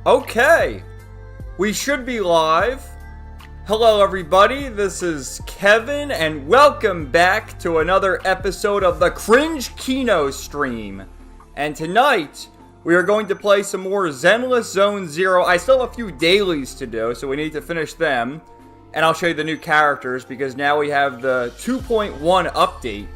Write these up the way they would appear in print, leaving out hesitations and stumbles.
Okay, we should be live. Hello everybody, this is Kevin, and welcome back to another episode of the Cringekino stream. And tonight, we are going to play some more Zenless Zone Zero. I still have a few dailies to do, so we need to finish them. And I'll show you the new characters, because now we have the 2.1 update.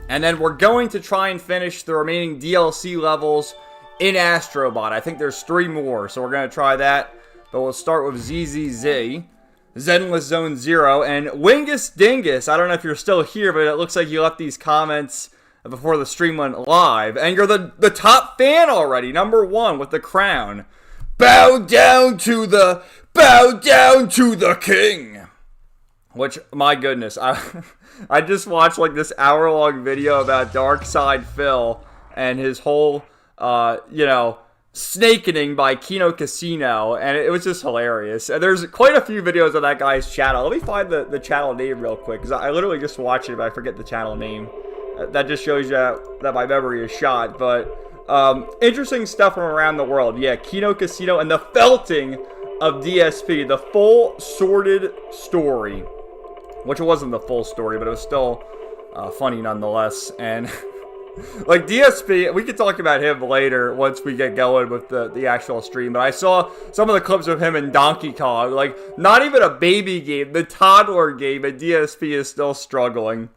And then we're going to try and finish the remaining DLC levels in Astro Bot. I think there's 3 more, so we're going to try that. But we'll start with ZZZ, Zenless Zone Zero, and Wingus Dingus. I don't know if you're still here, but it looks like you left these comments before the stream went live. And you're the top fan already, #1 with the crown. Bow down to the king. Which, my goodness, I just watched like this hour-long video about Darkside Phil and his whole snakening by Cringekino, and it was just hilarious. And there's quite a few videos of that guy's channel. Let me find the channel name real quick, because I literally just watched it, but I forget the channel name. That just shows you that my memory is shot. But interesting stuff from around the world. Yeah, Cringekino and the felting of DSP, the full sorted story. Which it wasn't the full story, but it was still funny nonetheless. And like DSP, we could talk about him later once we get going with the actual stream. But I saw some of the clips of him in Donkey Kong. Like, not even a baby game, the toddler game, and DSP is still struggling.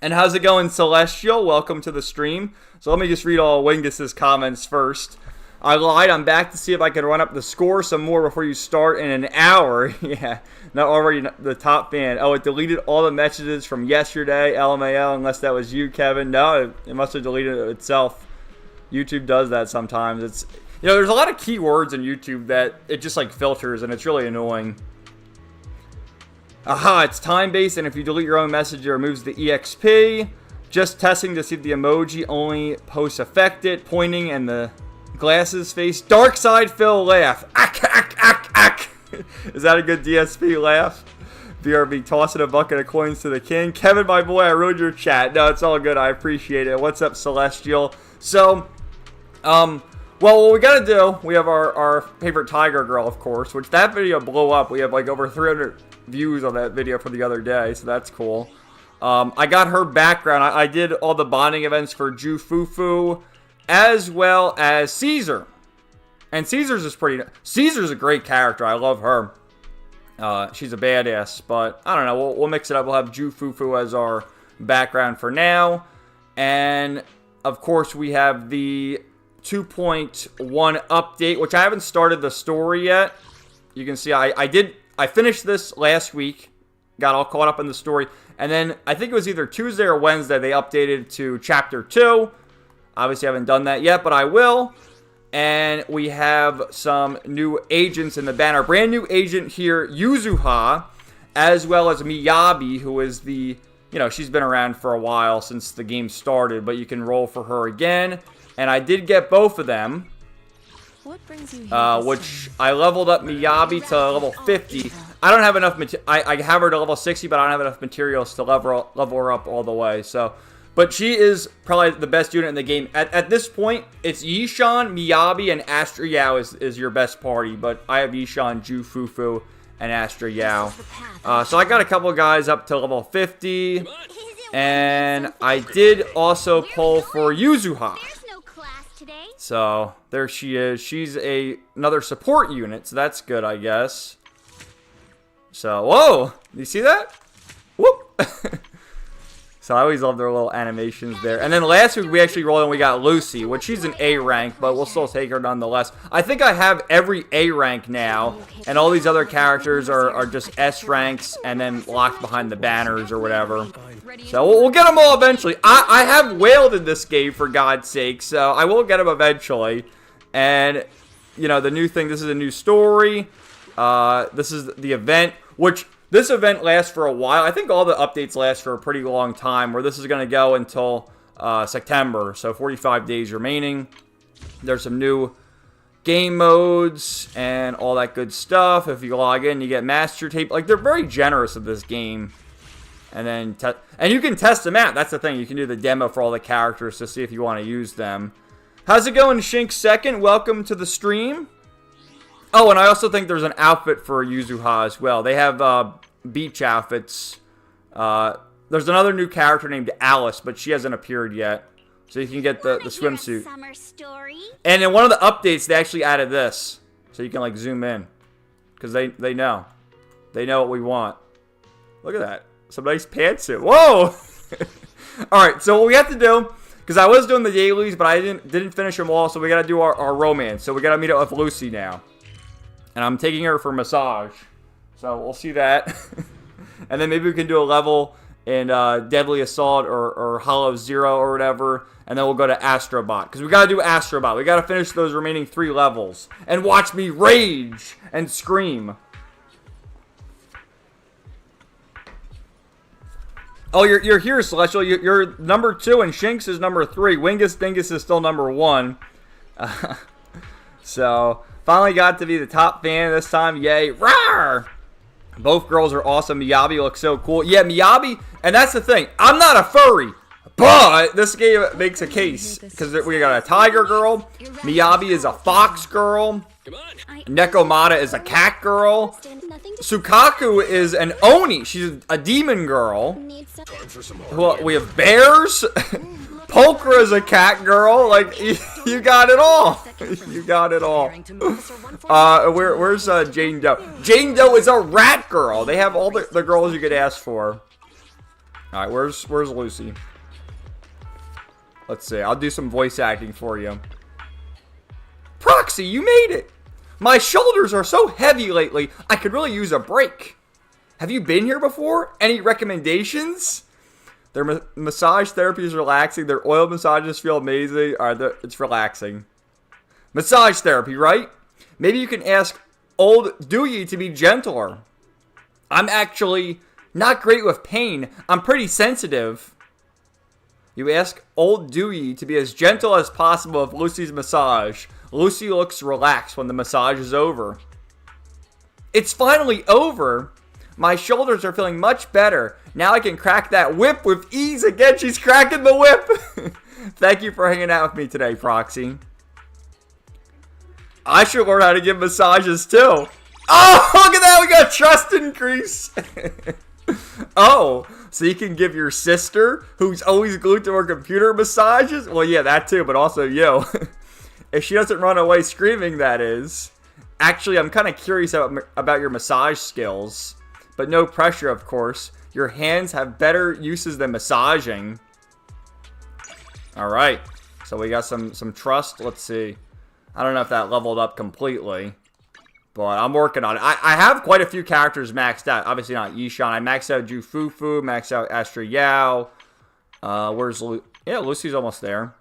And how's it going, Celestial? Welcome to the stream. So let me just read all Wingus's comments first. I lied. I'm back to see if I can run up the score some more before you start in an hour. Yeah, not already the top fan. Oh, it deleted all the messages from yesterday. LMAO, unless that was you, Kevin. No, it must have deleted it itself. YouTube does that sometimes. It's, there's a lot of keywords in YouTube that it just like filters, and it's really annoying. Aha, it's time-based, and if you delete your own message, it removes the EXP. Just testing to see if the emoji only posts affected, pointing, and the glasses face. Darkside Phil laugh. Ack, ack, ack, ack. Is that a good DSP laugh? BRB tossing a bucket of coins to the king. Kevin, my boy, I ruined your chat. No, it's all good. I appreciate it. What's up, Celestial? So, well, what we gotta do, we have our favorite Tiger Girl, of course, which that video blew up. We have like over 300 views on that video from the other day, so that's cool. I got her background. I did all the bonding events for Ju Fufu, as well as Caesar. And Caesar's a great character. I love her. She's a badass, but I don't know. We'll mix it up. We'll have Ju Fufu as our background for now. And, of course, we have the 2.1 update, which I haven't started the story yet. You can see I finished this last week. Got all caught up in the story. And then I think it was either Tuesday or Wednesday they updated to Chapter 2. Obviously, I haven't done that yet, but I will. And we have some new agents in the banner. Brand new agent here, Yuzuha, as well as Miyabi, who is the, she's been around for a while since the game started, but you can roll for her again. And I did get both of them, what brings you here which I leveled up Miyabi to level 50. I don't have enough, I have her to level 60, but I don't have enough materials to level her up all the way, so. But she is probably the best unit in the game. At this point, it's Yishan, Miyabi, and Astro Yao is your best party. But I have Yishan, Ju Fufu, and Astro Yao. So I got a couple guys up to level 50. And I did also pull for Yuzuha. So there she is. She's another support unit, so that's good, I guess. So, whoa! You see that? Whoop! So I always love their little animations there. And then last week we actually rolled and we got Lucy, which she's an A rank, but we'll still take her nonetheless. I think I have every A rank now, and all these other characters are just S ranks and then locked behind the banners or whatever. So we'll get them all eventually. I have wailed in this game, for God's sake, so I will get them eventually. And, the new thing, this is a new story. This is the event, which this event lasts for a while. I think all the updates last for a pretty long time, where this is going to go until September. So 45 days remaining. There's some new game modes and all that good stuff. If you log in, you get master tape. Like, they're very generous with this game. And then, and you can test them out. That's the thing. You can do the demo for all the characters to see if you want to use them. How's it going, Shink Second? Welcome to the stream. Oh, and I also think there's an outfit for Yuzuha as well. They have beach outfits. There's another new character named Alice, but she hasn't appeared yet. So you can get the swimsuit. And in one of the updates, they actually added this. So you can, like, zoom in. Because they know. They know what we want. Look at that. Some nice pantsuit. Whoa! Alright, so what we have to do, because I was doing the dailies, but I didn't finish them all, so we got to do our romance. So we got to meet up with Lucy now. And I'm taking her for massage. So we'll see that. And then maybe we can do a level in Deadly Assault or Hollow Zero or whatever. And then we'll go to Astro Bot. Because we got to do Astro Bot. We got to finish those remaining 3 levels. And watch me rage and scream. Oh, you're here, Celestial. You're number 2, and Shinx is number 3. Wingus Dingus is still number 1. So, finally got to be the top fan this time. Yay. Rawr! Both girls are awesome. Miyabi looks so cool. Yeah, Miyabi, and that's the thing. I'm not a furry, but this game makes a case. Because we got a tiger girl. Miyabi is a fox girl. Nekomata is a cat girl. Sukaku is an Oni. She's a demon girl. Well, we have bears. Pulchra is a cat girl. Like, you got it all. You got it all. Where's Jane Doe? Jane Doe is a rat girl. They have all the girls you could ask for. Alright, where's Lucy? Let's see. I'll do some voice acting for you. Proxy, you made it! My shoulders are so heavy lately, I could really use a break. Have you been here before? Any recommendations? Their massage therapy is relaxing. Their oil massages feel amazing. It's relaxing. Massage therapy, right? Maybe you can ask old Dewey to be gentler. I'm actually not great with pain. I'm pretty sensitive. You ask old Dewey to be as gentle as possible with Lucy's massage. Lucy looks relaxed when the massage is over. It's finally over. My shoulders are feeling much better. Now I can crack that whip with ease again. She's cracking the whip. Thank you for hanging out with me today, Proxy. I should learn how to give massages too. Oh, look at that. We got trust increase. Oh, so you can give your sister, who's always glued to her computer, massages? Well, yeah, that too, but also you. If she doesn't run away screaming, that is. Actually, I'm kind of curious about your massage skills. But no pressure, of course. Your hands have better uses than massaging. Alright. So we got some trust. Let's see. I don't know if that leveled up completely. But I'm working on it. I have quite a few characters maxed out. Obviously not Yishan. I maxed out Jufufu. Maxed out Astro Yao. Where's Lucy? Yeah, Lucy's almost there.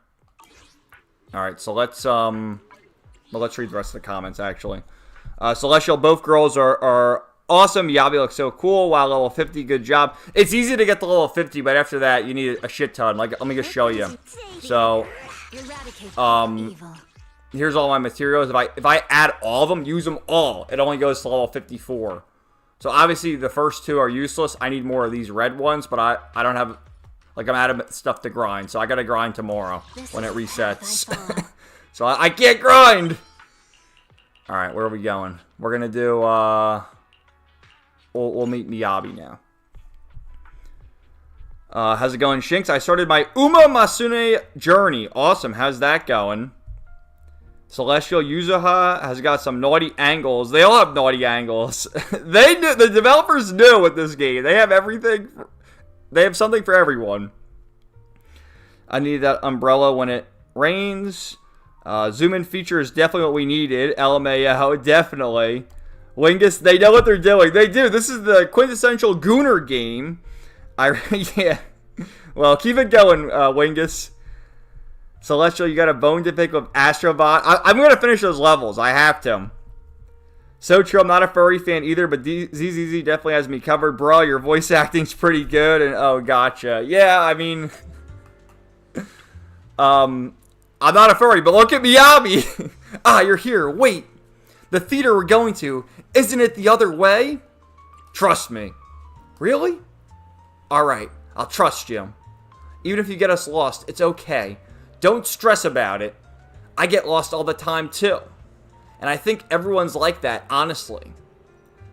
Alright, so let's read the rest of the comments, actually. Celestial, both girls are awesome. Miyabi looks so cool. Wow, level 50, good job. It's easy to get to level 50, but after that, you need a shit ton. Like, let me just show you. So, here's all my materials. If I add all of them, use them all, it only goes to level 54. So, obviously, the first 2 are useless. I need more of these red ones, but I don't have... Like, I'm out of stuff to grind, so I gotta grind tomorrow when it resets. So, I can't grind! Alright, where are we going? We're gonna do, We'll meet Miyabi now. How's it going, Shinx? I started my Uma Masune journey. Awesome, how's that going? Celestial Yuzuha has got some naughty angles. They all have naughty angles. They knew, the developers knew with this game. They have everything... They have something for everyone. I need that umbrella when it rains. Zoom in feature is definitely what we needed. LMAO, definitely. Wingus, they know what they're doing. They do. This is the quintessential Gooner game. Yeah. Well, keep it going, Wingus. Celestial, you got a bone to pick with Astro Bot. I'm going to finish those levels. I have to. So true, I'm not a furry fan either, but ZZZ definitely has me covered. Bro, your voice acting's pretty good, and oh, gotcha. Yeah, I mean... I'm not a furry, but look at Miyabi! Ah, you're here, wait! The theater we're going to, isn't it the other way? Trust me. Really? Alright, I'll trust you. Even if you get us lost, it's okay. Don't stress about it. I get lost all the time, too. And I think everyone's like that, honestly.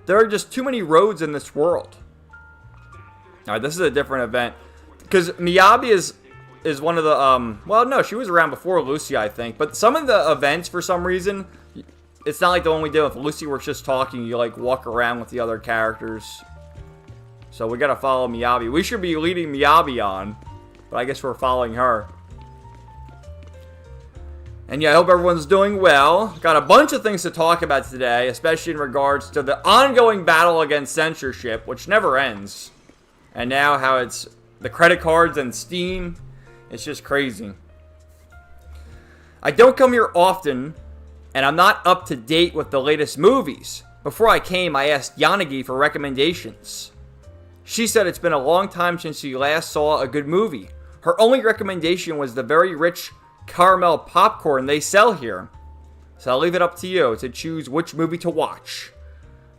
There are just too many roads in this world. Alright, this is a different event. Because Miyabi is one of the, well, no, she was around before Lucy, I think. But some of the events, for some reason, it's not like the one we did with Lucy where it's just talking. You, like, walk around with the other characters. So we gotta follow Miyabi. We should be leading Miyabi on. But I guess we're following her. And yeah, I hope everyone's doing well. Got a bunch of things to talk about today, especially in regards to the ongoing battle against censorship, which never ends. And now how it's the credit cards and Steam. It's just crazy. I don't come here often, and I'm not up to date with the latest movies. Before I came, I asked Yanagi for recommendations. She said it's been a long time since she last saw a good movie. Her only recommendation was the very rich caramel popcorn they sell here. So I'll leave it up to you to choose which movie to watch.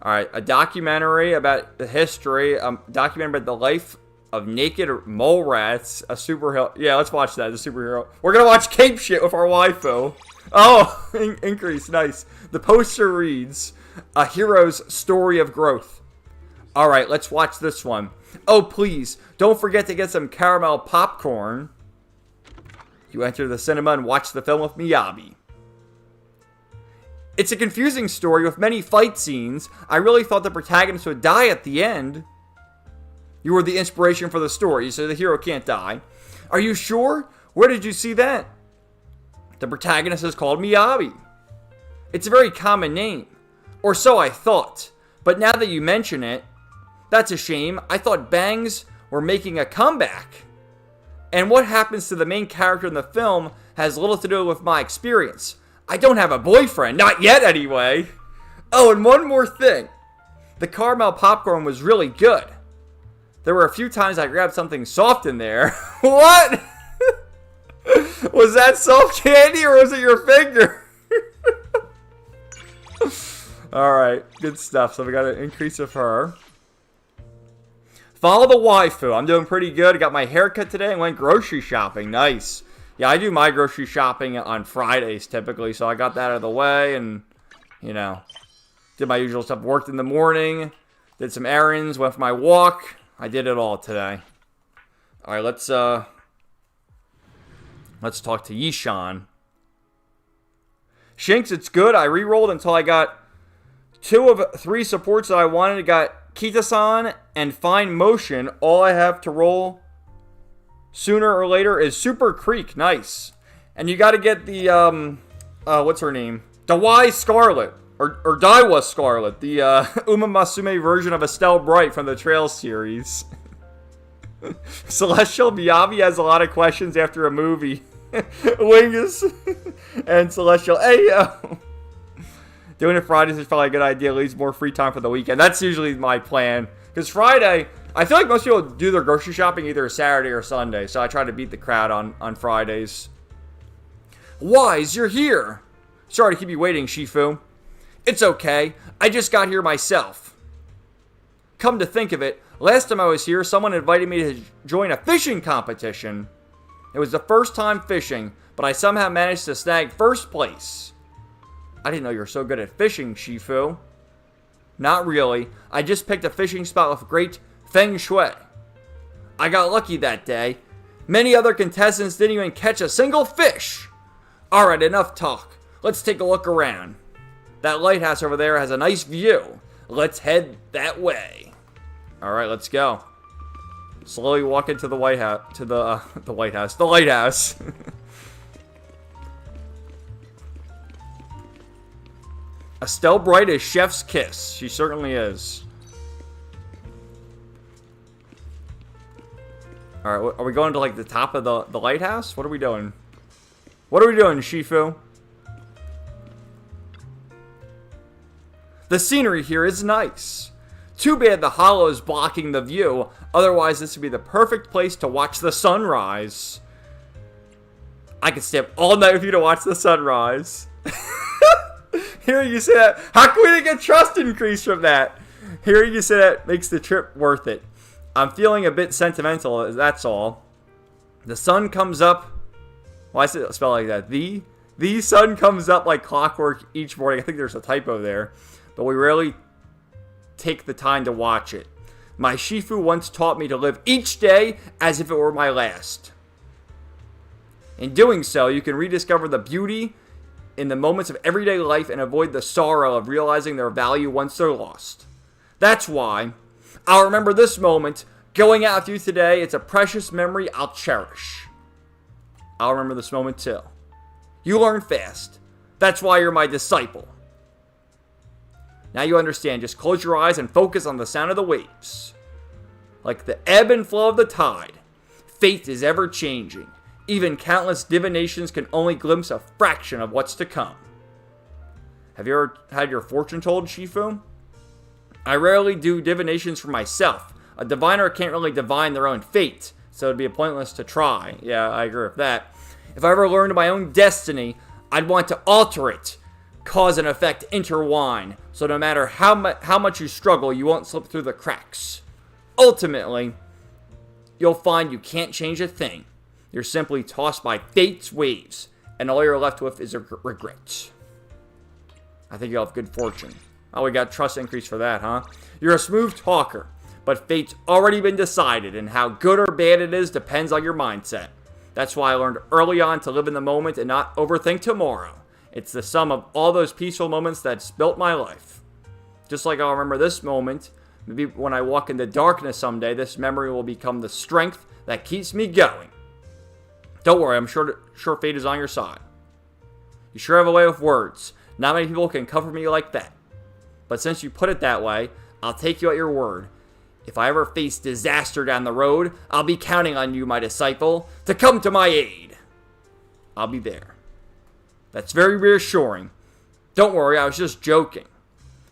Alright, a documentary about the history, a documentary about the life of naked mole rats, a superhero. Yeah, let's watch that, as a superhero. We're gonna watch Cape Shit with our waifu. Oh, increase, nice. The poster reads, A Hero's Story of Growth. Alright, let's watch this one. Oh, please, don't forget to get some caramel popcorn. You enter the cinema and watch the film with Miyabi. It's a confusing story with many fight scenes. I really thought the protagonist would die at the end. You were the inspiration for the story, so the hero can't die. Are you sure? Where did you see that? The protagonist is called Miyabi. It's a very common name. Or so I thought. But now that you mention it, that's a shame. I thought bangs were making a comeback. And what happens to the main character in the film has little to do with my experience. I don't have a boyfriend. Not yet, anyway. Oh, and one more thing. The caramel popcorn was really good. There were a few times I grabbed something soft in there. What? Was that soft candy or was it your finger? Alright, good stuff. So we got an increase of her. Follow the waifu. I'm doing pretty good. I got my haircut today and went grocery shopping. Nice. Yeah, I do my grocery shopping on Fridays typically, so I got that out of the way and, you know, did my usual stuff. Worked in the morning, did some errands, went for my walk. I did it all today. All right, let's talk to Yishan. Shinx, it's good. I re-rolled until I got 2 of 3 supports that I wanted. I got Kita-san and Fine Motion. All I have to roll sooner or later is Super Creek. Nice. And you got to get the, what's her name? Dawai Scarlet. Or Daiwa Scarlet. The Uma Masume version of Estelle Bright from the Trail series. Celestial Miyabi has a lot of questions after a movie. Wingus and Celestial. Hey, yo. Doing it Fridays is probably a good idea. Leaves more free time for the weekend. That's usually my plan. Because Friday, I feel like most people do their grocery shopping either Saturday or Sunday. So I try to beat the crowd on Fridays. Wise, you're here. Sorry to keep you waiting, Shifu. It's okay. I just got here myself. Come to think of it, last time I was here, someone invited me to join a fishing competition. It was the first time fishing, but I somehow managed to snag first place. I didn't know you were so good at fishing, Shifu. Not really. I just picked a fishing spot with great feng shui. I got lucky that day. Many other contestants didn't even catch a single fish. Alright, enough talk. Let's take a look around. That lighthouse over there has a nice view. Let's head that way. Alright, let's go. Slowly walk into the White House. To the lighthouse. The lighthouse. Estelle Bright is chef's kiss. She certainly is. Alright, are we going to like the top of the lighthouse? What are we doing? What are we doing, Shifu? The scenery here is nice. Too bad the hollow is blocking the view. Otherwise, this would be the perfect place to watch the sunrise. I could stay up all night with you to watch the sunrise. Hearing you say that, how can we not get trust increase from that? Hearing you say that makes the trip worth it. I'm feeling a bit sentimental, that's all. The sun comes up. Why is it spelled like that? The The sun comes up like clockwork each morning. I think there's a typo there. But we rarely take the time to watch it. My Shifu once taught me to live each day as if it were my last. In doing so, you can rediscover the beauty in the moments of everyday life and avoid the sorrow of realizing their value once they're lost. That's why I'll remember this moment going out with you today. It's a precious memory I'll cherish. I'll remember this moment too. You learn fast. That's why you're my disciple. Now you understand. Just close your eyes and focus on the sound of the waves. Like the ebb and flow of the tide, fate is ever changing. Even countless divinations can only glimpse a fraction of what's to come. Have you ever had your fortune told, Shifu? I rarely do divinations for myself. A diviner can't really divine their own fate, so it'd be pointless to try. Yeah, I agree with that. If I ever learned my own destiny, I'd want to alter it. Cause and effect intertwine, so no matter how much you struggle, you won't slip through the cracks. Ultimately, you'll find you can't change a thing. You're simply tossed by fate's waves, and all you're left with is regret. I think you'll have good fortune. Oh, we got trust increase for that, huh? You're a smooth talker, but fate's already been decided, and how good or bad it is depends on your mindset. That's why I learned early on to live in the moment and not overthink tomorrow. It's the sum of all those peaceful moments that's built my life. Just like I'll remember this moment, maybe when I walk into darkness someday, this memory will become the strength that keeps me going. Don't worry, I'm sure fate is on your side. You sure have a way with words. Not many people can comfort me like that. But since you put it that way, I'll take you at your word. If I ever face disaster down the road, I'll be counting on you, my disciple, to come to my aid. I'll be there. That's very reassuring. Don't worry, I was just joking.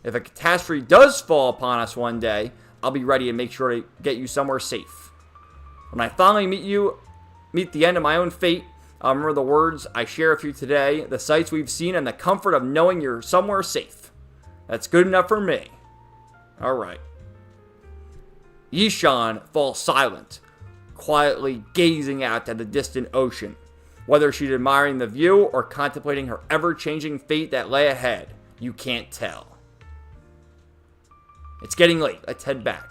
If a catastrophe does fall upon us one day, I'll be ready to make sure to get you somewhere safe. When I finally meet the end of my own fate, I'll remember the words I share with you today, the sights we've seen, and the comfort of knowing you're somewhere safe. That's good enough for me. Alright. Yishan falls silent, quietly gazing out at the distant ocean. Whether she's admiring the view or contemplating her ever-changing fate that lay ahead, you can't tell. It's getting late. Let's head back.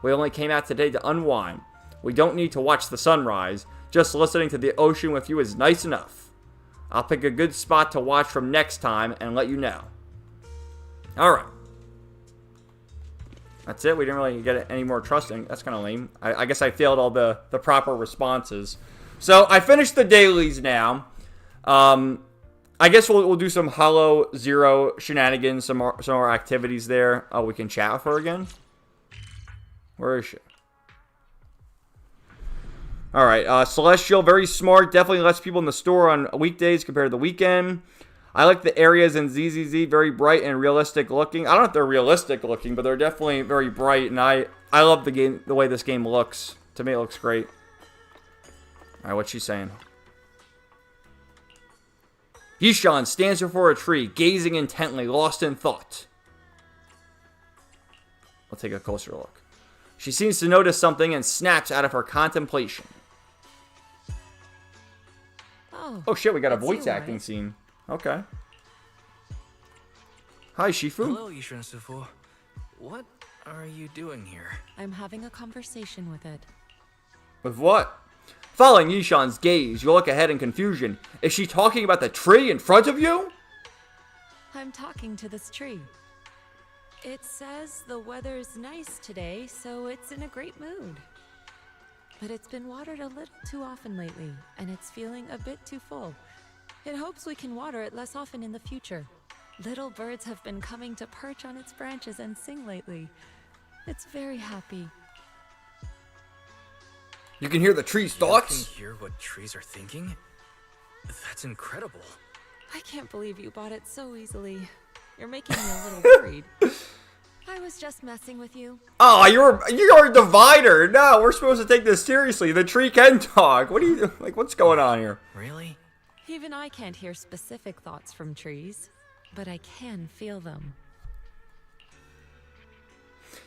We only came out today to unwind. We don't need to watch the sunrise. Just listening to the ocean with you is nice enough. I'll pick a good spot to watch from next time and let you know. Alright. That's it. We didn't really get any more trusting. That's kind of lame. I guess I failed all the proper responses. So I finished the dailies now. I guess we'll do some Hollow Zero shenanigans, some more activities there. Oh, we can chat with her again? Where is she? Alright, Celestial, very smart. Definitely less people in the store on weekdays compared to the weekend. I like the areas in ZZZ, very bright and realistic looking. I don't know if they're realistic looking, but they're definitely very bright. And I love the way this game looks. To me, it looks great. Alright, what's she saying? Yishan stands before a tree, gazing intently, lost in thought. I'll take a closer look. She seems to notice something and snaps out of her contemplation. Oh shit, we got a voice acting scene. Okay. Hi, Shifu. Hello, Yishan Sifu. What are you doing here? I'm having a conversation with it. With what? Following Yishan's gaze, you look ahead in confusion. Is she talking about the tree in front of you? I'm talking to this tree. It says the weather's nice today, so it's in a great mood. But it's been watered a little too often lately, and it's feeling a bit too full. It hopes we can water it less often in the future. Little birds have been coming to perch on its branches and sing lately. It's very happy. You can hear the tree's thoughts? You can hear what trees are thinking? That's incredible. I can't believe you bought it so easily. You're making me a little worried. I was just messing with you. Oh, you're a divider. No, we're supposed to take this seriously. The tree can talk. What are you like? What's going on here? Really? Even I can't hear specific thoughts from trees, but I can feel them.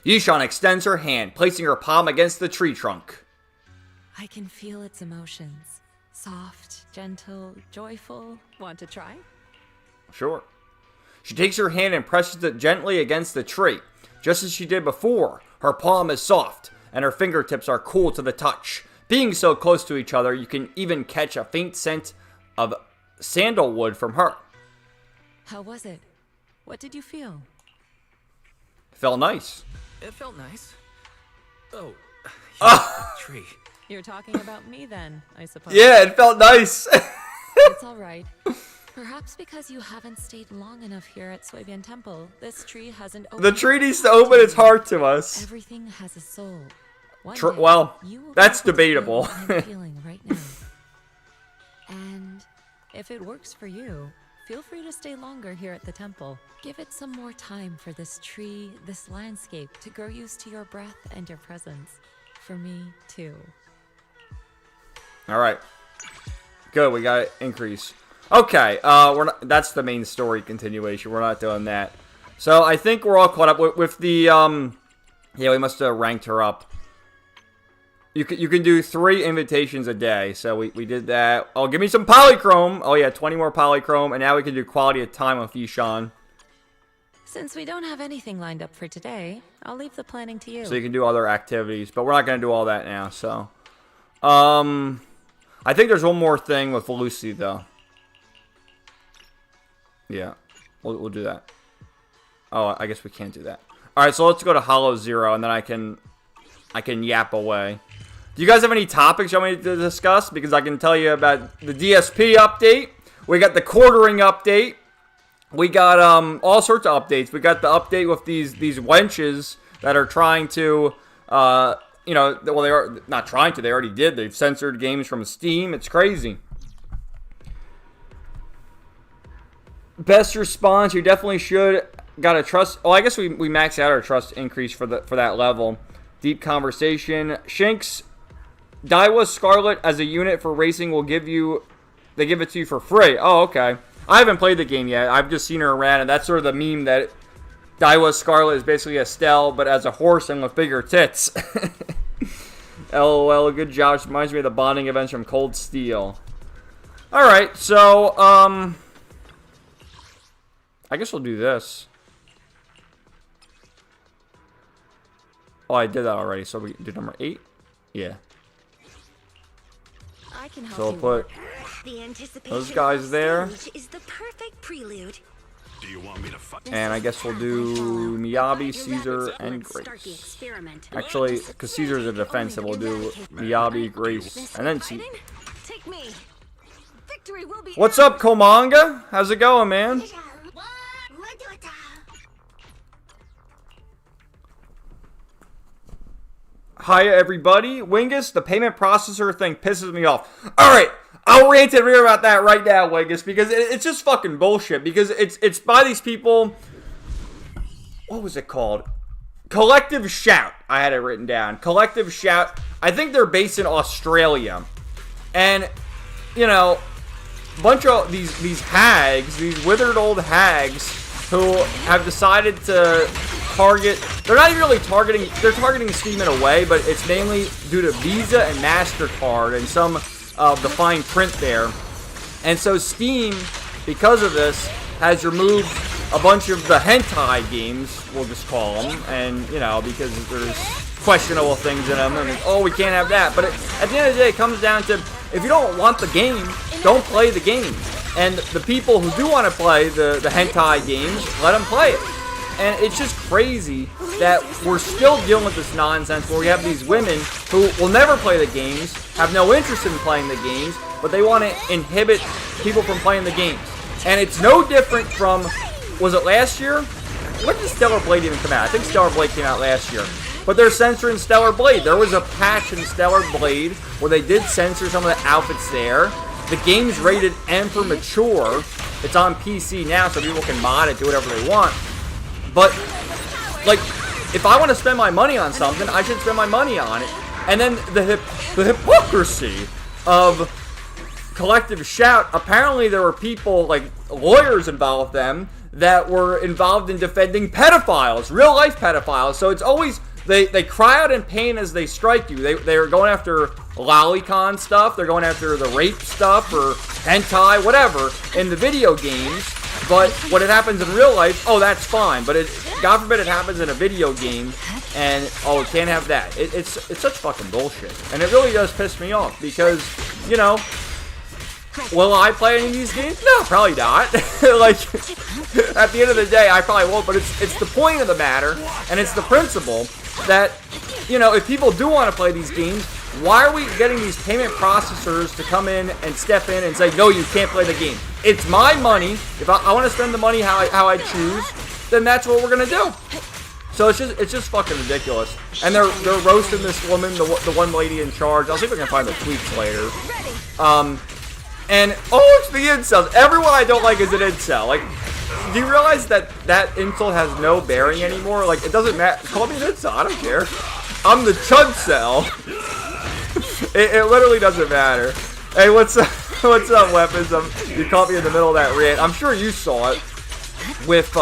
Yishan extends her hand, placing her palm against the tree trunk. I can feel its emotions. Soft, gentle, joyful. Want to try? Sure. She takes her hand and presses it gently against the tree. Just as she did before, her palm is soft, and her fingertips are cool to the touch. Being so close to each other, you can even catch a faint scent of sandalwood from her. How was it? What did you feel? Felt nice. It felt nice. Oh, tree. You're talking about me then, I suppose. Yeah, it felt nice. It's all right. Perhaps because you haven't stayed long enough here at Suebian Temple, this tree hasn't opened. The tree needs to open its heart to us. Everything has a soul. One day, Well, you will that's be able to debatable. feel what I'm feeling right now. And if it works for you, feel free to stay longer here at the temple. Give it some more time for this tree, this landscape to grow used to your breath and your presence. For me, too. All right. Good, we got it increase. Okay, we're not, that's the main story continuation. We're not doing that. So I think we're all caught up with the yeah, we must have ranked her up. You can do 3 invitations a day. So we did that. Oh, give me some polychrome. Oh yeah, 20 more polychrome, and now we can do quality of time with Yishan. Since we don't have anything lined up for today, I'll leave the planning to you. So you can do other activities, but we're not gonna do all that now. So, I think there's one more thing with Lucy though. Yeah, we'll do that. Oh, I guess we can't do that. All right, so let's go to Hollow Zero, and then I can yap away. Do you guys have any topics you want me to discuss? Because I can tell you about the DSP update. We got the quartering update. We got all sorts of updates. We got the update with these wenches that are trying to, you know, well, they are not trying to. They already did. They've censored games from Steam. It's crazy. Best response, you definitely should. Got a trust. Oh, I guess we maxed out our trust increase for that level. Deep conversation. Shinx, Daiwa Scarlet as a unit for racing will give you. They give it to you for free. Oh, okay. I haven't played the game yet. I've just seen her around, and that's sort of the meme that Daiwa Scarlet is basically Estelle, but as a horse and with bigger tits. LOL, good job. This reminds me of the bonding events from Cold Steel. All right, so I guess we'll do this. Oh, I did that already. So we did number 8. Yeah. I can help So we'll you put the anticipation those guys there. is the perfect prelude. Do you want me to fight? And I guess we'll do Miyabi, Caesar, and Grace. Actually, because Caesar's a defensive, we'll do Miyabi, Grace, and then Caesar. Take me. Victory will be What's up, Komanga? How's it going, man? Hiya, everybody. Wingus, the payment processor thing pisses me off. Alright, I'll rant and rave about that right now, Wingus, because it's just fucking bullshit. Because it's by these people. What was it called? Collective Shout. I had it written down. Collective Shout. I think they're based in Australia. And, you know, a bunch of these hags, these withered old hags, who have decided to target. They're not even really targeting. They're targeting Steam in a way, but it's mainly due to Visa and MasterCard and some of the fine print there. And so Steam, because of this, has removed a bunch of the hentai games, we'll just call them, and you know, because there's questionable things in them, and oh, we can't have that. But at the end of the day, it comes down to, if you don't want the game, don't play the game. And the people who do want to play the hentai games, let them play it. And it's just crazy that we're still dealing with this nonsense where we have these women who will never play the games, have no interest in playing the games, but they want to inhibit people from playing the games. And it's no different from, was it last year? When did Stellar Blade even come out? I think Stellar Blade came out last year. But they're censoring Stellar Blade. There was a patch in Stellar Blade where they did censor some of the outfits there. The game's rated M for mature. It's on PC now, so people can mod it, do whatever they want. But, like, if I want to spend my money on something, I should spend my money on it. And then the hypocrisy of Collective Shout, apparently there were people, like, lawyers involved with them, that were involved in defending pedophiles, real-life pedophiles. So it's always, they cry out in pain as they strike you. They are going after lolicon stuff. They're going after the rape stuff or hentai, whatever, in the video games. But when it happens in real life, oh, that's fine. But God forbid it happens in a video game, and oh, it can't have that. It's such fucking bullshit, and it really does piss me off because, you know, will I play any of these games? No, probably not. Like, at the end of the day, I probably won't. But it's the point of the matter, and it's the principle that, you know, if people do want to play these games, why are we getting these payment processors to come in and step in and say, no, you can't play the game? It's my money. If I want to spend the money how I choose, then that's what we're gonna do. So it's just fucking ridiculous. And they're roasting this woman, the one lady in charge. I'll see if I can find the tweets later. And oh, it's the incels. Everyone I don't like is an incel. Like, do you realize that insult has no bearing anymore? Like, it doesn't matter. Call me an incel. I don't care. I'm the chud cell. It literally doesn't matter. Hey, what's up? What's up, Weapons? You caught me in the middle of that rant. I'm sure you saw it with,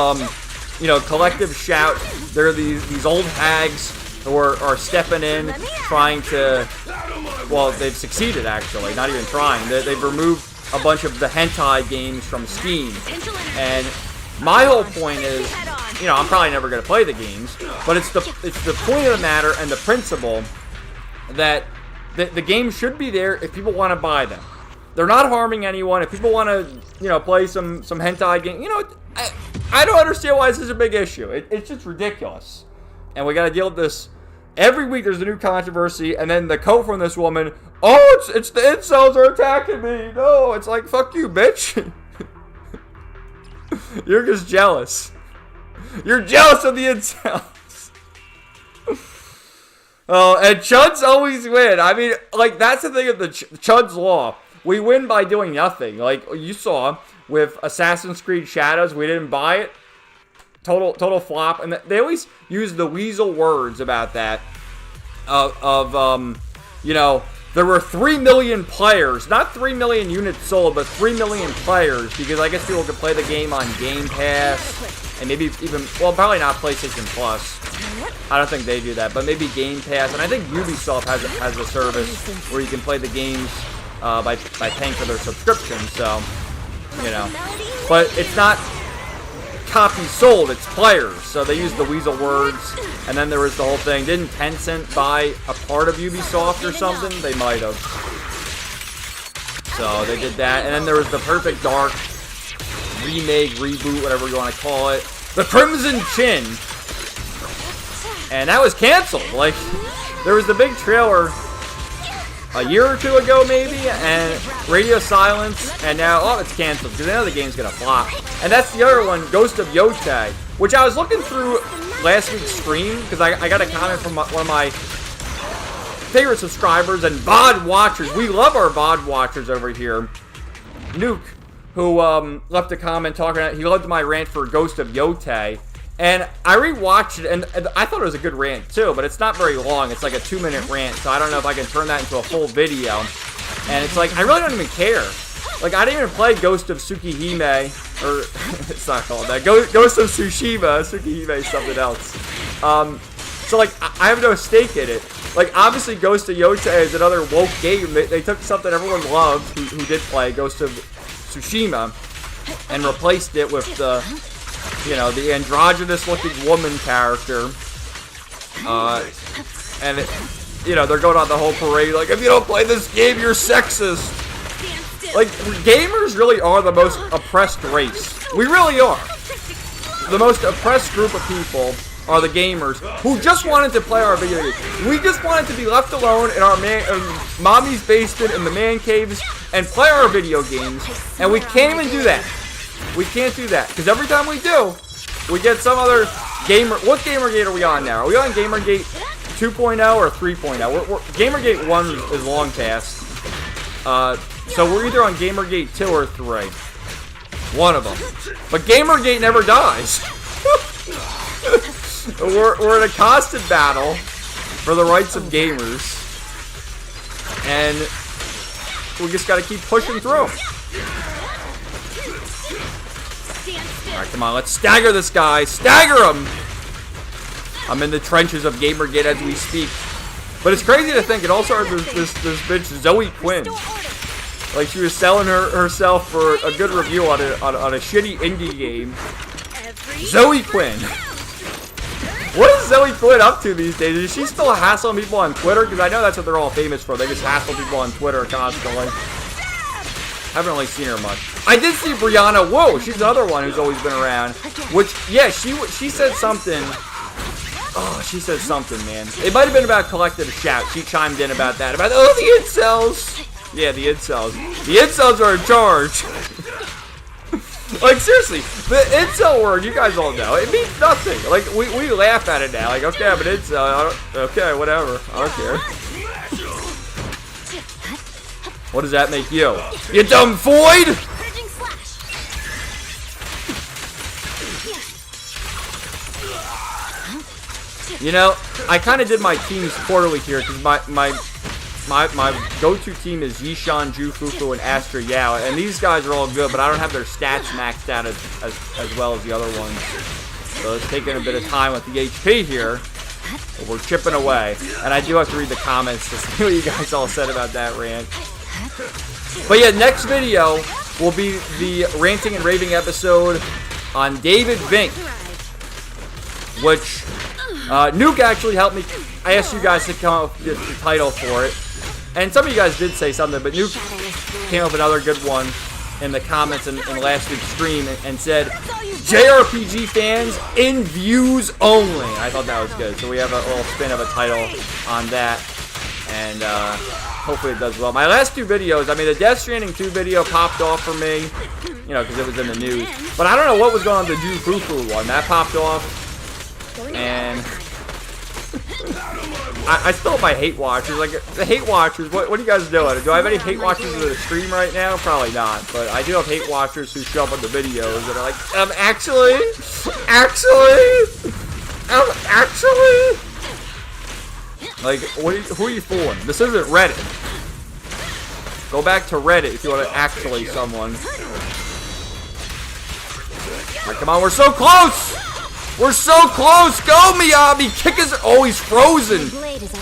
you know, Collective Shout. There are these old hags who are stepping in, trying to, well, they've succeeded, actually, not even trying. They've removed a bunch of the hentai games from Steam. And my whole point is, you know, I'm probably never going to play the games, but it's the point of the matter and the principle that the game should be there if people want to buy them. They're not harming anyone. If people want to, you know, play some hentai game, you know, I don't understand why this is a big issue. It's just ridiculous. And we got to deal with this. Every week there's a new controversy, and then the quote from this woman, oh, it's the incels are attacking me. No, it's like, fuck you, bitch. You're just jealous. You're jealous of the incels. Oh, and chuds always win. I mean, like, that's the thing of the chud's law. We win by doing nothing. Like you saw with Assassin's Creed Shadows, we didn't buy it. Total flop. And they always use the weasel words about that. You know, there were 3 million players, not 3 million units sold, but 3 million players, because I guess people could play the game on Game Pass, and maybe even, well, probably not PlayStation Plus. I don't think they do that, but maybe Game Pass, and I think Ubisoft has a service where you can play the games by paying for their subscription, so, you know. But it's not copies sold, it's players, so they use the weasel words. And then there was the whole thing, didn't Tencent buy a part of Ubisoft or something? They might have. So they did that. And then there was the Perfect Dark remake, reboot, whatever you want to call it, the Crimson Chin, and that was canceled. Like, there was the big trailer a year or two ago, maybe, and radio silence, and now, oh, it's canceled, because I know the game's gonna flop. And that's the other one, Ghost of Yotei, which I was looking through last week's stream, because I got a comment from one of my favorite subscribers and VOD watchers. We love our VOD watchers over here. Nuke, who left a comment talking about, he loved my rant for Ghost of Yotei. And I rewatched it, and I thought it was a good rant, too, but it's not very long. It's like a 2-minute rant, so I don't know if I can turn that into a full video. And it's like, I really don't even care. Like, I didn't even play Ghost of Tsukihime, or, it's not called that, Ghost of Tsushima. Tsukihime is something else. So, like, I have no stake in it. Like, obviously, Ghost of Yotei is another woke game. They took something everyone loved, who did play, Ghost of Tsushima, and replaced it with the, you know, the androgynous-looking woman character. And, you know, they're going on the whole parade, like, if you don't play this game, you're sexist. Like, gamers really are the most oppressed race. We really are. The most oppressed group of people are the gamers who just wanted to play our video games. We just wanted to be left alone in our mommy's basement in the man caves and play our video games, and we can't even do that. We can't do that, because every time we do, we get some other gamer. What Gamergate are we on now? Are we on Gamergate 2.0 or 3.0? Gamergate 1 is long past. So we're either on Gamergate 2 or 3. One of them. But Gamergate never dies. we're in a constant battle for the rights of gamers. And we just gotta keep pushing through. Alright, come on, let's stagger this guy. Stagger him! I'm in the trenches of Gamergate as we speak. But it's crazy to think it all started with this bitch Zoe Quinn. Like she was selling herself for a good review on a shitty indie game. Zoe Quinn. What is Zoe Quinn up to these days? Is she still hassling people on Twitter? Because I know that's what they're all famous for. They just hassle people on Twitter constantly. Haven't really seen her much. I did see Brianna Wu. She's another one who's always been around. Which, yeah, she said something. Oh, she said something, man. It might have been about Collective Shout. She chimed in about that. About, oh, the incels. Yeah, the incels. The incels are in charge. Like, seriously, the incel word, you guys all know, it means nothing. Like, we laugh at it now. Like, okay, I'm an incel. Okay, whatever. I don't care. What does that make you? You dumb void! You know, I kind of did my teams poorly here because my go-to team is Yishan, Jufufu, and Astro Yao, and these guys are all good, but I don't have their stats maxed out as well as the other ones. So it's taking a bit of time with the HP here, but we're chipping away. And I do have to read the comments to see what you guys all said about that rant. But yeah, next video will be the Ranting and Raving episode on David Vink, which Nuke actually helped me. I asked you guys to come up with the title for it. And some of you guys did say something, but Nuke came up with another good one in the comments in last week's stream and said, JRPG fans in views only. I thought that was good. So we have a little spin of a title on that. And hopefully it does well. My last two videos, I mean, the Death Stranding 2 video popped off for me, you know, because it was in the news. But I don't know what was going on with the Jufufu one. That popped off. And I still have my hate watchers. Like, the hate watchers, what are you guys doing? Do I have any hate watchers in the stream right now? Probably not. But I do have hate watchers who show up on the videos that are like, actually. Like, who are you fooling? This isn't Reddit. Go back to Reddit if you want to actually someone. Alright, come on, we're so close! We're so close! Go, Miyabi! Kick his... Oh, he's frozen!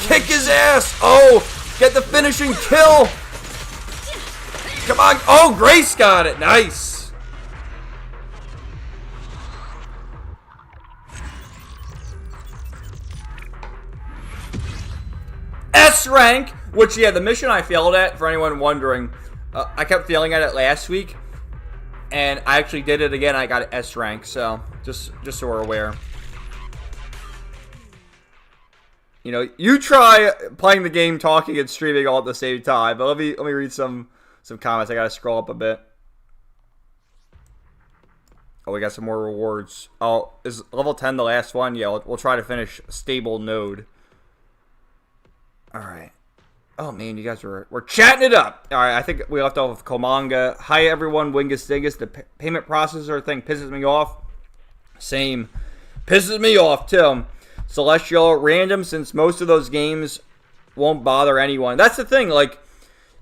Kick his ass! Oh! Get the finishing kill! Come on! Oh, Grace got it! Nice! S rank! Which, yeah, the mission I failed at, for anyone wondering, I kept failing at it last week. And I actually did it again. I got an S rank, so just so we're aware. You know, you try playing the game, talking, and streaming all at the same time. But let me read some comments. I gotta scroll up a bit. Oh, we got some more rewards. Oh, is level 10 the last one? Yeah, we'll try to finish stable node. All right. Oh, man, you guys we're chatting it up. All right, I think we left off with Komanga. Hi, everyone. Wingus Dingus. The payment processor thing pisses me off. Same. Pisses me off, too. Celestial, random, since most of those games won't bother anyone. That's the thing. Like,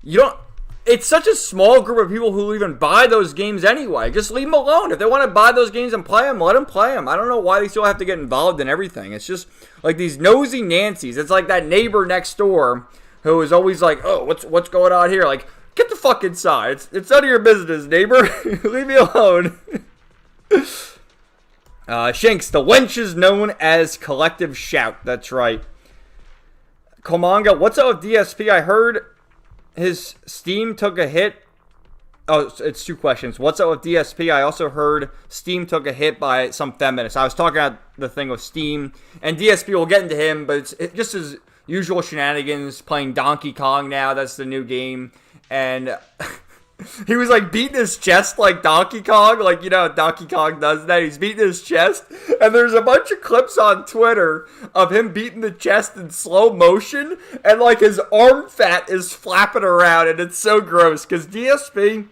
you don't... It's such a small group of people who even buy those games anyway. Just leave them alone. If they want to buy those games and play them, let them play them. I don't know why they still have to get involved in everything. It's just like these nosy Nancys. It's like that neighbor next door who is always like, oh, what's going on here? Like, get the fuck inside. It's none of your business, neighbor. Leave me alone. Shanks, the wench is known as Collective Shout. That's right. Komanga, what's up with DSP? I heard his Steam took a hit. Oh, it's two questions. What's up with DSP? I also heard Steam took a hit by some feminists. I was talking about the thing with Steam. And DSP, we'll get into him, but it's just his usual shenanigans, playing Donkey Kong now. That's the new game. And he was like beating his chest like Donkey Kong. Like, you know, Donkey Kong does that. He's beating his chest. And there's a bunch of clips on Twitter of him beating the chest in slow motion. And like his arm fat is flapping around. And it's so gross. Because DSP,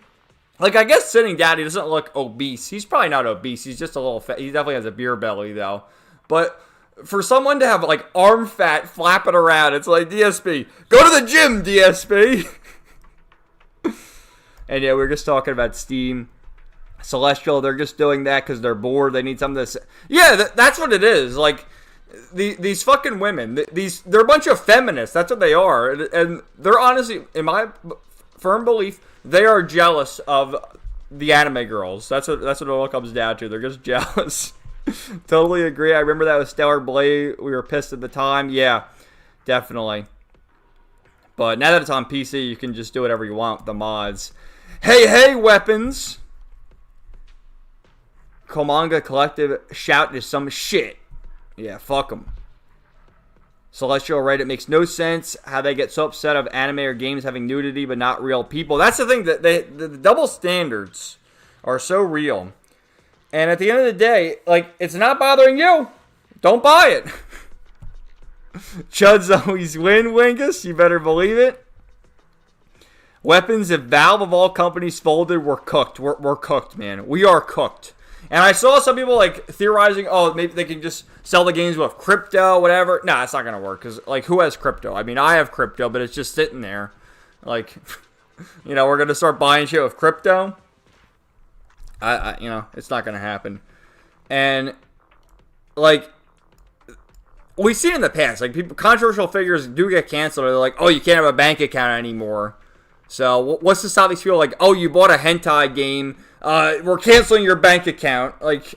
like, I guess sitting down, he doesn't look obese. He's probably not obese. He's just a little fat. He definitely has a beer belly, though. But for someone to have, like, arm fat flapping around, it's like, DSP, go to the gym, DSP. And, yeah, we were just talking about Steam. Celestial, they're just doing that because they're bored. They need something to say. Yeah, that's what it is. Like, these fucking women, they're a bunch of feminists. That's what they are, and they're honestly, in my firm belief, they are jealous of the anime girls. That's what it all comes down to. They're just jealous. Totally agree. I remember that with Stellar Blade. We were pissed at the time. Yeah, definitely. But now that it's on PC, you can just do whatever you want with the mods. Hey, weapons! Komanga Collective shout is some shit. Yeah, fuck them. Celestial Reddit makes no sense how they get so upset of anime or games having nudity but not real people. That's the thing, that the double standards are so real. And at the end of the day, like, it's not bothering you. Don't buy it. Chuds always win, Wingus. You better believe it. Weapons, if Valve of all companies folded, we're cooked. We're cooked, man. We are cooked. And I saw some people, like, theorizing, oh, maybe they can just sell the games with crypto, whatever. Nah, it's not going to work. Because, like, who has crypto? I mean, I have crypto, but it's just sitting there. Like, you know, we're going to start buying shit with crypto. You know, it's not going to happen. And, like, we've seen in the past, like, controversial figures do get canceled. They're like, oh, you can't have a bank account anymore. So, what's to stop these people like, oh, you bought a hentai game, we're canceling your bank account. Like,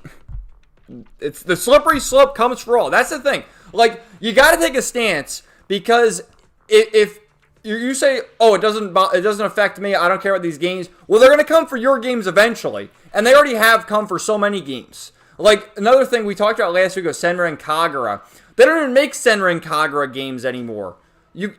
it's the slippery slope comes for all. That's the thing. Like, you got to take a stance, because if you say, oh, it doesn't affect me, I don't care about these games, well, they're going to come for your games eventually. And they already have come for so many games. Like, another thing we talked about last week was Senran Kagura. They don't even make Senran Kagura games anymore. You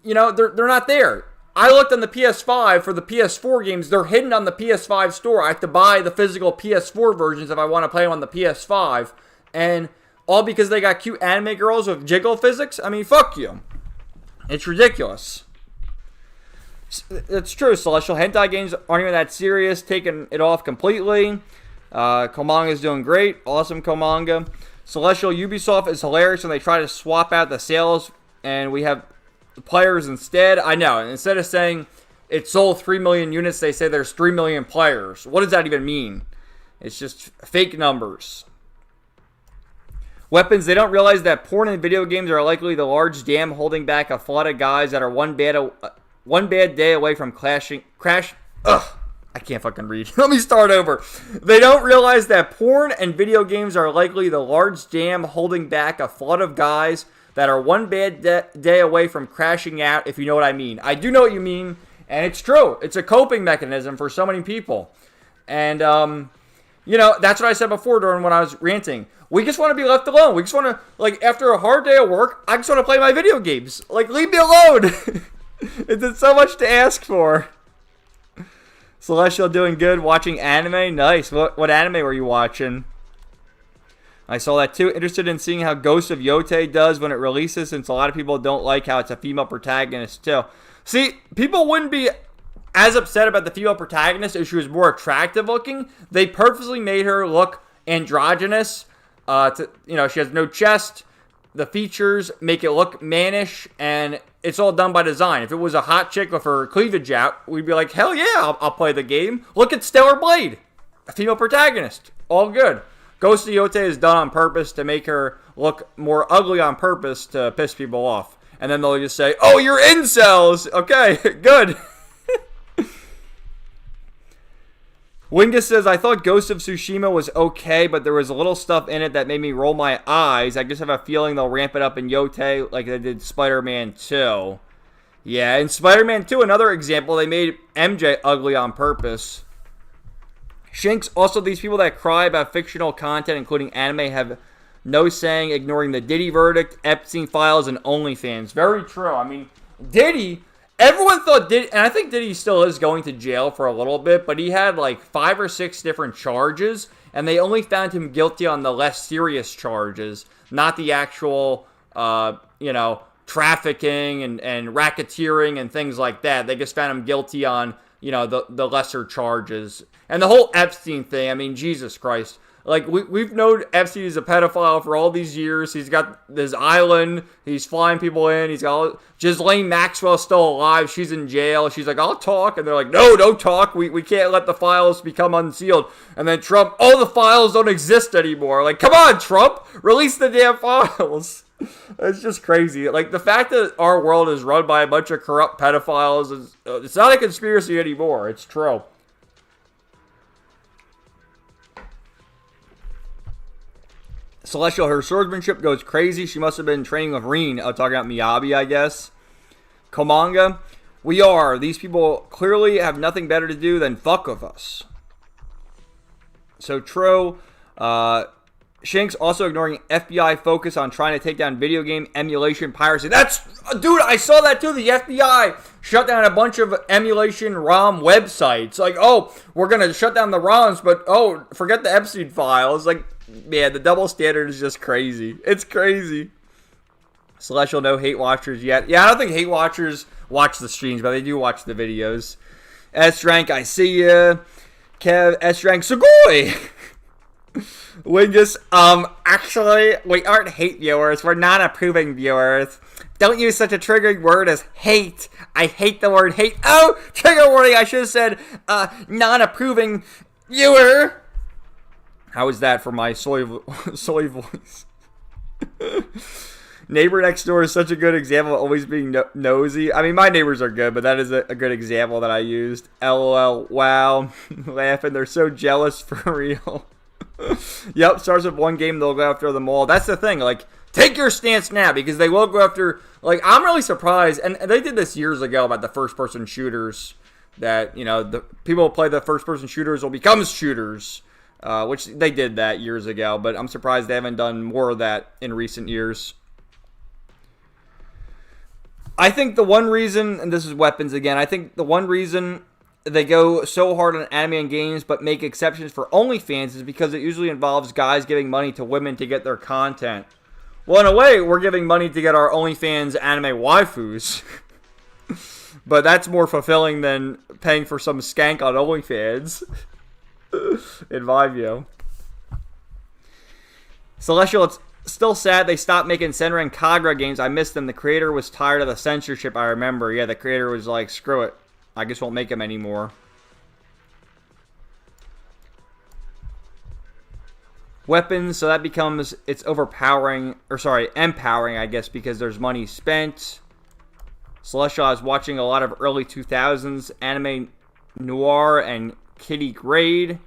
know, they're not there. I looked on the PS5 for the PS4 games. They're hidden on the PS5 store. I have to buy the physical PS4 versions if I want to play them on the PS5. And all because they got cute anime girls with jiggle physics? I mean, fuck you. It's ridiculous. It's true. Celestial hentai games aren't even that serious. Taking it off completely. Komanga is doing great. Awesome, Komanga. Celestial, Ubisoft is hilarious when they try to swap out the sales and we have players instead. I know. And instead of saying it sold 3 million units, they say there's 3 million players. What does that even mean? It's just fake numbers. Weapons, they don't realize that porn and video games are likely the large dam holding back a flood of guys that are one bad day away from I can't fucking read. Let me start over. They don't realize that porn and video games are likely the large dam holding back a flood of guys that are one bad day away from crashing out, if you know what I mean. I do know what you mean, and it's true. It's a coping mechanism for so many people. And, you know, that's what I said before during when I was ranting. We just want to be left alone. We just want to, like, after a hard day of work, I just want to play my video games. Like, leave me alone. It's so much to ask for. Celestial doing good, watching anime. Nice. What anime were you watching? I saw that too. Interested in seeing how Ghost of Yotei does when it releases, since a lot of people don't like how it's a female protagonist too. See, people wouldn't be as upset about the female protagonist if she was more attractive looking. They purposely made her look androgynous. You know, she has no chest. The features make it look mannish, and it's all done by design. If it was a hot chick with her cleavage out, we'd be like, hell yeah, I'll play the game. Look at Stellar Blade, a female protagonist. All good. Ghost of Yotei is done on purpose to make her look more ugly on purpose to piss people off. And then they'll just say, oh, you're incels. Okay, good. Wingus says, I thought Ghost of Tsushima was okay, but there was a little stuff in it that made me roll my eyes. I just have a feeling they'll ramp it up in Yotei like they did Spider-Man 2. Yeah, in Spider-Man 2, another example, they made MJ ugly on purpose. Shinks, also these people that cry about fictional content, including anime, have no saying, ignoring the Diddy verdict, Epstein files, and OnlyFans. Very true. I mean, Diddy, everyone thought Diddy, and I think Diddy still is going to jail for a little bit, but he had like 5 or 6 different charges, and they only found him guilty on the less serious charges, not the actual, you know, trafficking and racketeering and things like that. They just found him guilty on, you know, the lesser charges. And the whole Epstein thing, I mean, Jesus Christ. Like, we've known Epstein is a pedophile for all these years. He's got this island. He's flying people in. He's got Ghislaine Maxwell's still alive. She's in jail. She's like, I'll talk. And they're like, no, don't talk. We can't let the files become unsealed. And then Trump, oh, the files don't exist anymore. Like, come on, Trump. Release the damn files. It's just crazy. Like, the fact that our world is run by a bunch of corrupt pedophiles, it's not a conspiracy anymore. It's true. Celestial, her swordsmanship goes crazy. She must have been training with Reen. Talking about Miyabi, I guess. Komanga, we are. These people clearly have nothing better to do than fuck with us. So true. Shanks also ignoring FBI focus on trying to take down video game emulation piracy. That's, dude, I saw that too. The FBI shut down a bunch of emulation ROM websites. Like, oh, we're going to shut down the ROMs, but, oh, forget the Epstein files. Like, man, the double standard is just crazy. It's crazy. Celestial, no hate watchers yet. Yeah, I don't think hate watchers watch the streams, but they do watch the videos. S-Rank, I see ya. Kev, S-Rank, Sugoi. Wingus, actually, we aren't hate viewers. We're non-approving viewers. Don't use such a triggering word as hate. I hate the word hate. Oh, trigger warning. I should have said, non-approving viewer. How is that for my soy voice? Neighbor next door is such a good example of always being nosy. I mean, my neighbors are good, but that is a good example that I used. LOL, wow. Laughing, they're so jealous for real. Yep, starts with one game, they'll go after them all. That's the thing, like, take your stance now, because they will go after, like, I'm really surprised, and they did this years ago about the first-person shooters, that, you know, the people who play the first-person shooters will become shooters, which they did that years ago, but I'm surprised they haven't done more of that in recent years. I think the one reason, and this is weapons again, I think the one reason they go so hard on anime and games but make exceptions for OnlyFans is because it usually involves guys giving money to women to get their content. Well, in a way, we're giving money to get our OnlyFans anime waifus. But that's more fulfilling than paying for some skank on OnlyFans. In my view. Celestial, it's still sad they stopped making Senran and Kagura games. I missed them. The creator was tired of the censorship, I remember. Yeah, the creator was like, screw it. I guess won't make them anymore. Weapons, so that becomes, it's overpowering, or sorry, empowering, I guess, because there's money spent. Celestial, I was watching a lot of early 2000s anime noir and Kitty Grade.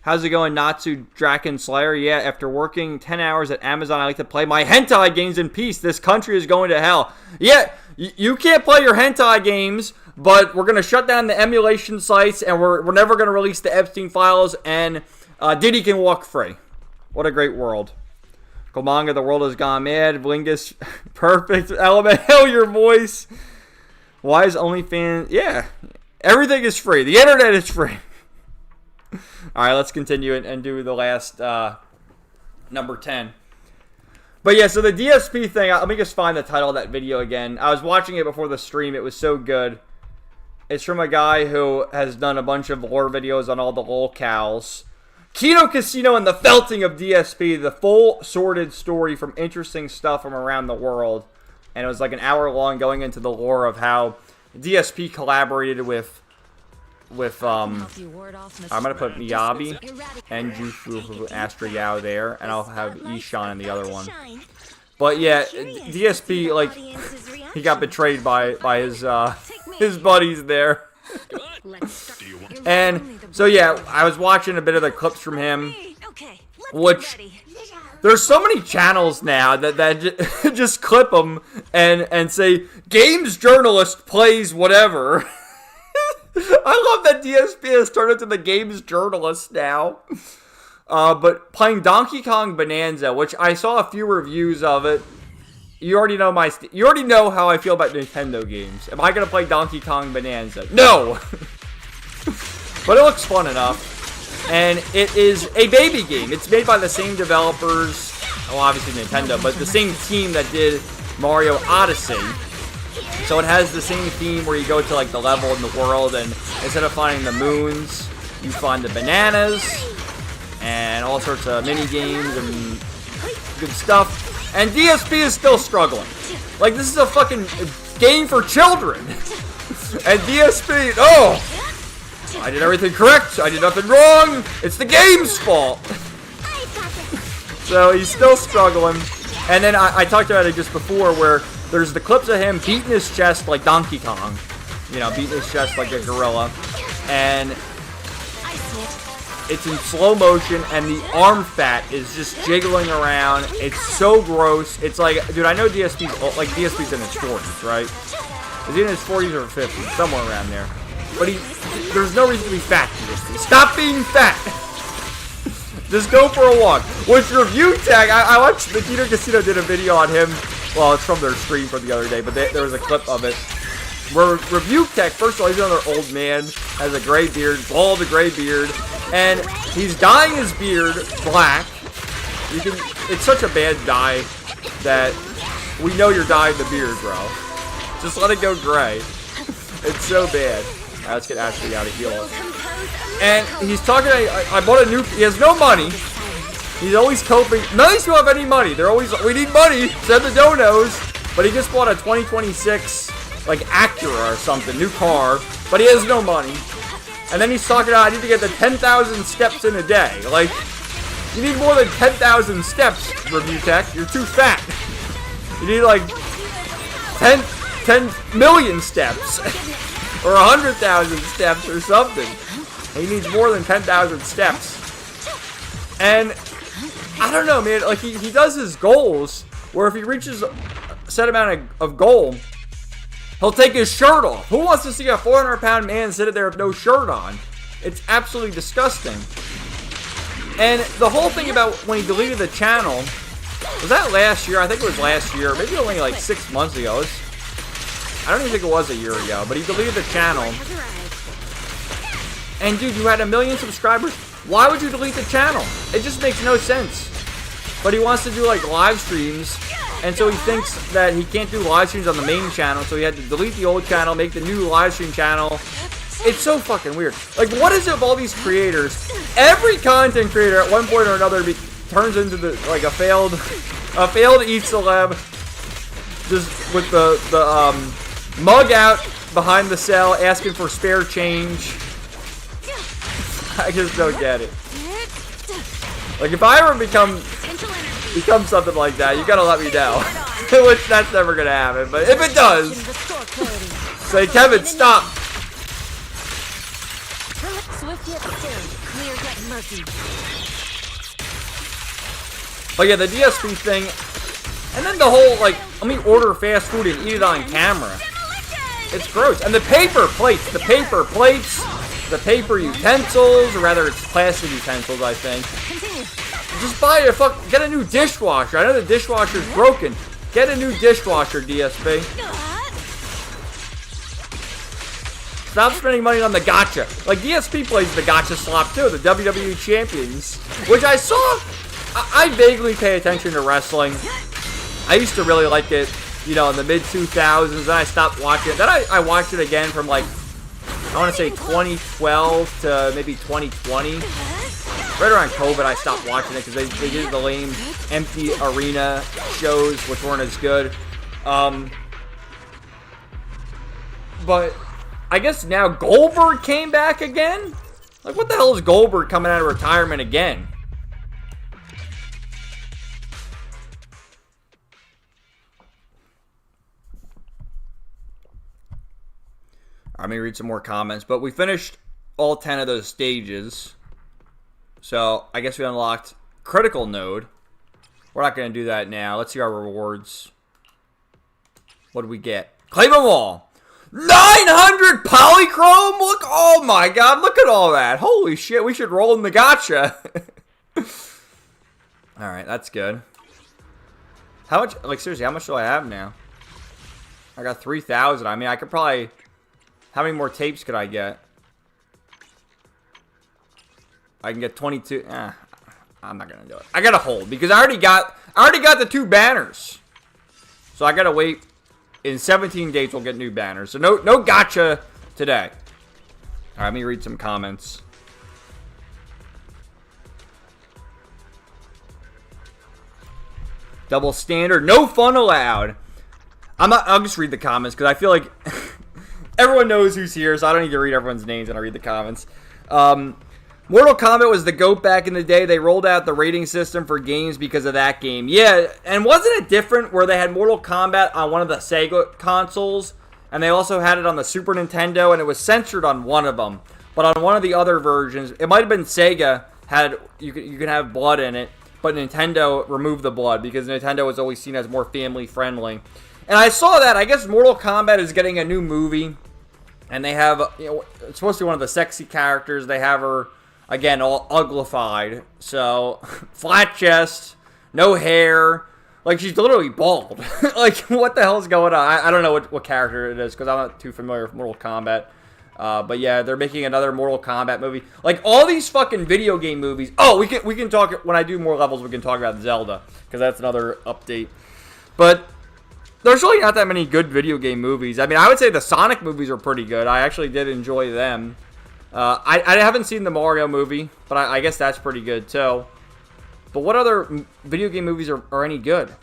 How's it going, Natsu Draken Slayer? Yeah, after working 10 hours at Amazon, I like to play my hentai games in peace. This country is going to hell. Yeah, you can't play your hentai games, but we're going to shut down the emulation sites, and we're never going to release the Epstein files, and Diddy can walk free. What a great world. Komanga, the world has gone mad. Blingus, perfect. Element, hell your voice. Why is OnlyFans? Yeah, everything is free. The internet is free. Alright, let's continue and do the last number 10. But yeah, so the DSP thing, let me just find the title of that video again. I was watching it before the stream. It was so good. It's from a guy who has done a bunch of lore videos on all the lolcows. Kino Casino and the Felting of DSP, the full sorted story from interesting stuff from around the world. And it was like an hour long going into the lore of how DSP collaborated with I'm gonna put Miyabi and Jushu Astro Yao there, and I'll have Ishan in the other one. But yeah, DSP, like, he got betrayed by his buddies there. And so yeah, I was watching a bit of the clips from him, which there's so many channels now that just clip them and say games journalist plays whatever. I love that DSP has turned into the games journalist now. But playing Donkey Kong Bonanza, which I saw a few reviews of it. You already know you already know how I feel about Nintendo games. Am I gonna play Donkey Kong Bonanza? No. But it looks fun enough, and it is a baby game. It's made by the same developers, well, obviously Nintendo, but the same team that did Mario Odyssey. So it has the same theme where you go to like the level in the world, and instead of finding the moons, you find the bananas. and all sorts of mini games and good stuff. And DSP is still struggling. Like, this is a fucking game for children. And DSP, oh, I did everything correct. I did nothing wrong. It's the game's fault. So he's still struggling. And then I talked about it just before, where there's the clips of him beating his chest like Donkey Kong. You know, beating his chest like a gorilla. And it's in slow motion, and the arm fat is just jiggling around. It's so gross. It's like, dude, I know DSP's in his 40s, right? Is he in his 40s or 50s? Somewhere around there. But there's no reason to be fat, DSP. Stop being fat! Just go for a walk. With review tag, I watched the Cringekino did a video on him. Well, it's from their stream from the other day, but there was a clip of it. Where Review Tech, first of all, he's another old man, has a gray beard, bald, a gray beard, and he's dyeing his beard black. It's such a bad dye that we know you're dyeing the beard, bro. Just let it go gray. It's so bad. Alright, let's get Ashley out of here. And he's talking, I bought a new, he has no money. He's always coping. None of these people have any money. They're always, we need money, send the donos. But he just bought a 2026, like, Acura or something, new car. But he has no money. And then he's talking about, I need to get to 10,000 steps in a day. Like, you need more than 10,000 steps, Review Tech. You're too fat. You need, like, 10 million steps. Or 100,000 steps or something. He needs more than 10,000 steps. And I don't know, man. Like, he does his goals where if he reaches a set amount of goal, he'll take his shirt off. Who wants to see a 400-pound man sitting there with no shirt on? It's absolutely disgusting. And the whole thing about when he deleted the channel, was that last year? I think it was last year. Maybe only like 6 months ago. I don't even think it was a year ago. But he deleted the channel. And dude, you had 1 million subscribers. Why would you delete the channel? It just makes no sense. But he wants to do like live streams. And so he thinks that he can't do live streams on the main channel. So he had to delete the old channel, make the new live stream channel. It's so fucking weird. Like, what is it with all these creators? Every content creator at one point or another turns into like a failed e-celeb. Just with the mug out behind the cell asking for spare change. I just don't get it. Like, if I ever become something like that, you gotta let me know. Which, that's never gonna happen. But if it does, say, Kevin, stop. But yeah, the DSP thing, and then the whole, like, let me order fast food and eat it on camera. It's gross. And the paper plates, the paper utensils, or rather it's plastic utensils, I think. Just buy get a new dishwasher. I know the dishwasher's broken. Get a new dishwasher, DSP. Stop spending money on the Gacha. Like, DSP plays the Gacha slop too, the WWE Champions. Which I saw, I vaguely pay attention to wrestling. I used to really like it, you know, in the mid-2000s, then I stopped watching it. Then I watched it again from, like, I want to say 2012 to maybe 2020. Right around COVID, I stopped watching it because they did the lame empty arena shows, which weren't as good. But I guess now Goldberg came back again? Like, what the hell is Goldberg coming out of retirement again? Let me read some more comments. But we finished all 10 of those stages. So, I guess we unlocked Critical Node. We're not going to do that now. Let's see our rewards. What do we get? Claim them all. 900 polychrome? Look, oh my god, look at all that. Holy shit, we should roll in the gacha. Alright, that's good. How much, like, seriously, how much do I have now? I got 3,000. I mean, I could probably... How many more tapes could I get? I can get 22. I'm not gonna do it. I gotta hold because I already got the 2 banners. So I gotta wait. In 17 days we'll get new banners. So no gacha today. Alright, let me read some comments. Double standard. No fun allowed. I'll just read the comments because I feel like everyone knows who's here, so I don't need to read everyone's names when I read the comments. Mortal Kombat was the GOAT back in the day. They rolled out the rating system for games because of that game. Yeah, and wasn't it different where they had Mortal Kombat on one of the Sega consoles, and they also had it on the Super Nintendo, and it was censored on one of them. But on one of the other versions, it might have been Sega, you can have blood in it, but Nintendo removed the blood because Nintendo was always seen as more family friendly. And I saw that. I guess Mortal Kombat is getting a new movie, and they have, it's supposed to be one of the sexy characters. They have her, again, all uglified. So, flat chest, no hair. Like, she's literally bald. Like, what the hell is going on? I don't know what character it is because I'm not too familiar with Mortal Kombat. But yeah, they're making another Mortal Kombat movie. Like, all these fucking video game movies. Oh, we can talk, when I do more levels, we can talk about Zelda. Because that's another update. But there's really not that many good video game movies. I mean, I would say the Sonic movies are pretty good. I actually did enjoy them. I haven't seen the Mario movie, but I guess that's pretty good too. But what other video game movies are any good?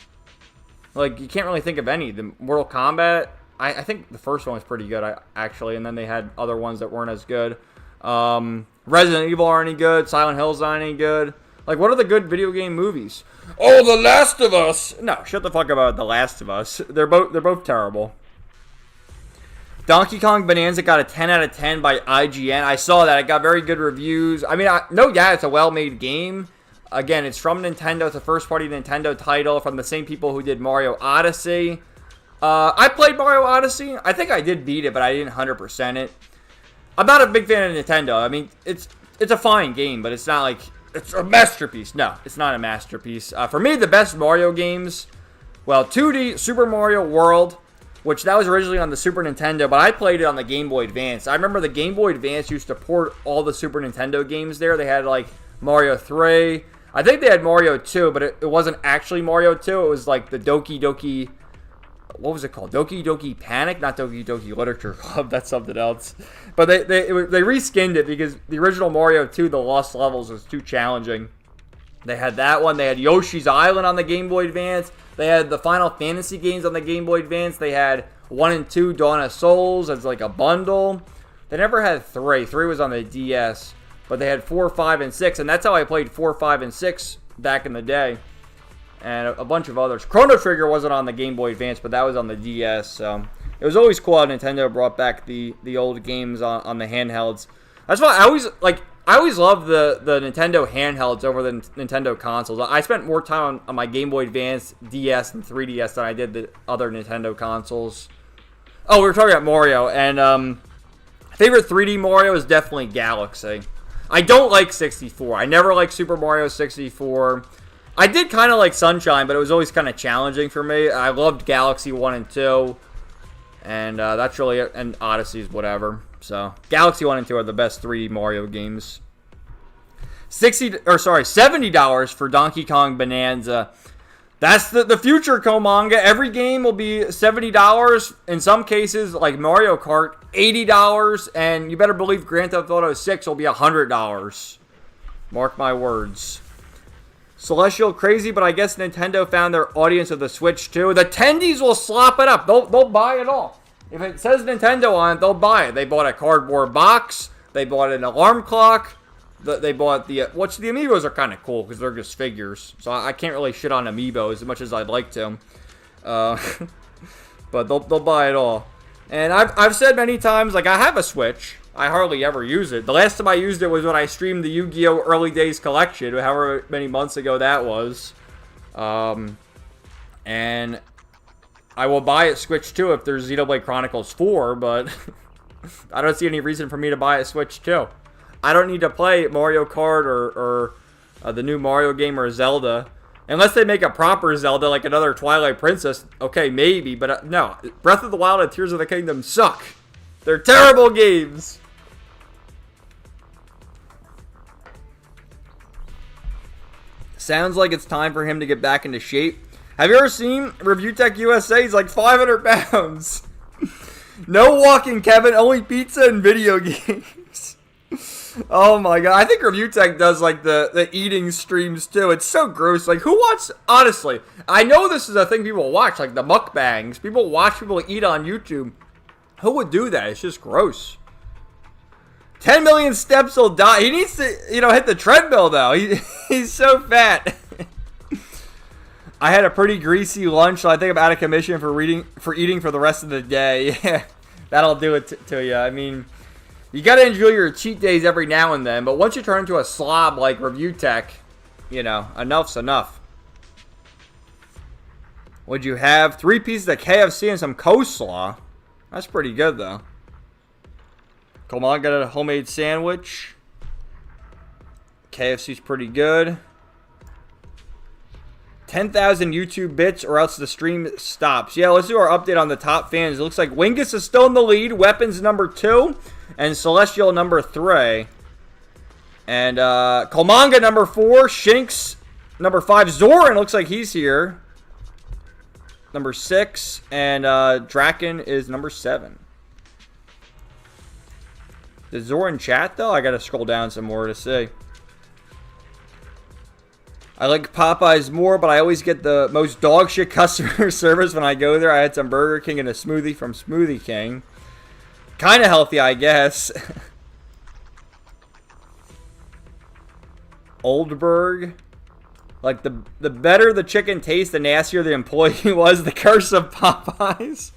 Like, you can't really think of any. The Mortal Kombat, I think the first one was pretty good, actually, and then they had other ones that weren't as good. Resident Evil aren't any good. Silent Hill's not any good. Like, what are the good video game movies? Oh, The Last of Us! No, shut the fuck up about The Last of Us. They're both terrible. Donkey Kong Bonanza got a 10 out of 10 by IGN. I saw that. It got very good reviews. I mean, it's a well-made game. Again, it's from Nintendo. It's a first-party Nintendo title from the same people who did Mario Odyssey. I played Mario Odyssey. I think I did beat it, but I didn't 100% it. I'm not a big fan of Nintendo. I mean, it's a fine game, but it's not like it's a masterpiece. No, it's not a masterpiece. For me, the best Mario games, well, 2D Super Mario World, which that was originally on the Super Nintendo, but I played it on the Game Boy Advance. I remember the Game Boy Advance used to port all the Super Nintendo games there. They had, like, Mario 3. I think they had Mario 2, but it wasn't actually Mario 2. It was, like, the Doki Doki... What was it called? Doki Doki Panic? Not Doki Doki Literature Club. That's something else. But they reskinned it because the original Mario 2, the Lost Levels, was too challenging. They had that one. They had Yoshi's Island on the Game Boy Advance. They had the Final Fantasy games on the Game Boy Advance. They had 1 and 2 Dawn of Souls as like a bundle. They never had 3. 3 was on the DS. But they had 4, 5, and 6. And that's how I played 4, 5, and 6 back in the day. And a bunch of others. Chrono Trigger wasn't on the Game Boy Advance, but that was on the DS. So it was always cool how Nintendo brought back the old games on the handhelds. That's why I always loved the Nintendo handhelds over the Nintendo consoles. I spent more time on my Game Boy Advance, DS, and 3DS than I did the other Nintendo consoles. Oh, we were talking about Mario, and favorite 3D Mario is definitely Galaxy. I don't like 64. I never liked Super Mario 64. I did kind of like Sunshine, but it was always kind of challenging for me. I loved Galaxy 1 and 2, and that's really it. And Odyssey's whatever. So, Galaxy 1 and 2 are the best 3D Mario games. $70 for Donkey Kong Bonanza. That's the future, Komanga. Every game will be $70. In some cases, like Mario Kart, $80. And you better believe Grand Theft Auto 6 will be $100. Mark my words. Celestial crazy, but I guess Nintendo found their audience with the Switch too. The Tendies will slop it up. They'll buy it all. If it says Nintendo on it, they'll buy it. They bought a cardboard box. They bought an alarm clock. They bought the Amiibos are kind of cool because they're just figures. So I can't really shit on Amiibos as much as I'd like to. But they'll buy it all. And I've said many times, like, I have a Switch. I hardly ever use it. The last time I used it was when I streamed the Yu-Gi-Oh! Early Days Collection, however many months ago that was. And I will buy a Switch 2 if there's Xenoblade Chronicles 4, but I don't see any reason for me to buy a Switch 2. I don't need to play Mario Kart or the new Mario game or Zelda. Unless they make a proper Zelda, like another Twilight Princess, okay, maybe, but no. Breath of the Wild and Tears of the Kingdom suck. They're terrible games. Sounds like it's time for him to get back into shape. Have you ever seen Review Tech USA? He's like 500 pounds. No walking, Kevin. Only pizza and video games. Oh my god. I think Review Tech does like the eating streams too. It's so gross. Like who watches, honestly, I know this is a thing people watch, like the mukbangs. People watch people eat on YouTube. Who would do that? It's just gross. 10 million steps will die. He needs to, hit the treadmill though. He's so fat. I had a pretty greasy lunch, so I think I'm out of commission for eating for the rest of the day. Yeah, that'll do it to you. I mean, you gotta enjoy your cheat days every now and then, but once you turn into a slob like Review Tech, enough's enough. What'd you have? 3 pieces of KFC and some coleslaw. That's pretty good, though. Come on, got a homemade sandwich. KFC's pretty good. 10,000 YouTube bits or else the stream stops. Yeah, let's do our update on the top fans. It looks like Wingus is still in the lead. Weapons number 2. And Celestial number 3. And Kolmanga number 4. Shinx number 5. Zoran looks like he's here. Number 6. And Draken is number 7. Does Zoran chat though? I gotta scroll down some more to see. I like Popeyes more, but I always get the most dog shit customer service when I go there. I had some Burger King and a smoothie from Smoothie King. Kind of healthy, I guess. Oldberg. Like, the better the chicken tastes, the nastier the employee was. The curse of Popeyes.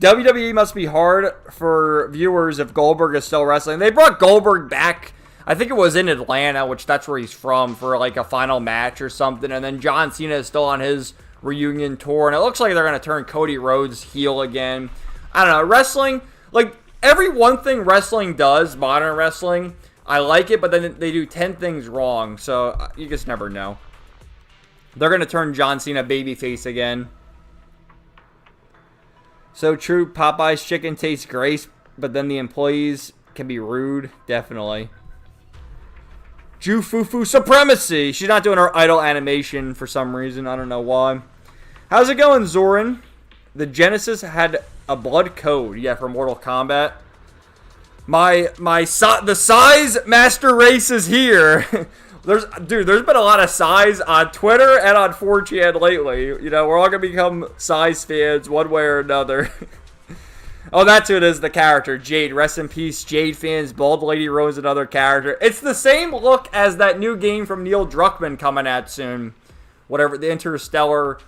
WWE must be hard for viewers if Goldberg is still wrestling. They brought Goldberg back. I think it was in Atlanta, which that's where he's from, for like a final match or something. And then John Cena is still on his reunion tour. And it looks like they're going to turn Cody Rhodes heel again. I don't know. Wrestling, like every one thing wrestling does, modern wrestling, I like it. But then they do 10 things wrong. So you just never know. They're going to turn John Cena babyface again. So true. Popeye's chicken tastes great. But then the employees can be rude. Definitely. Jufufu Supremacy. She's not doing her idol animation for some reason. I don't know why. How's it going, Zoran? The Genesis had a blood code. Yeah, for Mortal Kombat. The size master race is here. There's been a lot of size on Twitter and on 4chan lately. We're all gonna become size fans one way or another. Oh, that's who it is, the character. Jade. Rest in peace, Jade fans. Bald Lady Rose, another character. It's the same look as that new game from Neil Druckmann coming out soon. Whatever, the Interstellar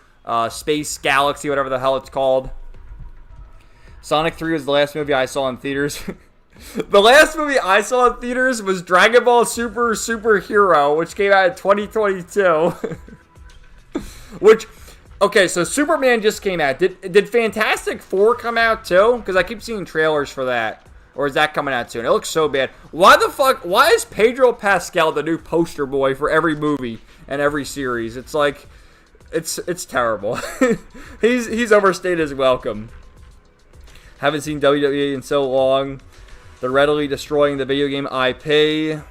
Space Galaxy, whatever the hell it's called. Sonic 3 was the last movie I saw in theaters. The last movie I saw in theaters was Dragon Ball Superhero, which came out in 2022. Okay, so Superman just came out. Did Fantastic Four come out too? Because I keep seeing trailers for that. Or is that coming out soon? It looks so bad. Why is Pedro Pascal the new poster boy for every movie and every series? It's like, it's terrible. He's overstayed his welcome. Haven't seen WWE in so long. They're readily destroying the video game IP.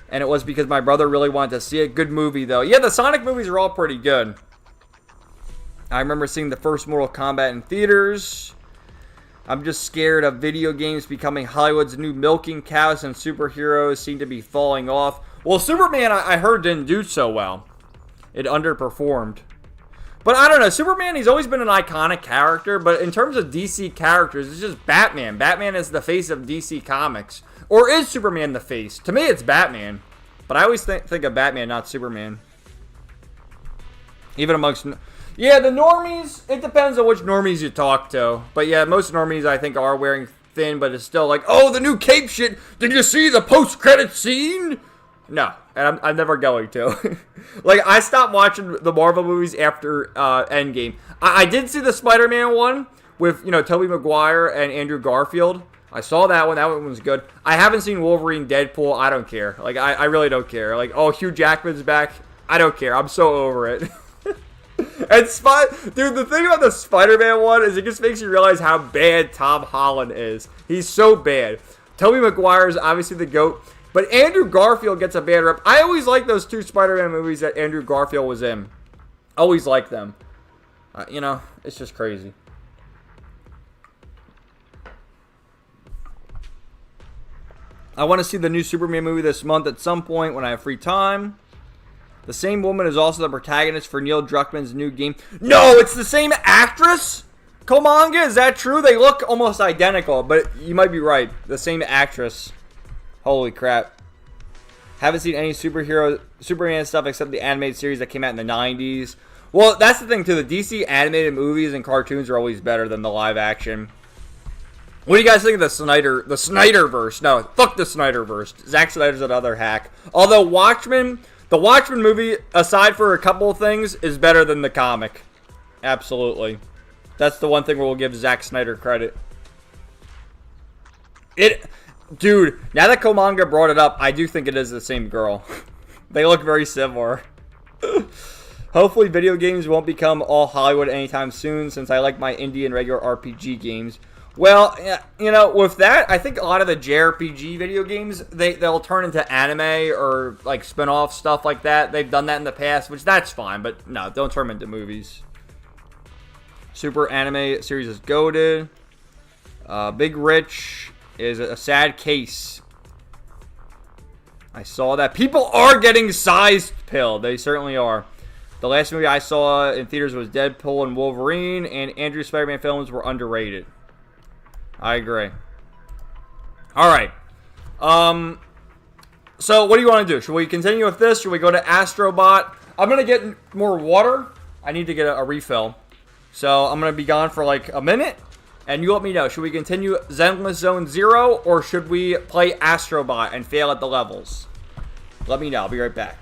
And it was because my brother really wanted to see it. Good movie though. Yeah, the Sonic movies are all pretty good. I remember seeing the first Mortal Kombat in theaters. I'm just scared of video games becoming Hollywood's new milking cows and superheroes seem to be falling off. Well, Superman, I heard, didn't do so well. It underperformed. But I don't know. Superman, he's always been an iconic character. But in terms of DC characters, it's just Batman. Batman is the face of DC Comics. Or is Superman the face? To me, it's Batman. But I always think of Batman, not Superman. Even amongst... Yeah, the normies, it depends on which normies you talk to. But yeah, most normies I think are wearing thin, but it's still like, oh, the new cape shit. Did you see the post-credit scene? No, and I'm never going to. Like, I stopped watching the Marvel movies after Endgame. I did see the Spider-Man one with, Tobey Maguire and Andrew Garfield. I saw that one. That one was good. I haven't seen Wolverine, Deadpool. I don't care. Like, I really don't care. Like, oh, Hugh Jackman's back. I don't care. I'm so over it. And dude, the thing about the Spider-Man one is it just makes you realize how bad Tom Holland is. He's so bad. Tobey Maguire is obviously the GOAT, but Andrew Garfield gets a bad rep. I always liked those 2 Spider-Man movies that Andrew Garfield was in. Always liked them. It's just crazy. I want to see the new Superman movie this month at some point when I have free time. The same woman is also the protagonist for Neil Druckmann's new game. No, it's the same actress? Komanga, is that true? They look almost identical, but you might be right. The same actress. Holy crap. Haven't seen any Superman stuff except the animated series that came out in the 90s. Well, that's the thing, too. The DC animated movies and cartoons are always better than the live action. What do you guys think of the Snyderverse? No, fuck the Snyderverse. Zack Snyder's another hack. Although the Watchmen movie, aside for a couple of things, is better than the comic. Absolutely. That's the one thing where we'll give Zack Snyder credit. Dude, now that Komanga brought it up, I do think it is the same girl. They look very similar. Hopefully video games won't become all Hollywood anytime soon, since I like my indie and regular RPG games. Well, you know, with that, I think a lot of the JRPG video games, they'll turn into anime or, like, spin-off stuff like that. They've done that in the past, which that's fine, but no, don't turn them into movies. Super anime series is goated. Big Rich is a sad case. I saw that. People are getting sized pilled. They certainly are. The last movie I saw in theaters was Deadpool and Wolverine, and Andrew's Spider-Man films were underrated. I agree. Alright. So, what do you want to do? Should we continue with this? Should we go to Astro Bot? I'm going to get more water. I need to get a refill. So, I'm going to be gone for like a minute. And you let me know. Should we continue Zenless Zone Zero, or should we play Astro Bot and fail at the levels? Let me know. I'll be right back.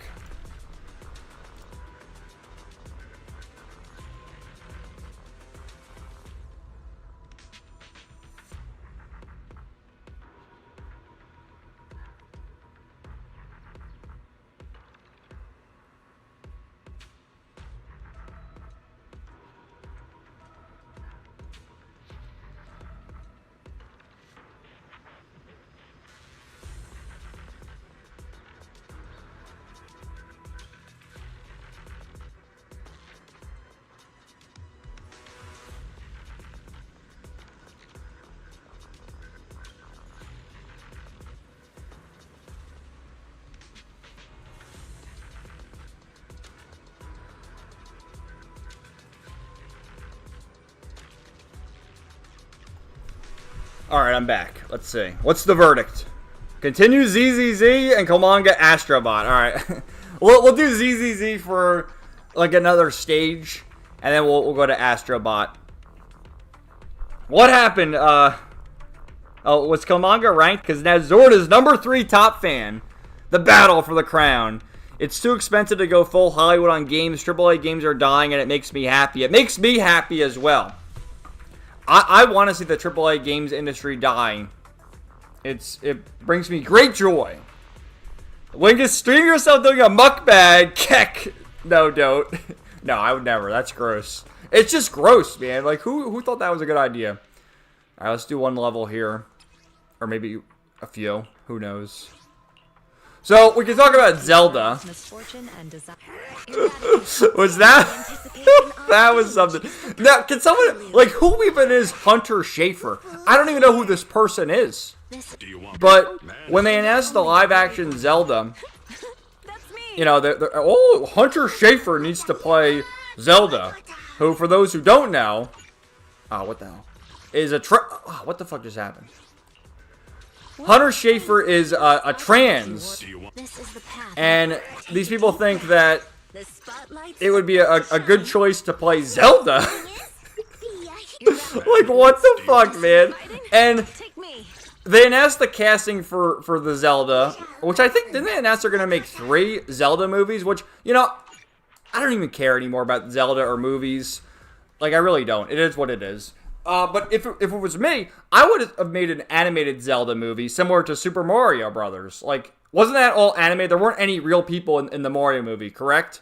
Alright, I'm back. Let's see. What's the verdict? Continue ZZZ and Komanga Astrobot. Alright. we'll do ZZZ for like another stage. And then we'll go to Astrobot. What happened? Was Komanga ranked? Because now Zord is number 3 top fan. The battle for the crown. It's too expensive to go full Hollywood on games. AAA games are dying and it makes me happy. It makes me happy as well. I want to see the AAA games industry dying. It brings me great joy. When you stream yourself doing a mukbang, keck. No, don't. No, I would never. That's gross. It's just gross, man. Like, who thought that was a good idea? All right, let's do one level here. Or maybe a few. Who knows? So, we can talk about Zelda. Was that? That was something. Now, can someone, like, who even is Hunter Schafer? I don't even know who this person is. But when they announced the live-action Zelda, you know, oh, Hunter Schafer needs to play Zelda, who, for those who don't know, oh, what the hell, is oh, what the fuck just happened? Hunter Schafer is a trans, and these people think that it would be a good choice to play Zelda. Like, what the fuck, man? And they announced the casting for the Zelda, which I think, didn't they announce they're going to make 3 Zelda movies? Which, you know, I don't even care anymore about Zelda or movies. Like, I really don't. It is what it is. But if it was me, I would have made an animated Zelda movie similar to Super Mario Brothers. Like, wasn't that all animated? There weren't any real people in the Mario movie, correct?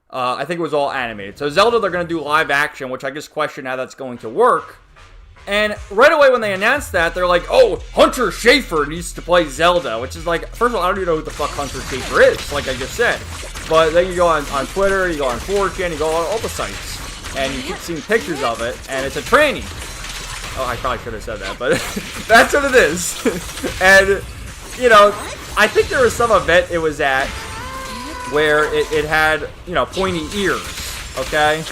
I think it was all animated. So Zelda, they're going to do live action, which I just question how that's going to work. And right away when they announced that, they're like, oh, Hunter Schafer needs to play Zelda, which is like, first of all, I don't even know who the fuck Hunter Schafer is, like I just said. But then you go on Twitter, you go on 4chan, you go on all the sites. And you keep seeing pictures of it, and it's a tranny. Oh, I probably should have said that, but that's what it is. And, you know, I think there was some event it was at where it had, you know, pointy ears, okay?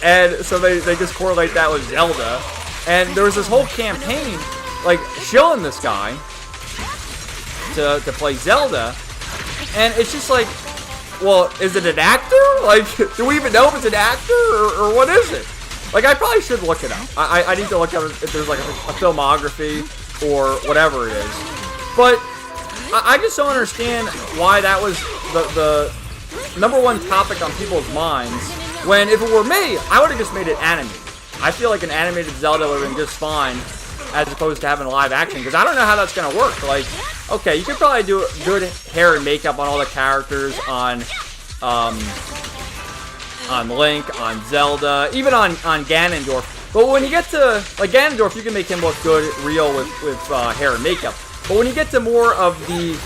And so they just correlate that with Zelda. And there was this whole campaign, like, shilling this guy to play Zelda. And it's just like, well, is it an actor? Like, do we even know if it's an actor or what is it? Like, I probably should look it up. I need to look up if there's like a filmography or whatever it is. But I just don't understand why that was the number one topic on people's minds. When if it were me, I would have just made it animated. I feel like an animated Zelda would have been just fine, as opposed to having live action, because I don't know how that's gonna work. Like, okay, you could probably do good hair and makeup on all the characters, on Link, on Zelda, even on Ganondorf. But when you get to like Ganondorf, you can make him look good, real with hair and makeup. But when you get to more of the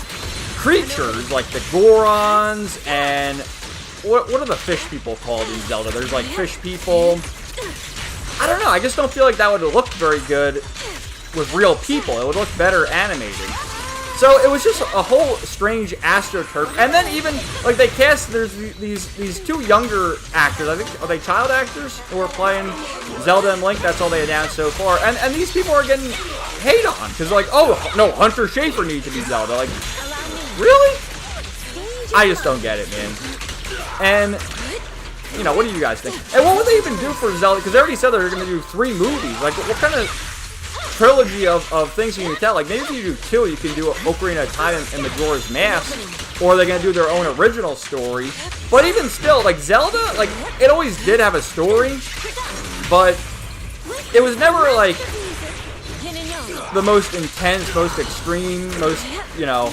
creatures, like the Gorons and what are the fish people called in Zelda? There's like fish people. I don't know. I just don't feel like that would have looked very good with real people. It would look better animated. So it was just a whole strange AstroTurf. And then even like they cast there's these two younger actors. I think are they child actors who are playing Zelda and Link. That's all they announced so far. And these people are getting hate on because like, oh no, Hunter Schafer needs to be Zelda. Like, really? I just don't get it, man. And you know, what do you guys think? And what would they even do for Zelda? Because they already said they're going to do 3 movies. Like, what kind of trilogy of things can you tell? Like, maybe if you do 2, you can do Ocarina of Time and Majora's Mask. Or they're going to do their own original story. But even still, like, Zelda, like, it always did have a story. But it was never, like, the most intense, most extreme, most, you know,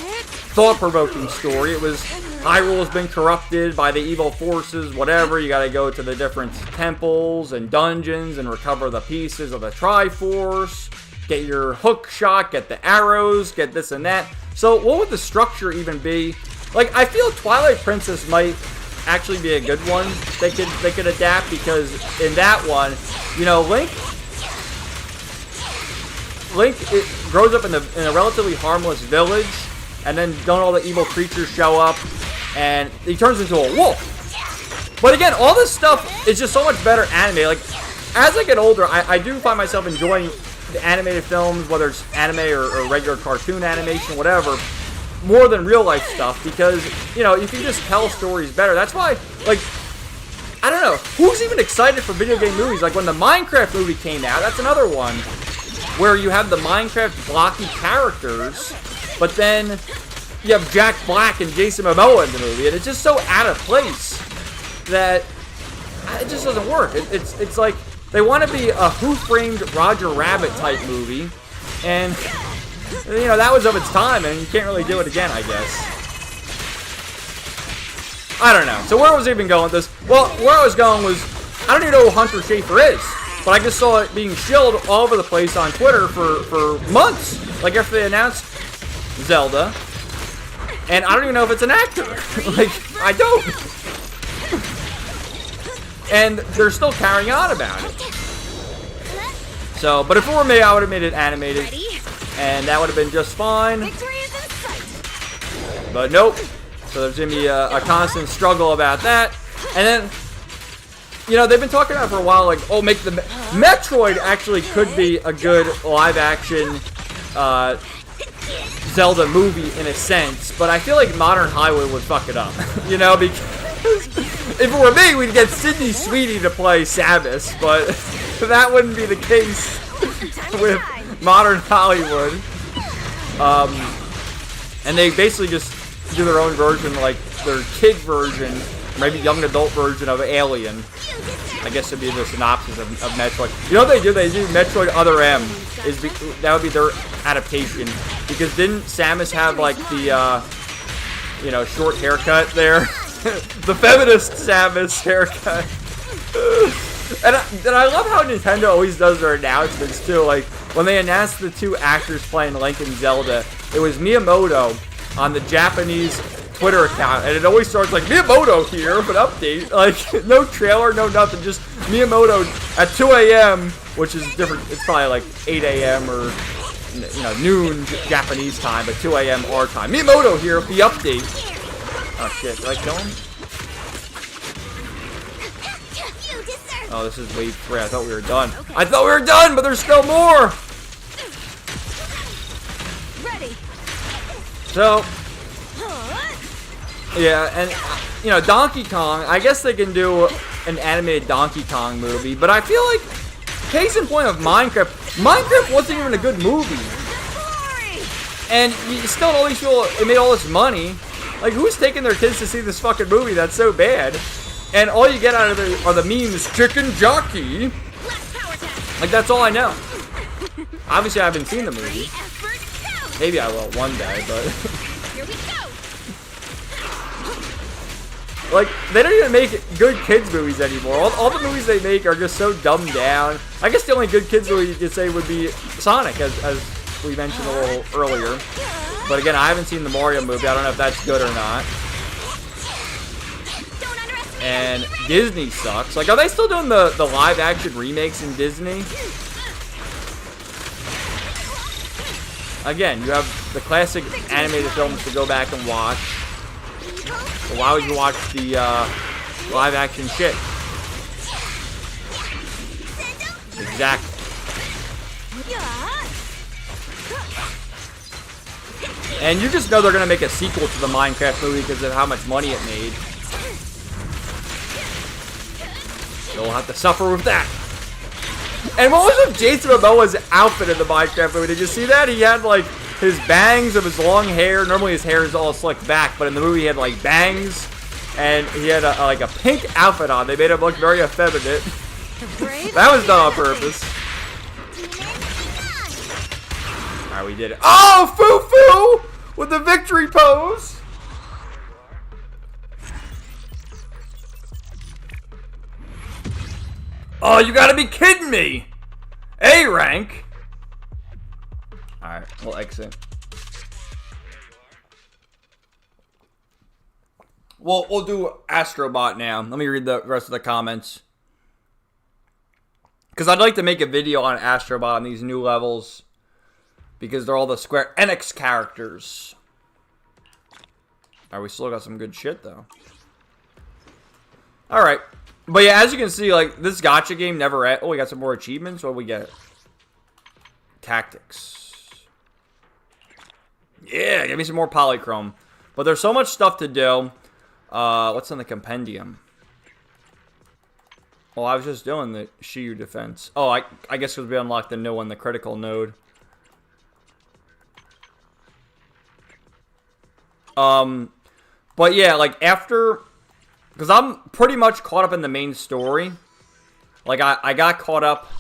thought-provoking story. It was Hyrule has been corrupted by the evil forces, whatever. You gotta go to the different temples and dungeons and recover the pieces of the Triforce. Get your hook shot, get the arrows, get this and that. So what would the structure even be? Like, I feel Twilight Princess might actually be a good one they could adapt, because in that one, you know, Link it grows up in a relatively harmless village, and then don't all the evil creatures show up, and he turns into a wolf. But again, all this stuff is just so much better animated. Like, as I get older, I do find myself enjoying the animated films, whether it's anime or regular cartoon animation, whatever, more than real life stuff, because, you know, you can just tell stories better. That's why, like, I don't know, who's even excited for video game movies? Like, when the Minecraft movie came out, that's another one, where you have the Minecraft blocky characters, but then you have Jack Black and Jason Momoa in the movie, and it's just so out of place that it just doesn't work. It's like they want to be a Who Framed Roger Rabbit type movie, and you know, that was of its time, and you can't really do it again, I guess. I don't know. So where was I even going with this? Well, where I was going was, I don't even know who Hunter Schafer is, but I just saw it being shilled all over the place on Twitter for months. Like, after they announced Zelda, and I don't even know if it's an actor. Like, I don't. And they're still carrying on about it. So, but if it were me, I would have made it animated, and that would have been just fine. But nope. So there's gonna be a constant struggle about that. And then, you know, they've been talking about it for a while, like, oh, make the Metroid actually could be a good live action Zelda movie in a sense, but I feel like modern Hollywood would fuck it up. You know, because if it were me, we'd get Sydney Sweeney to play Samus, but that wouldn't be the case with modern Hollywood. And they basically just do their own version, like their kid version, maybe young adult version of Alien. I guess it'd be the synopsis of Metroid. You know what they do? They do Metroid Other M. That would be their adaptation. Because didn't Samus have like the, you know, short haircut there? The feminist Samus haircut. And I love how Nintendo always does their announcements too. Like, when they announced the 2 actors playing Link and Zelda, it was Miyamoto on the Japanese Twitter account, and it always starts like, Miyamoto here with an update. Like, no trailer, no nothing, just Miyamoto at 2 a.m. which is different. It's probably like 8 a.m. or noon Japanese time, but 2 a.m. our time. Miyamoto here with the update. Oh shit, did I kill him? Oh, this is wave 3. I thought we were done. I thought we were done, but there's still more! Ready. So, yeah, and, Donkey Kong, I guess they can do an animated Donkey Kong movie, but I feel like, case in point of Minecraft wasn't even a good movie. And you still always feel it made all this money. Like, who's taking their kids to see this fucking movie that's so bad? And all you get out of it are the memes, chicken jockey. Like, that's all I know. Obviously, I haven't seen the movie. Maybe I will one day, but... Like, they don't even make good kids movies anymore. All the movies they make are just so dumbed down. I guess the only good kids movie you could say would be Sonic, as we mentioned a little earlier. But again, I haven't seen the Mario movie. I don't know if that's good or not. And Disney sucks. Like, are they still doing the live-action remakes in Disney? Again, you have the classic animated films to go back and watch. So why would you watch the live-action shit? Exactly. And you just know they're going to make a sequel to the Minecraft movie because of how much money it made. You'll have to suffer with that. And what was with Jason Momoa's outfit in the Minecraft movie? Did you see that? He had, like, his bangs of his long hair. Normally his hair is all slicked back, but in the movie he had, like, bangs. And he had, like, a pink outfit on. They made him look very effeminate. That was done on purpose. Alright, we did it. Oh, Foo-Foo! With the victory pose! Oh, you gotta be kidding me! A rank! Alright, we'll exit. We'll do Astro Bot now. Let me read the rest of the comments. Because I'd like to make a video on Astro Bot on these new levels. Because they're all the Square Enix characters. Alright, we still got some good shit, though. Alright. But yeah, as you can see, like, this gacha game never ends. Oh, we got some more achievements. What do we get? Tactics. Yeah, give me some more polychrome. But there's so much stuff to do. What's in the compendium? Well, I was just doing the Shiyu defense. Oh, I guess because we unlocked the new one, the critical node. But yeah, like, after... Because I'm pretty much caught up in the main story. Like, I got caught up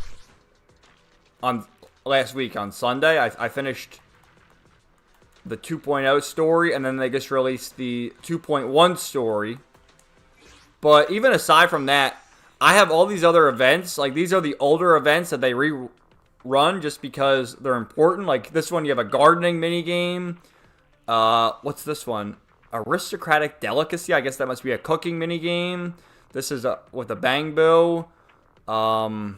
on last week on Sunday. I finished the 2.0 story, and then they just released the 2.1 story. But even aside from that, I have all these other events. Like, these are the older events that they rerun just because they're important. Like, this one, you have a gardening minigame. What's this one? Aristocratic Delicacy. I guess that must be a cooking minigame. This is with a bangbo. Oh,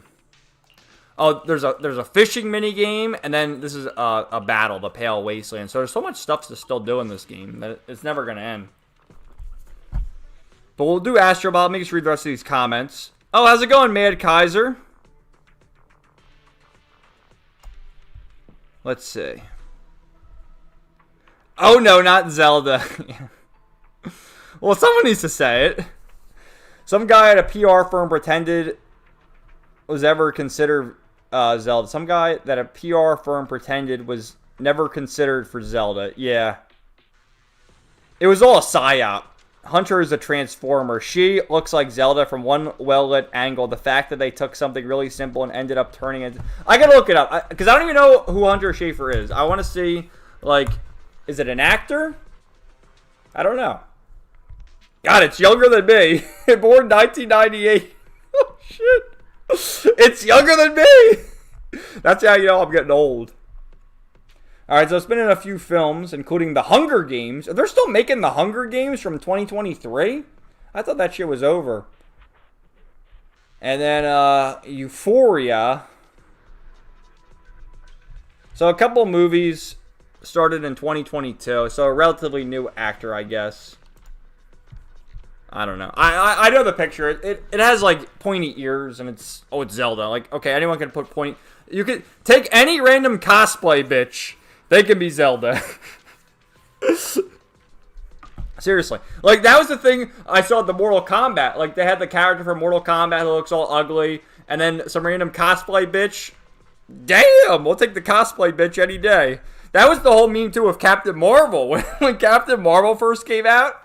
there's a fishing minigame, and then this is a battle, the Pale Wasteland. So there's so much stuff to still do in this game that it's never gonna end. But we'll do Astro Bot. Let me just read the rest of these comments. Oh, how's it going, Mad Kaiser? Let's see. Oh no, not Zelda. Well, someone needs to say it. Some guy at a PR firm pretended was ever considered Zelda. Some guy that a PR firm pretended was never considered for Zelda. Yeah. It was all a psyop. Hunter is a transformer. She looks like Zelda from one well-lit angle. The fact that they took something really simple and ended up turning it... I gotta look it up. Because I don't even know who Hunter Schafer is. I want to see, like... Is it an actor? I don't know. God, it's younger than me. Born 1998. Oh, shit. It's younger than me. That's how you know I'm getting old. Alright, so it's been in a few films, including The Hunger Games. They're still making The Hunger Games from 2023? I thought that shit was over. And then, Euphoria. So a couple of movies started in 2022. So a relatively new actor, I guess. I don't know. I know the picture. It has like pointy ears and it's Zelda. Like, okay, anyone can put pointy. You could take any random cosplay bitch. They can be Zelda. Seriously. Like, that was the thing I saw at the Mortal Kombat. Like, they had the character from Mortal Kombat who looks all ugly. And then some random cosplay bitch. Damn! We'll take the cosplay bitch any day. That was the whole meme, too, of Captain Marvel. When Captain Marvel first came out.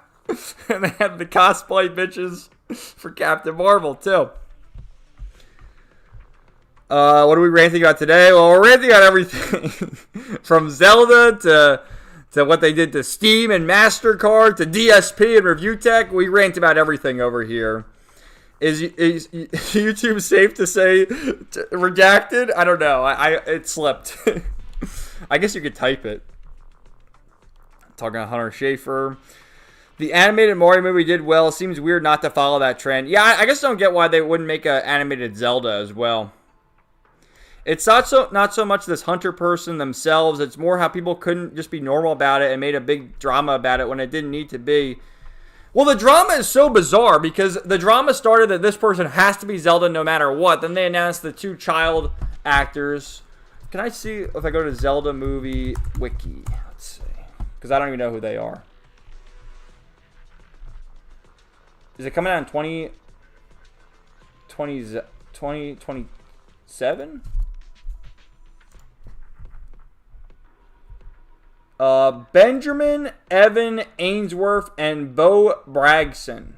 And they had the cosplay bitches for Captain Marvel, too. What are we ranting about today? Well, we're ranting about everything. From Zelda to what they did to Steam and MasterCard to DSP and Review Tech. We rant about everything over here. Is YouTube safe to say redacted? I don't know. It slipped. I guess you could type it. Talking about Hunter Schafer. The animated Mario movie did well. Seems weird not to follow that trend. Yeah, I guess I don't get why they wouldn't make an animated Zelda as well. It's not so much this Hunter person themselves. It's more how people couldn't just be normal about it and made a big drama about it when it didn't need to be. Well, the drama is so bizarre because the drama started that this person has to be Zelda no matter what. Then they announced the 2 child actors. Can I see if I go to Zelda movie wiki? Let's see. Because I don't even know who they are. Is it coming out in 2027? Benjamin, Evan Ainsworth, and Bo Bragson.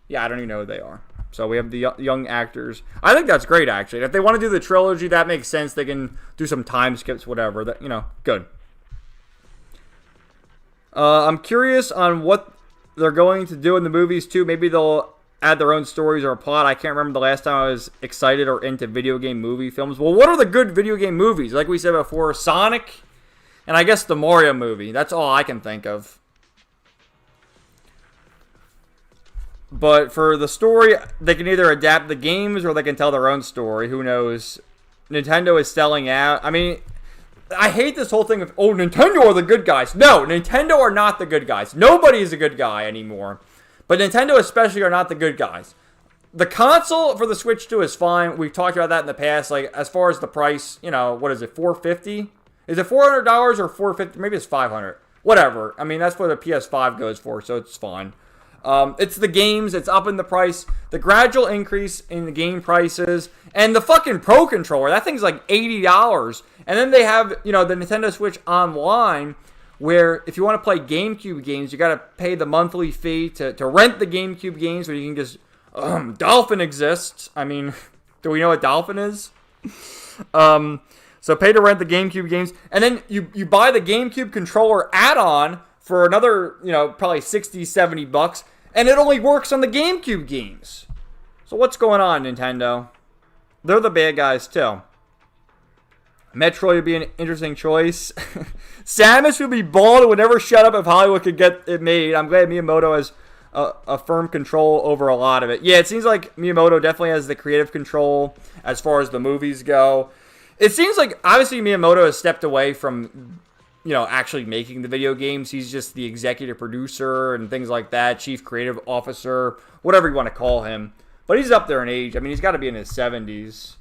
Yeah, I don't even know who they are. So we have the young actors. I think that's great, actually. If they want to do the trilogy, that makes sense. They can do some time skips, whatever. That, good. I'm curious on what they're going to do in the movies, too. Maybe they'll add their own stories or a plot. I can't remember the last time I was excited or into video game movie films. Well, what are the good video game movies? Like we said before, Sonic... And I guess the Mario movie. That's all I can think of. But for the story, they can either adapt the games or they can tell their own story. Who knows? Nintendo is selling out. I mean, I hate this whole thing of, oh, Nintendo are the good guys. No, Nintendo are not the good guys. Nobody is a good guy anymore. But Nintendo especially are not the good guys. The console for the Switch 2 is fine. We've talked about that in the past. Like, as far as the price, what is it, $450? Is it $400 or $450? Maybe it's $500. Whatever. I mean, that's what the PS5 goes for, so it's fine. It's the games. It's up in the price. The gradual increase in the game prices. And the fucking Pro Controller. That thing's like $80. And then they have, the Nintendo Switch Online, where if you want to play GameCube games, you got to pay the monthly fee to rent the GameCube games, where you can just... Dolphin exists. I mean, do we know what Dolphin is? So pay to rent the GameCube games, and then you buy the GameCube controller add-on for another, probably $60, $70, and it only works on the GameCube games. So what's going on, Nintendo? They're the bad guys, too. Metroid would be an interesting choice. Samus would be bald and would never shut up if Hollywood could get it made. I'm glad Miyamoto has a firm control over a lot of it. Yeah, it seems like Miyamoto definitely has the creative control as far as the movies go. It seems like, obviously, Miyamoto has stepped away from, actually making the video games. He's just the executive producer and things like that, chief creative officer, whatever you want to call him. But he's up there in age. I mean, he's got to be in his 70s.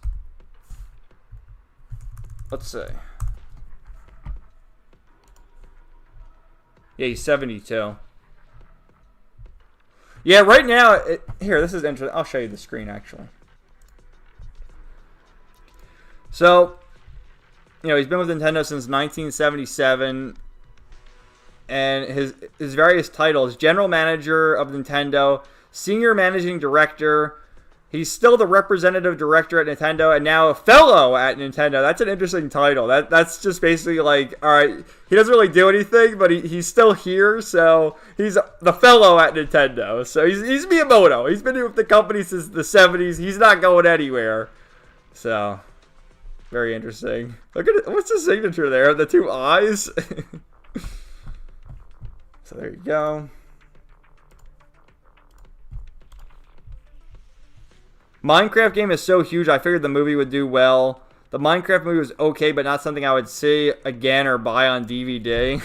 Let's see. Yeah, he's 72. Yeah, right now, here, this is interesting. I'll show you the screen, actually. So, he's been with Nintendo since 1977, and his various titles: General Manager of Nintendo, Senior Managing Director. He's still the Representative Director at Nintendo, and now a Fellow at Nintendo. That's an interesting title. That's just basically like, all right, he doesn't really do anything, but he's still here, so he's the Fellow at Nintendo. So he's Miyamoto. He's been with the company since the 70s. He's not going anywhere. So... very interesting. Look at it. What's the signature there? The 2 eyes? So there you go. Minecraft game is so huge, I figured the movie would do well. The Minecraft movie was okay, but not something I would see again or buy on DVD.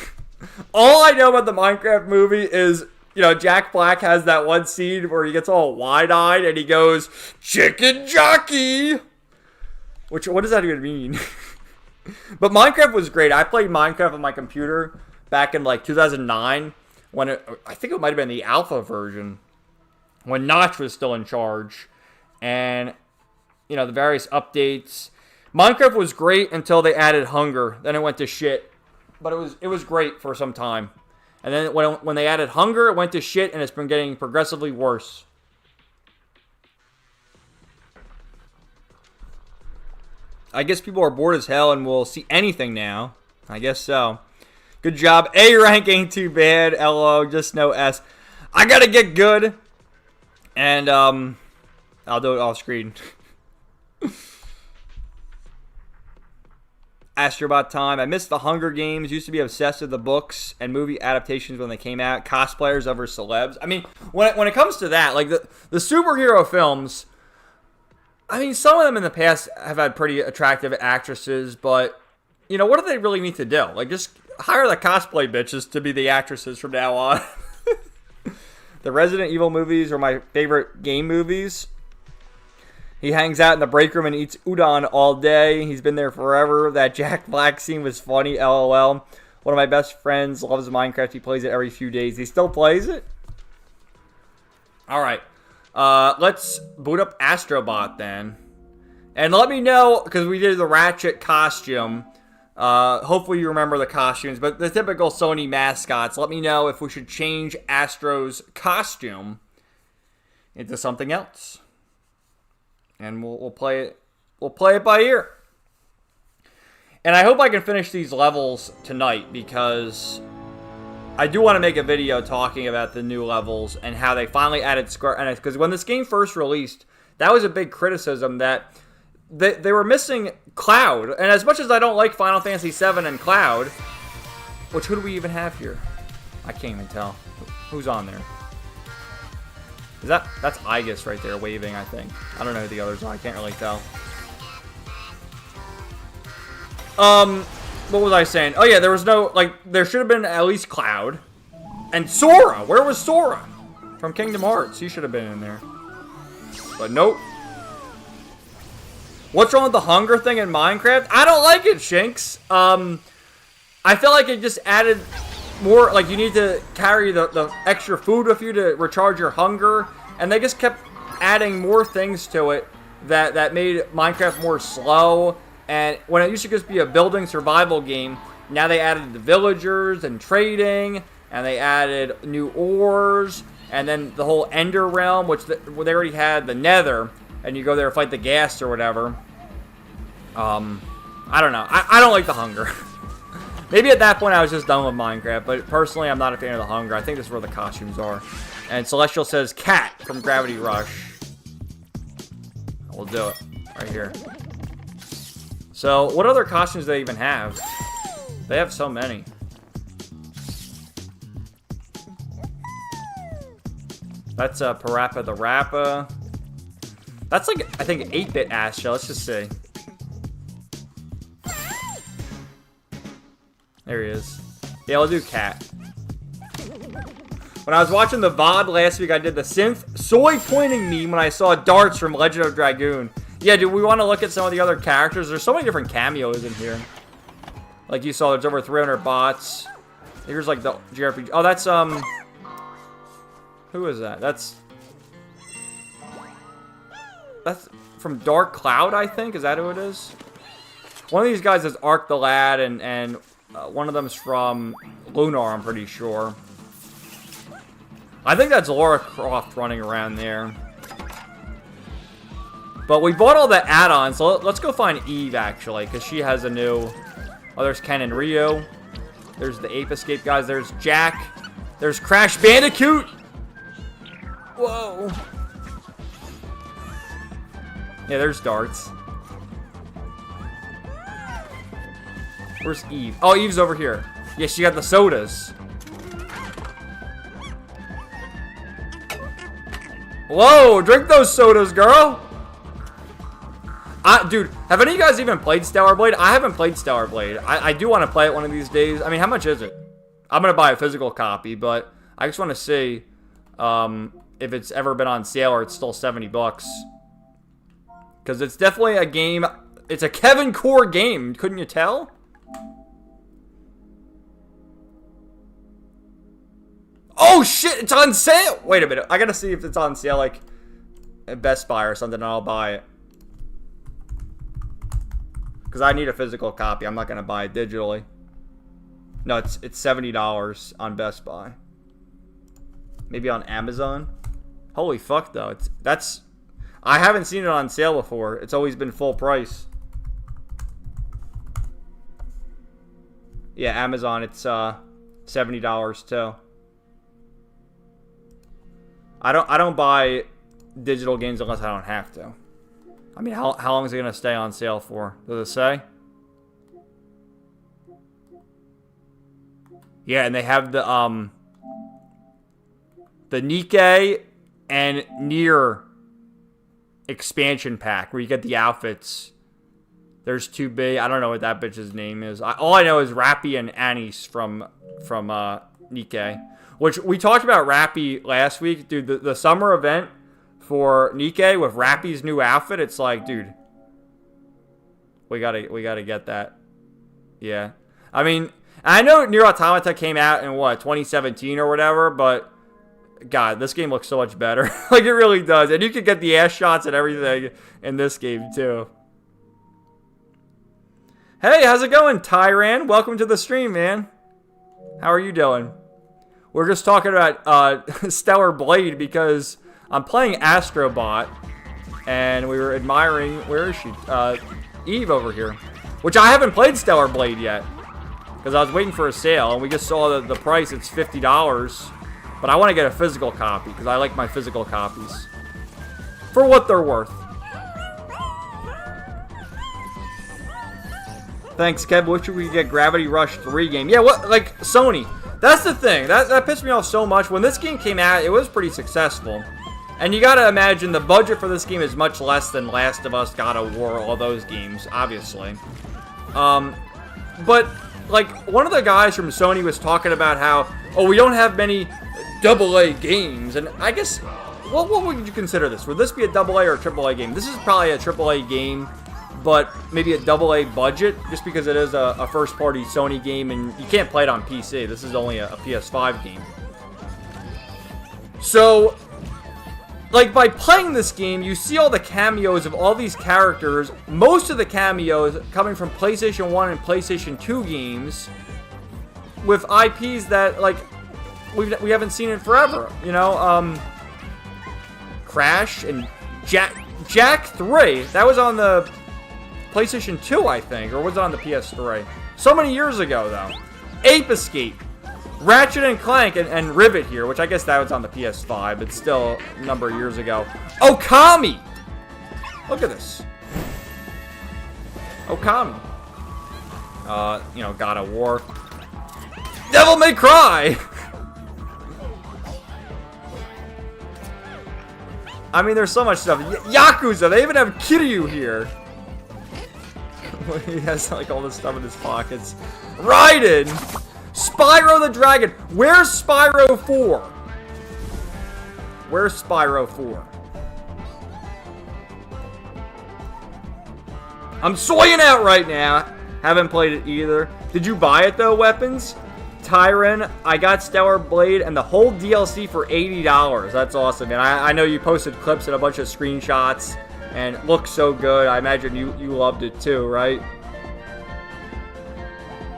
All I know about the Minecraft movie is, you know, Jack Black has that one scene where he gets all wide-eyed and he goes, "Chicken jockey!" Which, what does that even mean? But Minecraft was great. I played Minecraft on my computer back in like 2009 when I think it might have been the alpha version when Notch was still in charge. And, you know, the various updates. Minecraft was great until they added hunger. Then it went to shit. But it was great for some time. And then when they added hunger, it went to shit, and it's been getting progressively worse. I guess people are bored as hell and will see anything now. I guess so. Good job. A rank ain't too bad. LO, just no S. I gotta get good. And, I'll do it off screen. Astro Bot time. I missed the Hunger Games. Used to be obsessed with the books and movie adaptations when they came out. Cosplayers over celebs. I mean, when it comes to that, like the superhero films, I mean, some of them in the past have had pretty attractive actresses, but, you know, what do they really need to do? Like, just hire the cosplay bitches to be the actresses from now on. The Resident Evil movies are my favorite game movies. He hangs out in the break room and eats udon all day. He's been there forever. That Jack Black scene was funny, LOL. One of my best friends loves Minecraft. He plays it every few days. He still plays it? Alright. Let's boot up Astro Bot then. And let me know, because we did the Ratchet costume. Hopefully you remember the costumes. But the typical Sony mascots. Let me know if we should change Astro's costume into something else. And we'll play it. We'll play it by ear. And I hope I can finish these levels tonight, because I do want to make a video talking about the new levels and how they finally added Square. Because when this game first released, that was a big criticism, that they were missing Cloud. And as much as I don't like Final Fantasy VII and Cloud, which who do we even have here? I can't even tell. Who's on there? That's Igus right there waving, I think. I don't know who the others are. I can't really tell. What was I saying? Oh yeah, there was no, like, there should have been at least Cloud. And Sora! Where was Sora? From Kingdom Hearts. He should have been in there. But nope. What's wrong with the hunger thing in Minecraft? I don't like it, Shinx. I feel like it just added more, like, you need to carry the extra food with you to recharge your hunger, and they just kept adding more things to it that made Minecraft more slow. And when it used to just be a building survival game, now they added the villagers and trading, and they added new ores, and then the whole Ender realm, which they already had the Nether, and you go there and fight the ghast or whatever. I don't know. I don't like the hunger. Maybe at that point I was just done with Minecraft, but personally I'm not a fan of the hunger. I think this is where the costumes are. And Celestial says Cat from Gravity Rush. We'll do it right here. So what other costumes do they even have? They have so many. That's Parappa the Rappa. That's like, I think, 8-bit Astro. Let's just see. There he is. Yeah, we'll do Cat. When I was watching the VOD last week, I did the synth soy pointing meme when I saw darts from Legend of Dragoon. Yeah, do we want to look at some of the other characters? There's so many different cameos in here. Like you saw, there's over 300 bots. Here's like the JRPG. Oh, that's, who is that? That's from Dark Cloud, I think. Is that who it is? One of these guys is Ark the Lad, and one of them's from Lunar, I'm pretty sure. I think that's Lara Croft running around there. But we bought all the add-ons, so let's go find Eve, actually, because she has a new... Oh, there's Ken and Rio. There's the Ape Escape guys. There's Jack. There's Crash Bandicoot. Whoa. Yeah, there's darts. Where's Eve? Oh, Eve's over here. Yeah, she got the sodas. Whoa, drink those sodas, girl. Dude, have any of you guys even played Stellar Blade? I haven't played Stellar Blade. I do want to play it one of these days. I mean, how much is it? I'm going to buy a physical copy, but I just want to see if it's ever been on sale or it's still $70. Because it's definitely a game. It's a Kevin Core game. Couldn't you tell? Oh, shit. It's on sale. Wait a minute. I got to see if it's on sale, like, at Best Buy or something, and I'll buy it. Because I need a physical copy. I'm not going to buy it digitally. No, it's $70 on Best Buy. Maybe on Amazon. Holy fuck, though. I haven't seen it on sale before. It's always been full price. Yeah, Amazon, it's $70 too. I don't buy digital games unless I don't have to. I mean, how long is it gonna stay on sale for? Does it say? Yeah, and they have the Nikkei and Nier expansion pack where you get the outfits. There's 2B. I don't know what that bitch's name is. All I know is Rappy and Anis from Nikkei. Which we talked about Rappy last week. Dude, the summer event for Nikkei with Rappy's new outfit, it's like, dude, we gotta get that. Yeah. I mean, I know Nier Automata came out in, 2017 or whatever, but God, this game looks so much better. Like, it really does. And you can get the ass shots and everything in this game, too. Hey, how's it going, Tyran? Welcome to the stream, man. How are you doing? We're just talking about Stellar Blade because I'm playing Astro Bot, and we were admiring, where is she? Eve over here. Which I haven't played Stellar Blade yet, because I was waiting for a sale, and we just saw the price, it's $50. But I want to get a physical copy, because I like my physical copies. For what they're worth. Thanks, Kev. Wish we could get Gravity Rush 3 game. Yeah, what? Like, Sony. That's the thing. That pissed me off so much. When this game came out, it was pretty successful. And you gotta imagine the budget for this game is much less than Last of Us, God of War, all those games, obviously. But, like, one of the guys from Sony was talking about how, oh, we don't have many AA games. And I guess, what would you consider this? Would this be a AA or a AAA game? This is probably a AAA game, but maybe a AA budget, just because it is a first-party Sony game, and you can't play it on PC. This is only a PS5 game. So, like, by playing this game, you see all the cameos of all these characters, most of the cameos coming from PlayStation 1 and PlayStation 2 games, with IPs that, like, we haven't seen in forever, you know? Crash and Jak 3, that was on the PlayStation 2, I think, or was it on the PS3? So many years ago, though. Ape Escape, Ratchet and Clank, and Rivet here, which I guess that was on the PS5, but still a number of years ago. Okami! Look at this. Okami. You know, God of War. Devil May Cry! I mean, there's so much stuff. Yakuza, they even have Kiryu here. He has, like, all this stuff in his pockets. Raiden! Spyro the Dragon! Where's Spyro 4? Where's Spyro 4? I'm soying out right now. Haven't played it either. Did you buy it, though, Weapons? Tyron, I got Stellar Blade and the whole DLC for $80. That's awesome, man. I know you posted clips and a bunch of screenshots, and it looks so good. I imagine you loved it too, right?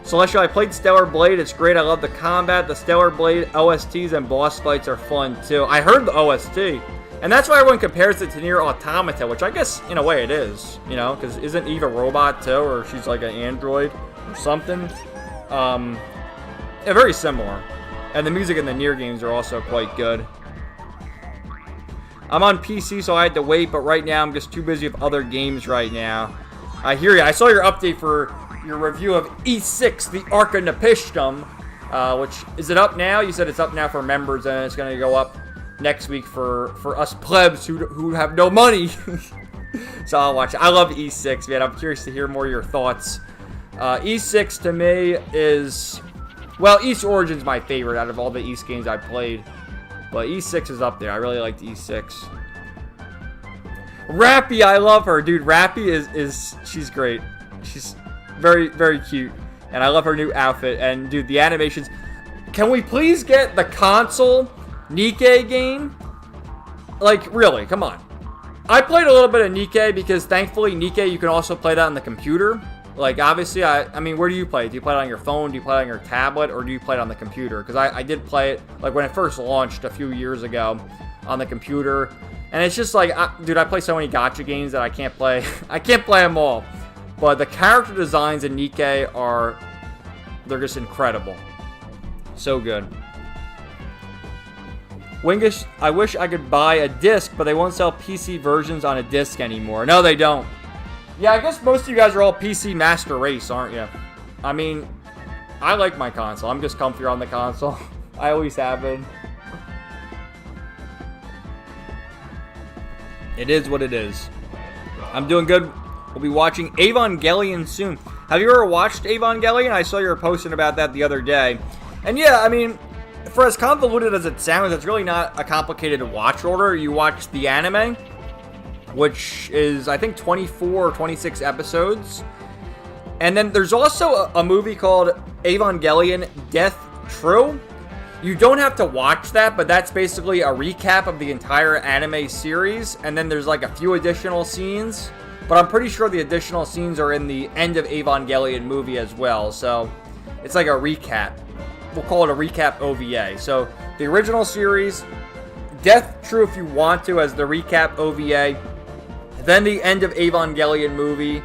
Celestial, I played Stellar Blade. It's great. I love the combat. The Stellar Blade OSTs and boss fights are fun too. I heard the OST, and that's why everyone compares it to Nier Automata, which I guess in a way it is, you know, because isn't Eve a robot too, or she's like an android or something? Yeah, very similar. And the music in the Nier games are also quite good. I'm on PC, so I had to wait, but right now I'm just too busy with other games right now. I hear you. I saw your update for your review of E6, the Arca Nepishtim, which, is it up now? You said it's up now for members, and it's going to go up next week for us plebs who have no money. So I'll watch it. I love E6, man. I'm curious to hear more of your thoughts. E6 to me is... Well, East Origin's my favorite out of all the East games I've played. But E6 is up there. I really liked E6. Rappy, I love her. Dude, Rappy is she's great. She's very, very cute. And I love her new outfit. And, dude, the animations... Can we please get the console Nikke game? Like, really, come on. I played a little bit of Nikke because, thankfully, Nikke, you can also play that on the computer. Like, obviously, I mean, where do you play it? Do you play it on your phone? Do you play it on your tablet? Or do you play it on the computer? Because I did play it, like, when it first launched a few years ago on the computer. And it's just like, dude, I play so many gacha games that I can't play. I can't play them all. But the character designs in Nikke are... They're just incredible. So good. Wingish, I wish I could buy a disc, but they won't sell PC versions on a disc anymore. No, they don't. Yeah, I guess most of you guys are all PC Master Race, aren't you? I mean, I like my console. I'm just comfier on the console. I always have been. It is what it is. I'm doing good. We'll be watching Evangelion soon. Have you ever watched Evangelion? I saw you were posting about that the other day. And yeah, I mean, for as convoluted as it sounds, it's really not a complicated watch order. You watch the anime, which is, I think, 24 or 26 episodes. And then there's also a movie called Evangelion Death True. You don't have to watch that, but that's basically a recap of the entire anime series. And then there's like a few additional scenes. But I'm pretty sure the additional scenes are in the end of Evangelion movie as well. So it's like a recap. We'll call it a recap OVA. So the original series, Death True if you want to, as the recap OVA. Then the end of Evangelion movie.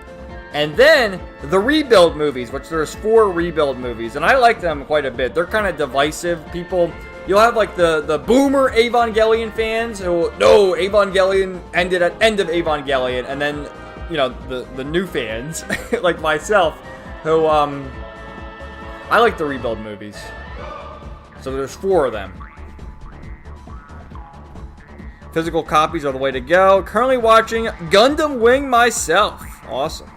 And then the rebuild movies, which there's 4 rebuild movies. And I like them quite a bit. They're kind of divisive. People, you'll have like the boomer Evangelion fans who, no, Evangelion ended at end of Evangelion. And then, you know, the new fans, like myself, who, I like the rebuild movies. So there's 4 of them. Physical copies are the way to go. Currently watching Gundam Wing myself. Awesome.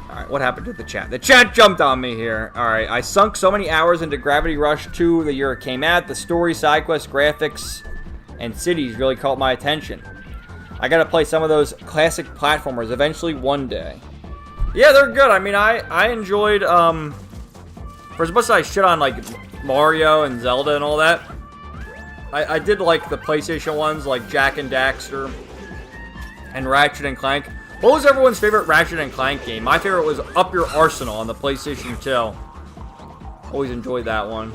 Alright, what happened to the chat? The chat jumped on me here. Alright, I sunk so many hours into Gravity Rush 2 the year it came out. The story, side quest, graphics, and cities really caught my attention. I gotta play some of those classic platformers eventually one day. Yeah, they're good. I mean, I enjoyed, for as much as I shit on, like, Mario and Zelda and all that, I did like the PlayStation ones, like Jak and Daxter and Ratchet and Clank. What was everyone's favorite Ratchet and Clank game? My favorite was Up Your Arsenal on the PlayStation 2. Always enjoyed that one.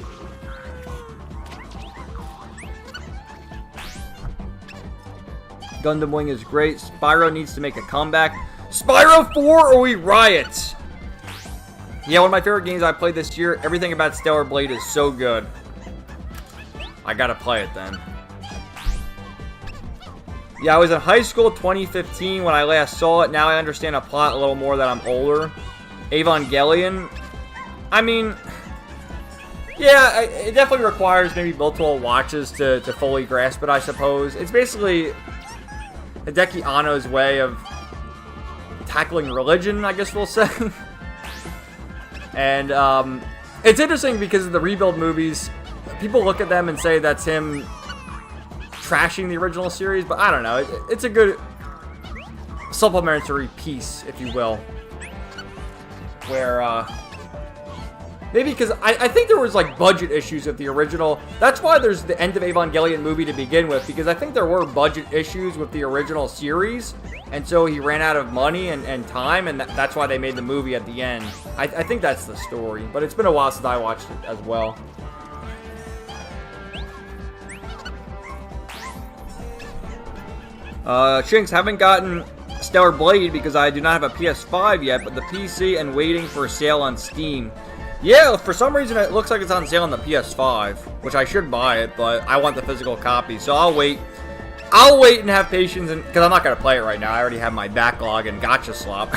Gundam Wing is great. Spyro needs to make a comeback. Spyro 4 or we riot! Yeah, one of my favorite games I played this year. Everything about Stellar Blade is so good. I gotta play it then. Yeah, I was in high school 2015 when I last saw it. Now I understand a plot a little more that I'm older. Evangelion. I mean, yeah, it definitely requires maybe multiple watches to fully grasp it, I suppose. It's basically Hideki Anno's way of tackling religion, I guess we'll say. And it's interesting because of the rebuild movies. People look at them and say that's him trashing the original series, but I don't know. It's a good supplementary piece, if you will. Where, maybe because I think there was, like, budget issues with the original. That's why there's the end of Evangelion movie to begin with, because I think there were budget issues with the original series, and so he ran out of money and time, and that's why they made the movie at the end. I think that's the story, but it's been a while since I watched it as well. Shinx, haven't gotten Stellar Blade because I do not have a PS5 yet, but the PC and waiting for a sale on Steam. Yeah, for some reason it looks like it's on sale on the PS5, which I should buy it, but I want the physical copy, so I'll wait. I'll wait and have patience, because I'm not going to play it right now. I already have my backlog and Gacha slop.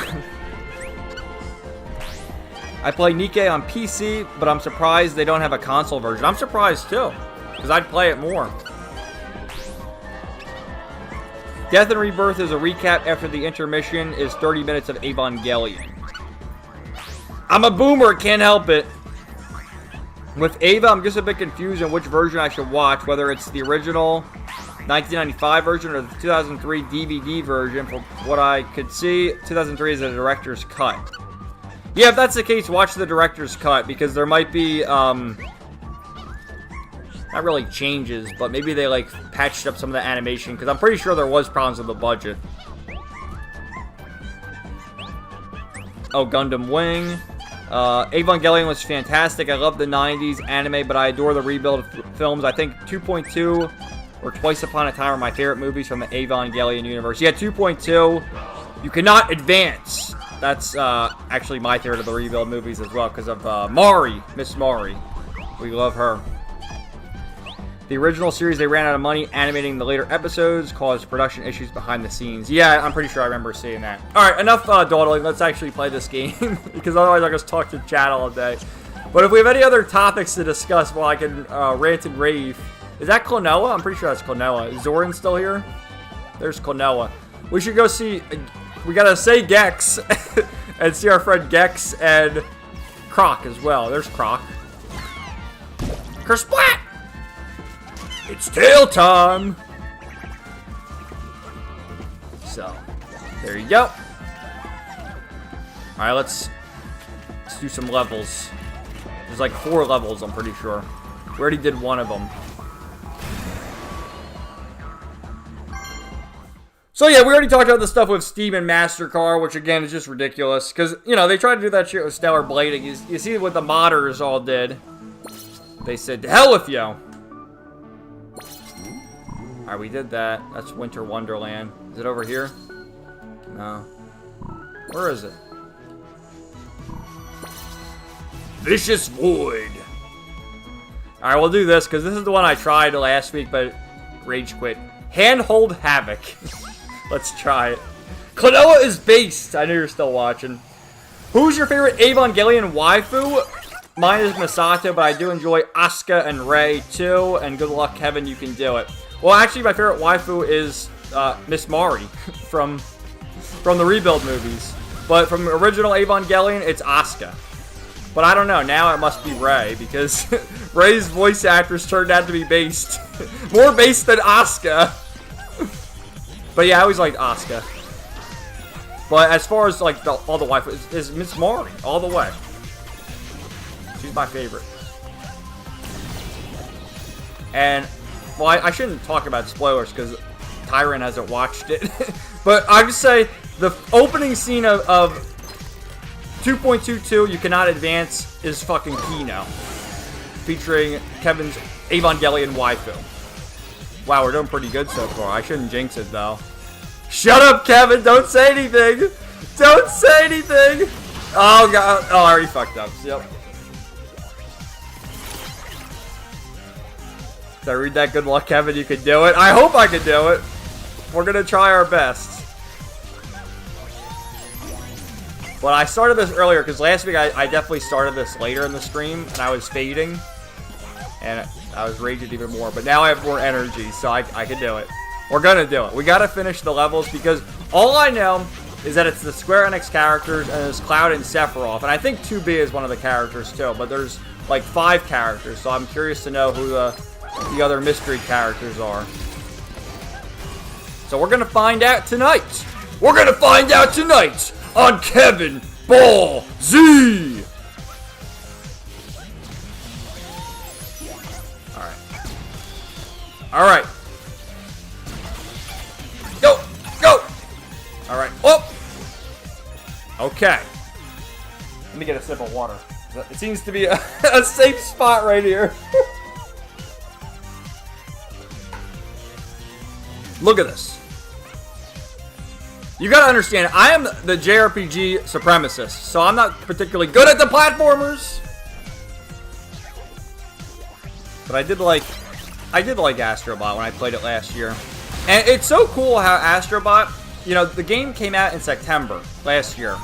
I play Nikke on PC, but I'm surprised they don't have a console version. I'm surprised, too, because I'd play it more. Death and Rebirth is a recap after the intermission is 30 minutes of Evangelion. I'm a boomer, can't help it. With Ava, I'm just a bit confused on which version I should watch, whether it's the original 1995 version or the 2003 DVD version. From what I could see, 2003 is a director's cut. Yeah, if that's the case, watch the director's cut, because there might be, not really changes, but maybe they, like, patched up some of the animation, because I'm pretty sure there was problems with the budget. Oh, Gundam Wing. Evangelion was fantastic. I love the 90s anime, but I adore the rebuild films. I think 2.2 or Twice Upon a Time are my favorite movies from the Evangelion universe. Yeah, 2.2, you cannot advance. That's actually my favorite of the rebuild movies as well, because of Mari, Miss Mari. We love her. The original series, they ran out of money animating the later episodes, caused production issues behind the scenes. Yeah, I'm pretty sure I remember seeing that. Alright, enough dawdling. Let's actually play this game, because otherwise I'll just talk to chat all day. But if we have any other topics to discuss, well, I can rant and rave. Is that Klonoa? I'm pretty sure that's Klonoa. Is Zoran still here? There's Klonoa. We should go see... we gotta say Gex, and see our friend Gex and Croc as well. There's Croc. Kersplat! It's tail time! So, there you go. Alright, let's do some levels. There's like 4 levels, I'm pretty sure. We already did one of them. So yeah, we already talked about the stuff with Steam and MasterCard, which again is just ridiculous. Because, you know, they tried to do that shit with Stellar Blading. You see what the modders all did. They said, to hell with you! Alright, we did that. That's Winter Wonderland. Is it over here? No. Where is it? Vicious Void. Alright, we'll do this, because this is the one I tried last week, but rage quit. Handhold Havoc. Let's try it. Klonoa is based. I know you're still watching. Who's your favorite Evangelion waifu? Mine is Masato, but I do enjoy Asuka and Rei too. And good luck, Kevin. You can do it. Well, actually, my favorite waifu is Miss Mari from the rebuild movies. But from the original Evangelion, it's Asuka. But I don't know. Now it must be Rei, because Rei's voice actress turned out to be based. More based than Asuka. But yeah, I always liked Asuka. But as far as like all the waifus, is Miss Mari all the way. She's my favorite. And well, I shouldn't talk about spoilers because Tyron hasn't watched it. But I just say the opening scene of 2.22, You Cannot Advance, is fucking Kino, featuring Kevin's Evangelion waifu. Wow, we're doing pretty good so far. I shouldn't jinx it, though. Shut up, Kevin! Don't say anything! Don't say anything! Oh, God. Oh, I already fucked up. Yep. Did I read that? Good luck, Kevin. You can do it. I hope I can do it. We're gonna try our best. But I started this earlier, because last week I definitely started this later in the stream, and I was fading. And I was raging even more, but now I have more energy, so I can do it. We're gonna do it. We gotta finish the levels, because all I know is that it's the Square Enix characters, and it's Cloud and Sephiroth. And I think 2B is one of the characters, too, but there's like 5 characters, so I'm curious to know who the other mystery characters are. So we're gonna find out tonight. We're gonna find out tonight on Kevin Ball Z! Alright. Go! Go! Alright. Oh! Okay. Let me get a sip of water. It seems to be a safe spot right here. Look at this. You gotta understand, I am the JRPG supremacist, so I'm not particularly good at the platformers. But I did like Astro Bot when I played it last year. And it's so cool how Astro Bot, you know, the game came out in September last year.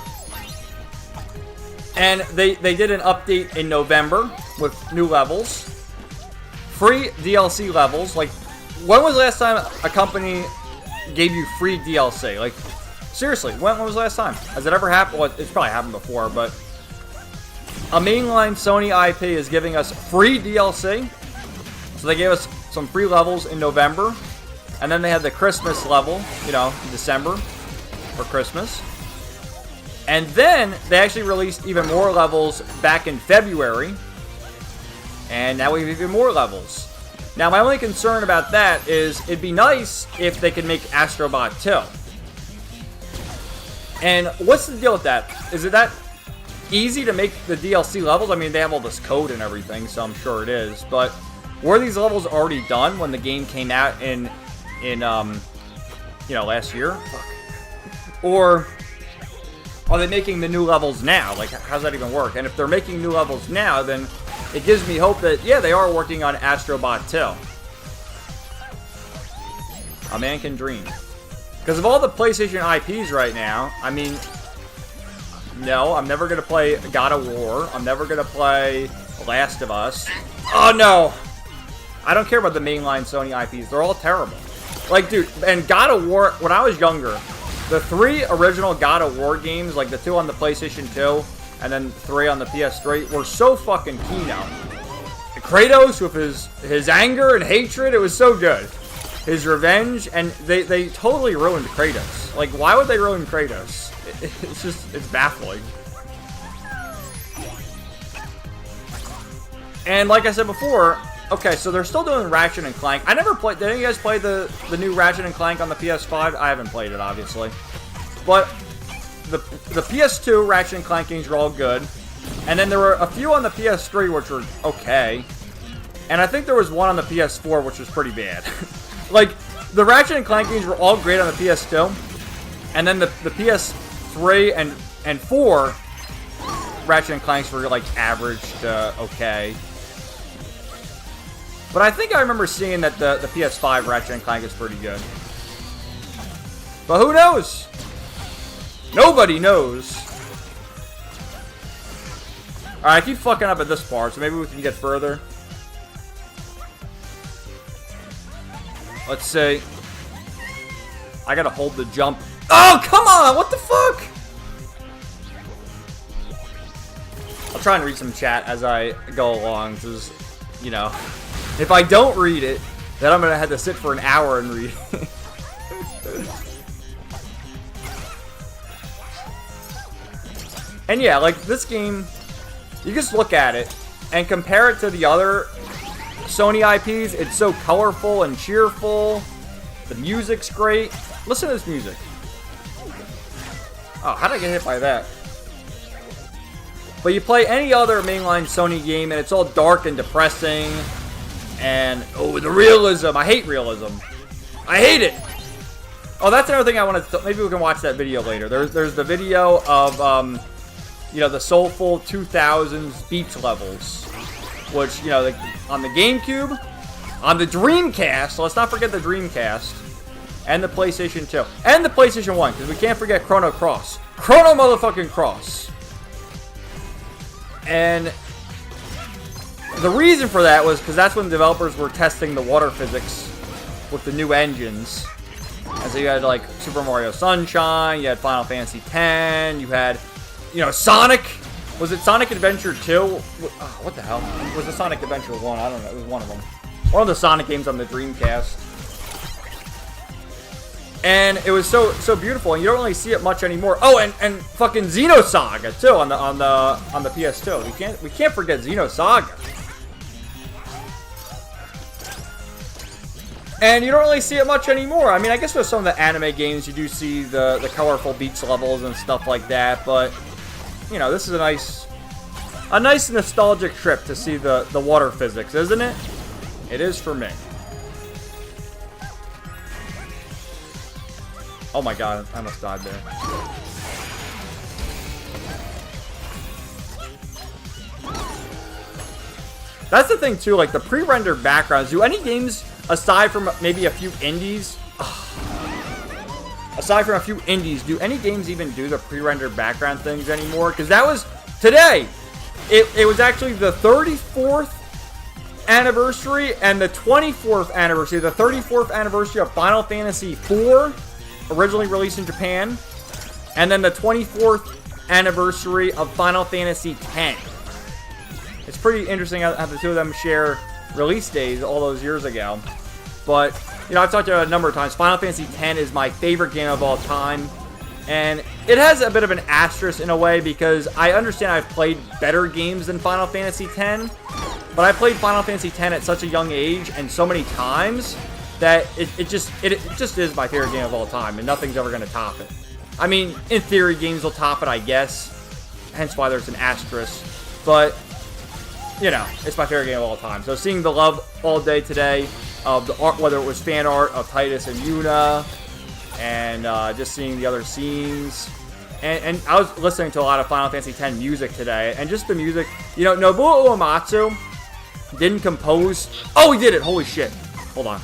And they did an update in November with new levels. Free DLC levels. Like, when was the last time a company gave you free DLC. Like, seriously, when was the last time? Has it ever happened? Well, it's probably happened before, but a mainline Sony IP is giving us free DLC. So they gave us some free levels in November, and then they had the Christmas level, you know, in December for Christmas. And then they actually released even more levels back in February, and now we have even more levels. Now, my only concern about that is it'd be nice if they could make Astro Bot 2. And what's the deal with that? Is it that easy to make the DLC levels? I mean, they have all this code and everything, so I'm sure it is. But were these levels already done when the game came out in you know, last year? Fuck. Or are they making the new levels now? Like, how's that even work? And if they're making new levels now, then it gives me hope that, yeah, they are working on Astro Bot 2. A man can dream. Because of all the PlayStation IPs right now, I mean, no, I'm never going to play God of War. I'm never going to play Last of Us. Oh, no! I don't care about the mainline Sony IPs. They're all terrible. Like, dude, and God of War, when I was younger, the 3 original God of War games, like the 2 on the PlayStation 2, and then 3 on the PS3, were so fucking kino. Kratos with his anger and hatred, it was so good. His revenge, and they totally ruined Kratos. Like, why would they ruin Kratos? It's baffling. And like I said before, okay, so they're still doing Ratchet and Clank. I never played, did any of you guys play the new Ratchet and Clank on the PS5? I haven't played it, obviously. But the PS2 Ratchet and Clank games were all good. And then there were a few on the PS3 which were okay. And I think there was one on the PS4 which was pretty bad. Like, the Ratchet and Clank games were all great on the PS2. And then the PS3 and 4 Ratchet and Clanks were like average to okay. But I think I remember seeing that the PS5 Ratchet and Clank is pretty good. But who knows? Nobody knows. Alright, I keep fucking up at this part, so maybe we can get further. Let's see. I gotta hold the jump. Oh, come on! What the fuck? I'll try and read some chat as I go along, because, you know, if I don't read it, then I'm gonna have to sit for an hour and read it. And yeah, like, this game, you just look at it and compare it to the other Sony IPs. It's so colorful and cheerful. The music's great. Listen to this music. Oh, how did I get hit by that? But you play any other mainline Sony game and it's all dark and depressing. And, oh, the realism. I hate realism. I hate it. Oh, that's another thing I want to... Maybe we can watch that video later. There's the video of, you know, the soulful 2000s beach levels. Which, you know, like, on the GameCube, on the Dreamcast, let's not forget the Dreamcast, and the PlayStation 2, and the PlayStation 1, because we can't forget Chrono Cross. Chrono motherfucking Cross. And the reason for that was because that's when developers were testing the water physics with the new engines. And so you had, like, Super Mario Sunshine, you had Final Fantasy X, you had, you know, Sonic. Was it Sonic Adventure 2? Oh, what the hell? Was it Sonic Adventure 1? I don't know. It was one of them. One of the Sonic games on the Dreamcast. And it was so beautiful, and you don't really see it much anymore. Oh, and fucking Xenosaga too on the PS2. We can't forget Xenosaga. And you don't really see it much anymore. I mean, I guess with some of the anime games, you do see the colorful beach levels and stuff like that, but you know, this is a nice nostalgic trip to see the water physics, isn't it? It is for me. Oh my god, I almost died there. That's the thing too, like the pre-rendered backgrounds. Do any games, aside from maybe a few indies, do any games even do the pre-rendered background things anymore? Because that was today. It was actually the 34th anniversary and the 24th anniversary, the 34th anniversary of Final Fantasy IV, originally released in Japan, and then the 24th anniversary of Final Fantasy X. It's pretty interesting how the two of them share release days all those years ago. But, you know, I've talked about it a number of times. Final Fantasy X is my favorite game of all time. And it has a bit of an asterisk in a way because I understand I've played better games than Final Fantasy X. But I played Final Fantasy X at such a young age and so many times that it just is my favorite game of all time. And nothing's ever going to top it. I mean, in theory, games will top it, I guess. Hence why there's an asterisk. But, you know, it's my favorite game of all time. So seeing the love all day today of the art, whether it was fan art of Titus and Yuna, and just seeing the other scenes. And I was listening to a lot of Final Fantasy X music today, and just the music, you know, Nobuo Uematsu didn't compose... Oh, he did it! Holy shit. Hold on.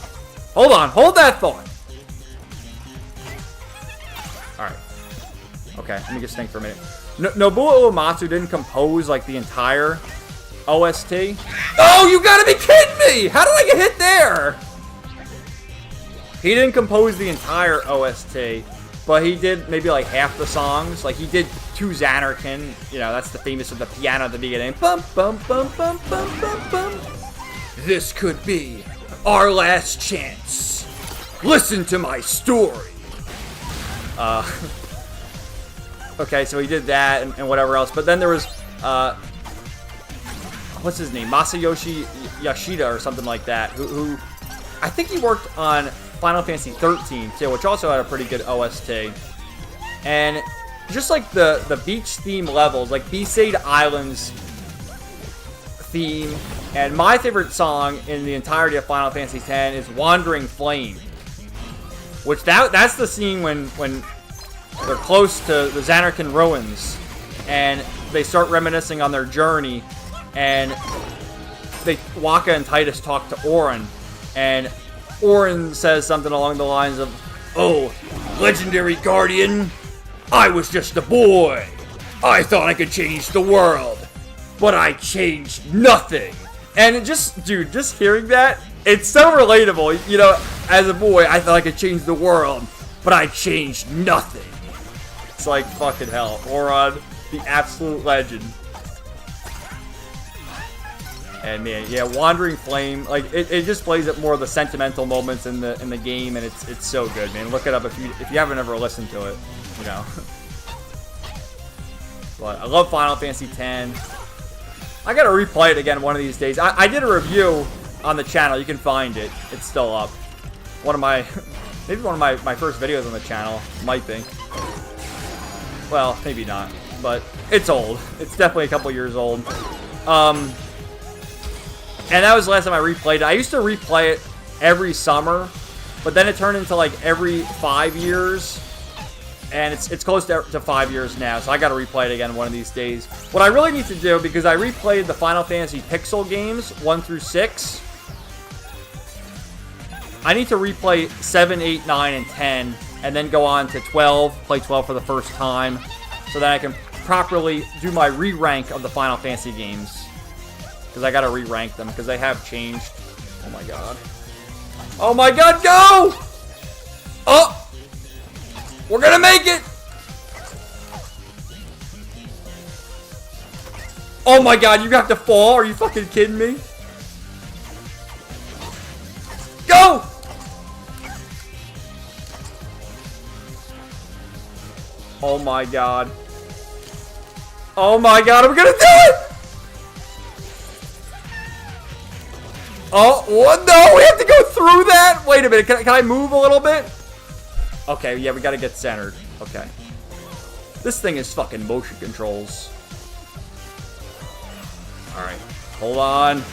Hold on. Hold that thought. Alright. Okay, let me just think for a minute. Nobuo Uematsu didn't compose, like, the entire OST. Oh, you gotta be kidding me! How did I get hit there? He didn't compose the entire OST, but he did maybe like half the songs. Like he did To Xanarkin, you know, that's the famous with the piano at the beginning. Bum bum bum bum bum bum bum. This could be our last chance. Listen to my story. Okay, so he did that and whatever else. But then there was what's his name? Masayoshi Yoshida or something like that, who I think he worked on Final Fantasy 13 too, which also had a pretty good OST. And just like the beach theme levels, like Besaid Islands theme, and my favorite song in the entirety of Final Fantasy X is Wandering Flame. Which that's the scene when they're close to the Xanarkin ruins and they start reminiscing on their journey, and Waka and Titus talk to Auron, and Auron says something along the lines of, "Oh, legendary guardian, I was just a boy. I thought I could change the world, but I changed nothing." And it just, dude, just hearing that, it's so relatable. You know, as a boy, I thought I could change the world, but I changed nothing. It's like, fucking hell. Auron, the absolute legend. And man, yeah, Wandering Flame, like it just plays at more of the sentimental moments in the game, and it's so good, man. Look it up if you haven't ever listened to it, you know. But I love Final Fantasy X. I gotta replay it again one of these days. I did a review on the channel. You can find it. It's still up. Maybe one of my first videos on the channel. Might be. Well, maybe not. But it's old. It's definitely a couple years old. And that was the last time I replayed it. I used to replay it every summer, but then it turned into like every 5 years. And it's close to 5 years now, so I gotta replay it again one of these days. What I really need to do, because I replayed the Final Fantasy Pixel games, 1 through 6. I need to replay 7, 8, 9, and 10, and then go on to 12, play 12 for the first time, so that I can properly do my re-rank of the Final Fantasy games. Because I gotta re-rank them, because they have changed. Oh my god. Oh my god, go! Oh! We're gonna make it! Oh my god, you have to fall? Are you fucking kidding me? Go! Oh my god. Oh my god, are we gonna do it? Oh, what? No, we have to go through that? Wait a minute, can I move a little bit? Okay, yeah, we gotta get centered. Okay. This thing is fucking motion controls. Alright, hold on.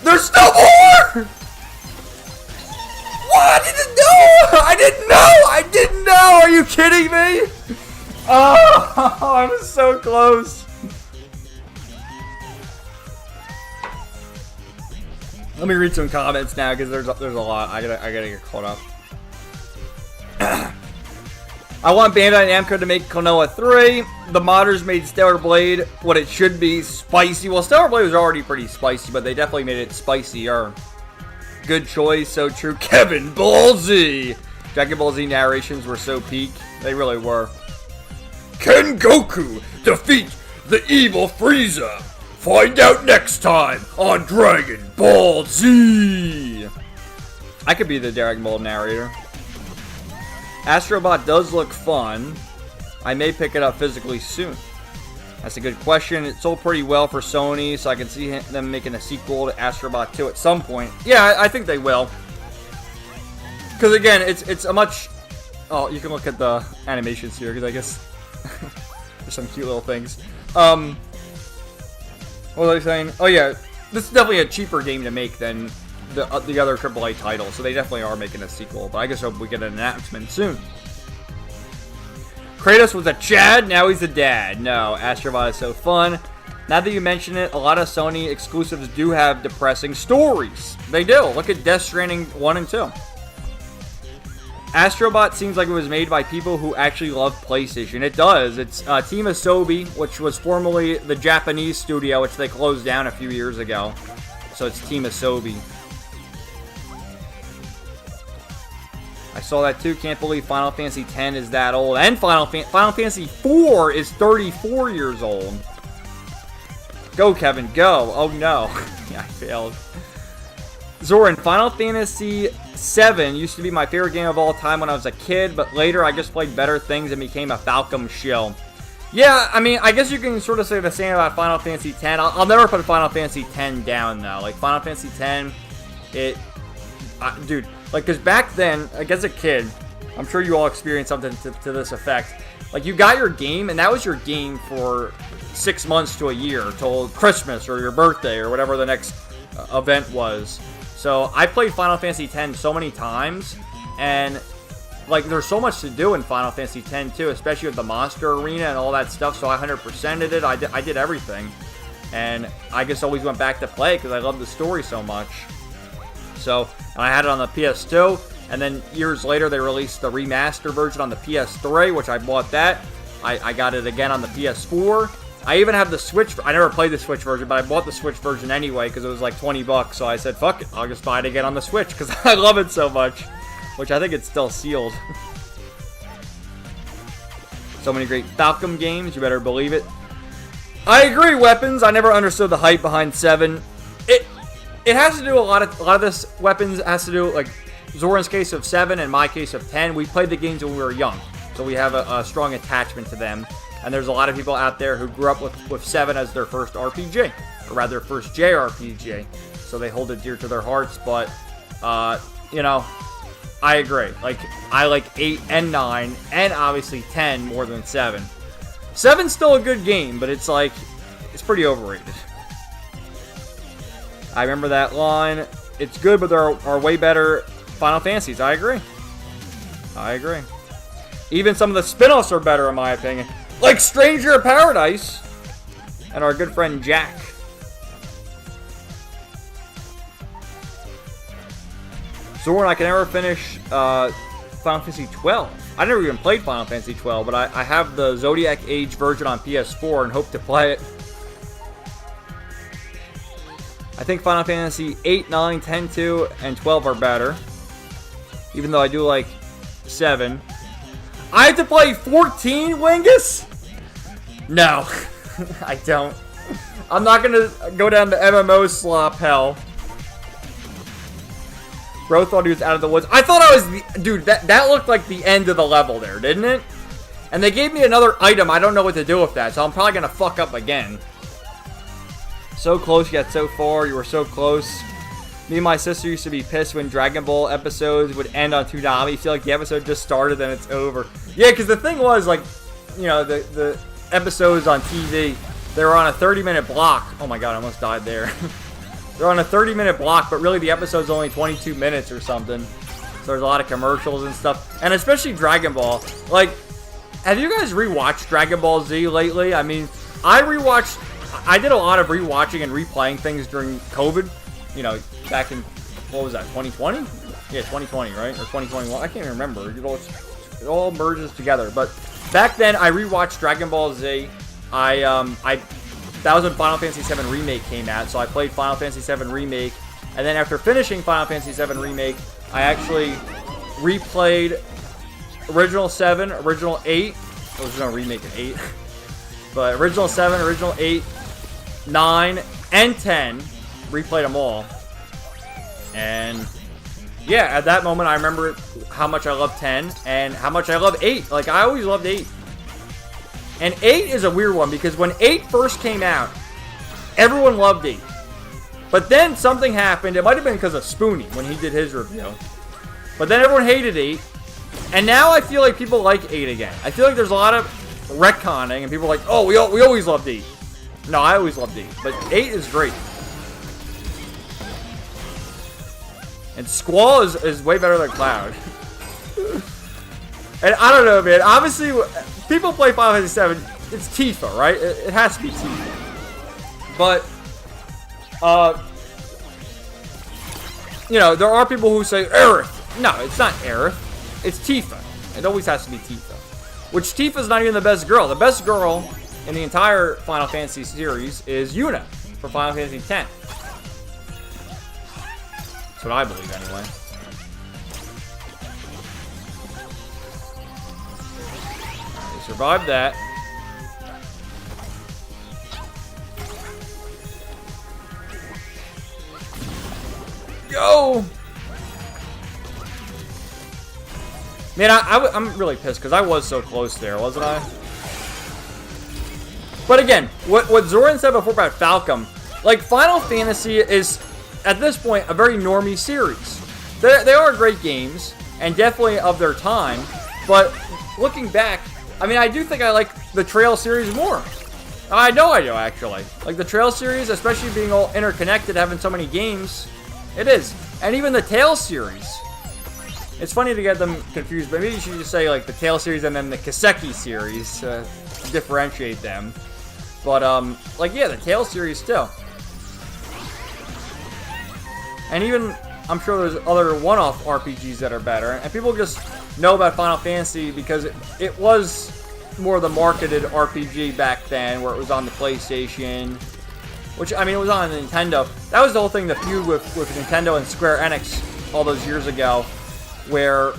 There's still more! What? I didn't know! I didn't know! I didn't know! Are you kidding me? Oh, I was so close. Let me read some comments now, because there's a lot. I gotta get caught up. I want Bandai Namco to make Klonoa 3. The modders made Stellar Blade what it should be, spicy. Well, Stellar Blade was already pretty spicy, but they definitely made it spicier. Good choice, so true. Kevin Ball Z. Dragon Ball Z narrations were so peak. They really were. Can Goku defeat the evil Frieza? Find out next time on Dragon Ball Z. I could be the Dragon Ball narrator. Astro Bot does look fun. I may pick it up physically soon. That's a good question. It sold pretty well for Sony, so I can see them making a sequel to Astro Bot 2 at some point. Yeah, I think they will. Because again, it's a much... Oh, you can look at the animations here, because I guess there's some cute little things. What was I saying? Oh yeah, this is definitely a cheaper game to make than the other AAA titles, so they definitely are making a sequel, but I guess hope we get an announcement soon. Kratos was a Chad, now he's a dad. No, Astro Bot is so fun. Now that you mention it, a lot of Sony exclusives do have depressing stories. They do. Look at Death Stranding 1 and 2. Astro Bot seems like it was made by people who actually love PlayStation. It does. It's Team Asobi, which was formerly the Japanese studio, which they closed down a few years ago. So it's Team Asobi. I saw that too. Can't believe Final Fantasy X is that old. And Final Fantasy IV is 34 years old. Go, Kevin, go. Oh, no. Yeah, I failed. Zoran, Final Fantasy VII used to be my favorite game of all time when I was a kid, but later I just played better things and became a Falcom shill. Yeah, I mean, I guess you can sort of say the same about Final Fantasy X. I'll never put Final Fantasy X down, though. Like, Final Fantasy X, dude, like, because back then, like, as a kid, I'm sure you all experienced something to this effect. Like, you got your game, and that was your game for 6 months to a year, till Christmas or your birthday or whatever the next event was. So, I played Final Fantasy X so many times, and, like, there's so much to do in Final Fantasy X, too, especially with the monster arena and all that stuff, so I 100%ed it. I did everything. And I just always went back to play because I love the story so much. So, and I had it on the PS2, and then years later they released the remaster version on the PS3, which I bought that. I got it again on the PS4. I even have the Switch. I never played the Switch version, but I bought the Switch version anyway because it was like 20 bucks. So I said, fuck it, I'll just buy it again on the Switch because I love it so much. Which I think it's still sealed. So many great Falcom games, you better believe it. I agree, Weapons. I never understood the hype behind 7. It has to do a lot of this. Weapons has to do, like Zoran's case of 7 and my case of 10. We played the games when we were young, so we have a strong attachment to them. And there's a lot of people out there who grew up with 7 as their first RPG, or rather first JRPG. So they hold it dear to their hearts. But you know, I agree. Like, I like 8 and 9, and obviously 10 more than 7. 7's still a good game, but it's like, it's pretty overrated. I remember that line. It's good, but there are way better Final Fantasies. I agree. I agree. Even some of the spin-offs are better, in my opinion. Like Stranger of Paradise. And our good friend Jack. Zoran, I can never finish Final Fantasy 12. I never even played Final Fantasy 12, but I have the Zodiac Age version on PS4 and hope to play it. I think Final Fantasy 8, 9, 10, 2, and 12 are better. Even though I do like 7. I have to play 14, Wingus? No, I don't. I'm not going to go down the MMO slop hell. Bro thought he was out of the woods. I thought I was the... Dude, that looked like the end of the level there, didn't it? And they gave me another item. I don't know what to do with that, so I'm probably going to fuck up again. So close yet so far. You were so close. Me and my sister used to be pissed when Dragon Ball episodes would end on Toonami. Feel like the episode just started and it's over. Yeah, because the thing was, like, you know, the episodes on TV, they were on a 30-minute block. Oh my god, I almost died there. They're on a 30-minute block, but really the episode's only 22 minutes or something. So there's a lot of commercials and stuff. And especially Dragon Ball. Like, have you guys rewatched Dragon Ball Z lately? I mean, I did a lot of rewatching and replaying things during COVID. You know, back in, what was that, 2020? Yeah, 2020, right? Or 2021? I can't even remember. You know, it's It all merges together. But back then, I rewatched Dragon Ball Z. That was when Final Fantasy VII Remake came out, so I played Final Fantasy VII Remake. And then after finishing Final Fantasy VII Remake, I actually replayed Original 7, Original 8. Well, there's no remake in 8. But Original 7, Original 8, 9, and 10. Replayed them all. And yeah, at that moment, I remember how much I loved 10 and how much I love 8. Like, I always loved 8. And 8 is a weird one because when 8 first came out, everyone loved 8. But then something happened. It might have been because of Spoonie when he did his review. But then everyone hated 8. And now I feel like people like 8 again. I feel like there's a lot of retconning and people are like, oh, we always loved 8. No, I always loved 8. But 8 is great. And Squall is way better than Cloud. And I don't know, man. Obviously, people play Final Fantasy VII. It's Tifa, right? It has to be Tifa. But, you know, there are people who say Aerith. No, it's not Aerith. It's Tifa. It always has to be Tifa. Which Tifa's not even the best girl. The best girl in the entire Final Fantasy series is Yuna for Final Fantasy X. That's what I believe, anyway. They survived that. Go! Man, I'm really pissed because I was so close there, wasn't I? But again, what Zoran said before about Falcom, like, Final Fantasy is, at this point, a very normie series. They are great games, and definitely of their time, but looking back, I mean, I do think I like the Trail series more. I know I do, actually. Like, the Trail series, especially being all interconnected, having so many games, it is. And even the Tales series. It's funny to get them confused, but maybe you should just say, like, the Tales series and then the Kiseki series to differentiate them. But, like, yeah, the Tales series still. And even, I'm sure there's other one-off RPGs that are better. And people just know about Final Fantasy because it was more the marketed RPG back then, where it was on the PlayStation. Which, I mean, it was on Nintendo. That was the whole thing, the feud with Nintendo and Square Enix all those years ago, where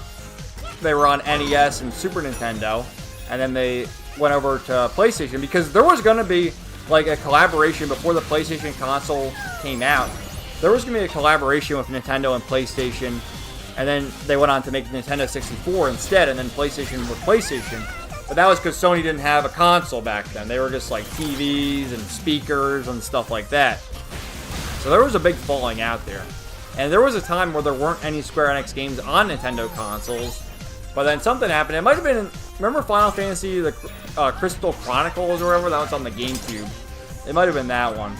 they were on NES and Super Nintendo, and then they went over to PlayStation, because there was going to be, like, a collaboration before the PlayStation console came out. There was going to be a collaboration with Nintendo and PlayStation, and then they went on to make Nintendo 64 instead, and then PlayStation with PlayStation. But that was because Sony didn't have a console back then. They were just like TVs and speakers and stuff like that. So there was a big falling out there. And there was a time where there weren't any Square Enix games on Nintendo consoles. But then something happened. It might have been, remember Final Fantasy, the Crystal Chronicles or whatever? That was on the GameCube. It might have been that one.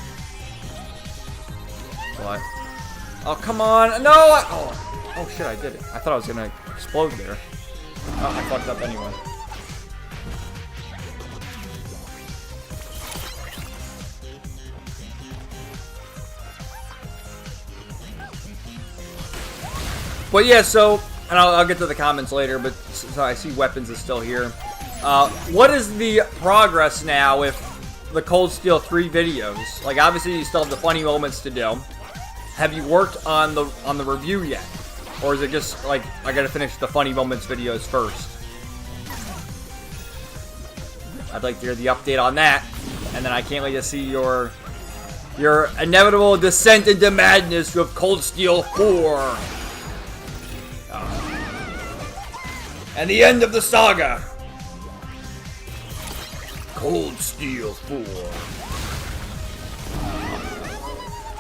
What? Oh, come on. No! Oh, shit, I did it. I thought I was going to explode there. Oh, I fucked up anyway. But yeah, so, and I'll get to the comments later, but so I see Weapons is still here. What is the progress now with the Cold Steel 3 videos? Like, obviously you still have the funny moments to do. Have you worked on the review yet? Or is it just like, I gotta finish the funny moments videos first? I'd like to hear the update on that. And then I can't wait to see your inevitable descent into madness with Cold Steel 4. And the end of the saga. Cold Steel 4.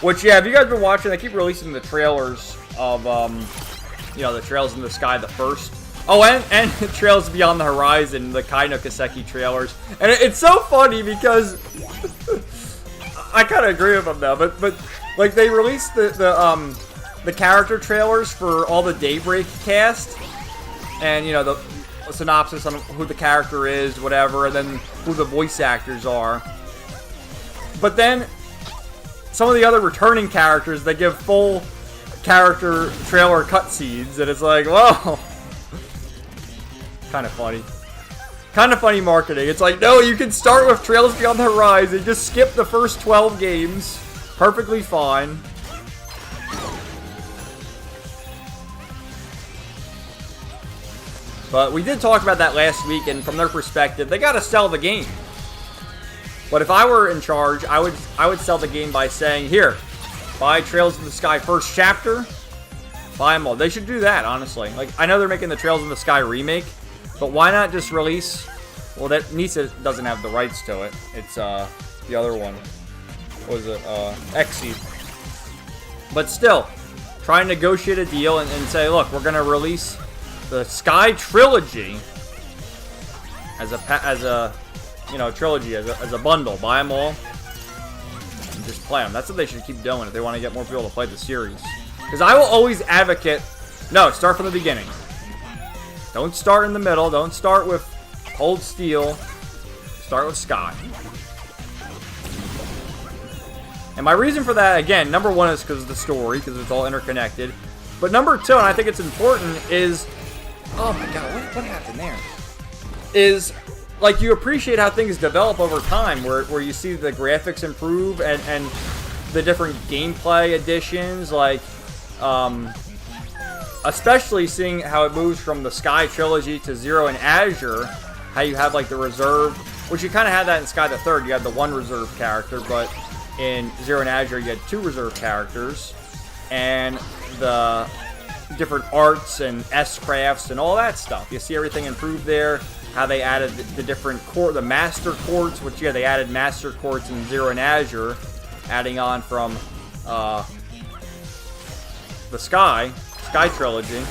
Which, yeah, have you guys been watching? They keep releasing the trailers of, you know, the Trails in the Sky, the first. Oh, and Trails Beyond the Horizon, the Kaino Kiseki trailers. And it's so funny because I kind of agree with them though. But like, they released the character trailers for all the Daybreak cast. And, you know, the synopsis on who the character is, whatever, and then who the voice actors are. But then, some of the other returning characters, they give full character trailer cutscenes, and it's like, whoa. Kind of funny. Kind of funny marketing. It's like, no, you can start with Trails Beyond the Horizon. Just skip the first 12 games. Perfectly fine. But we did talk about that last week, and from their perspective, they gotta sell the game. But if I were in charge, I would sell the game by saying, here, buy Trails in the Sky first chapter, buy them all. They should do that, honestly. Like, I know they're making the Trails in the Sky remake, but why not just release... Well, that Nisa doesn't have the rights to it. It's, the other one. What was it? Exceed. But still, try and negotiate a deal and say, look, we're gonna release the Sky Trilogy as a you know, trilogy, as a bundle. Buy them all and just play them. That's what they should keep doing if they want to get more people to play the series. Because I will always advocate, no, start from the beginning. Don't start in the middle. Don't start with Cold Steel. Start with Sky. And my reason for that, again, number one is because of the story, because it's all interconnected. But number two, and I think it's important, is... Oh my god, what happened there? Is, like, you appreciate how things develop over time, where you see the graphics improve and the different gameplay additions, like, especially seeing how it moves from the Sky Trilogy to Zero and Azure, how you have, like, the reserve, which you kind of had that in Sky the Third. You had the one reserve character, but in Zero and Azure, you had two reserve characters, and the different arts and S-crafts and all that stuff. You see everything improved there, how they added the different the master quartz, which, yeah, they added master quartz in Zero and Azure, adding on from the Sky Trilogy.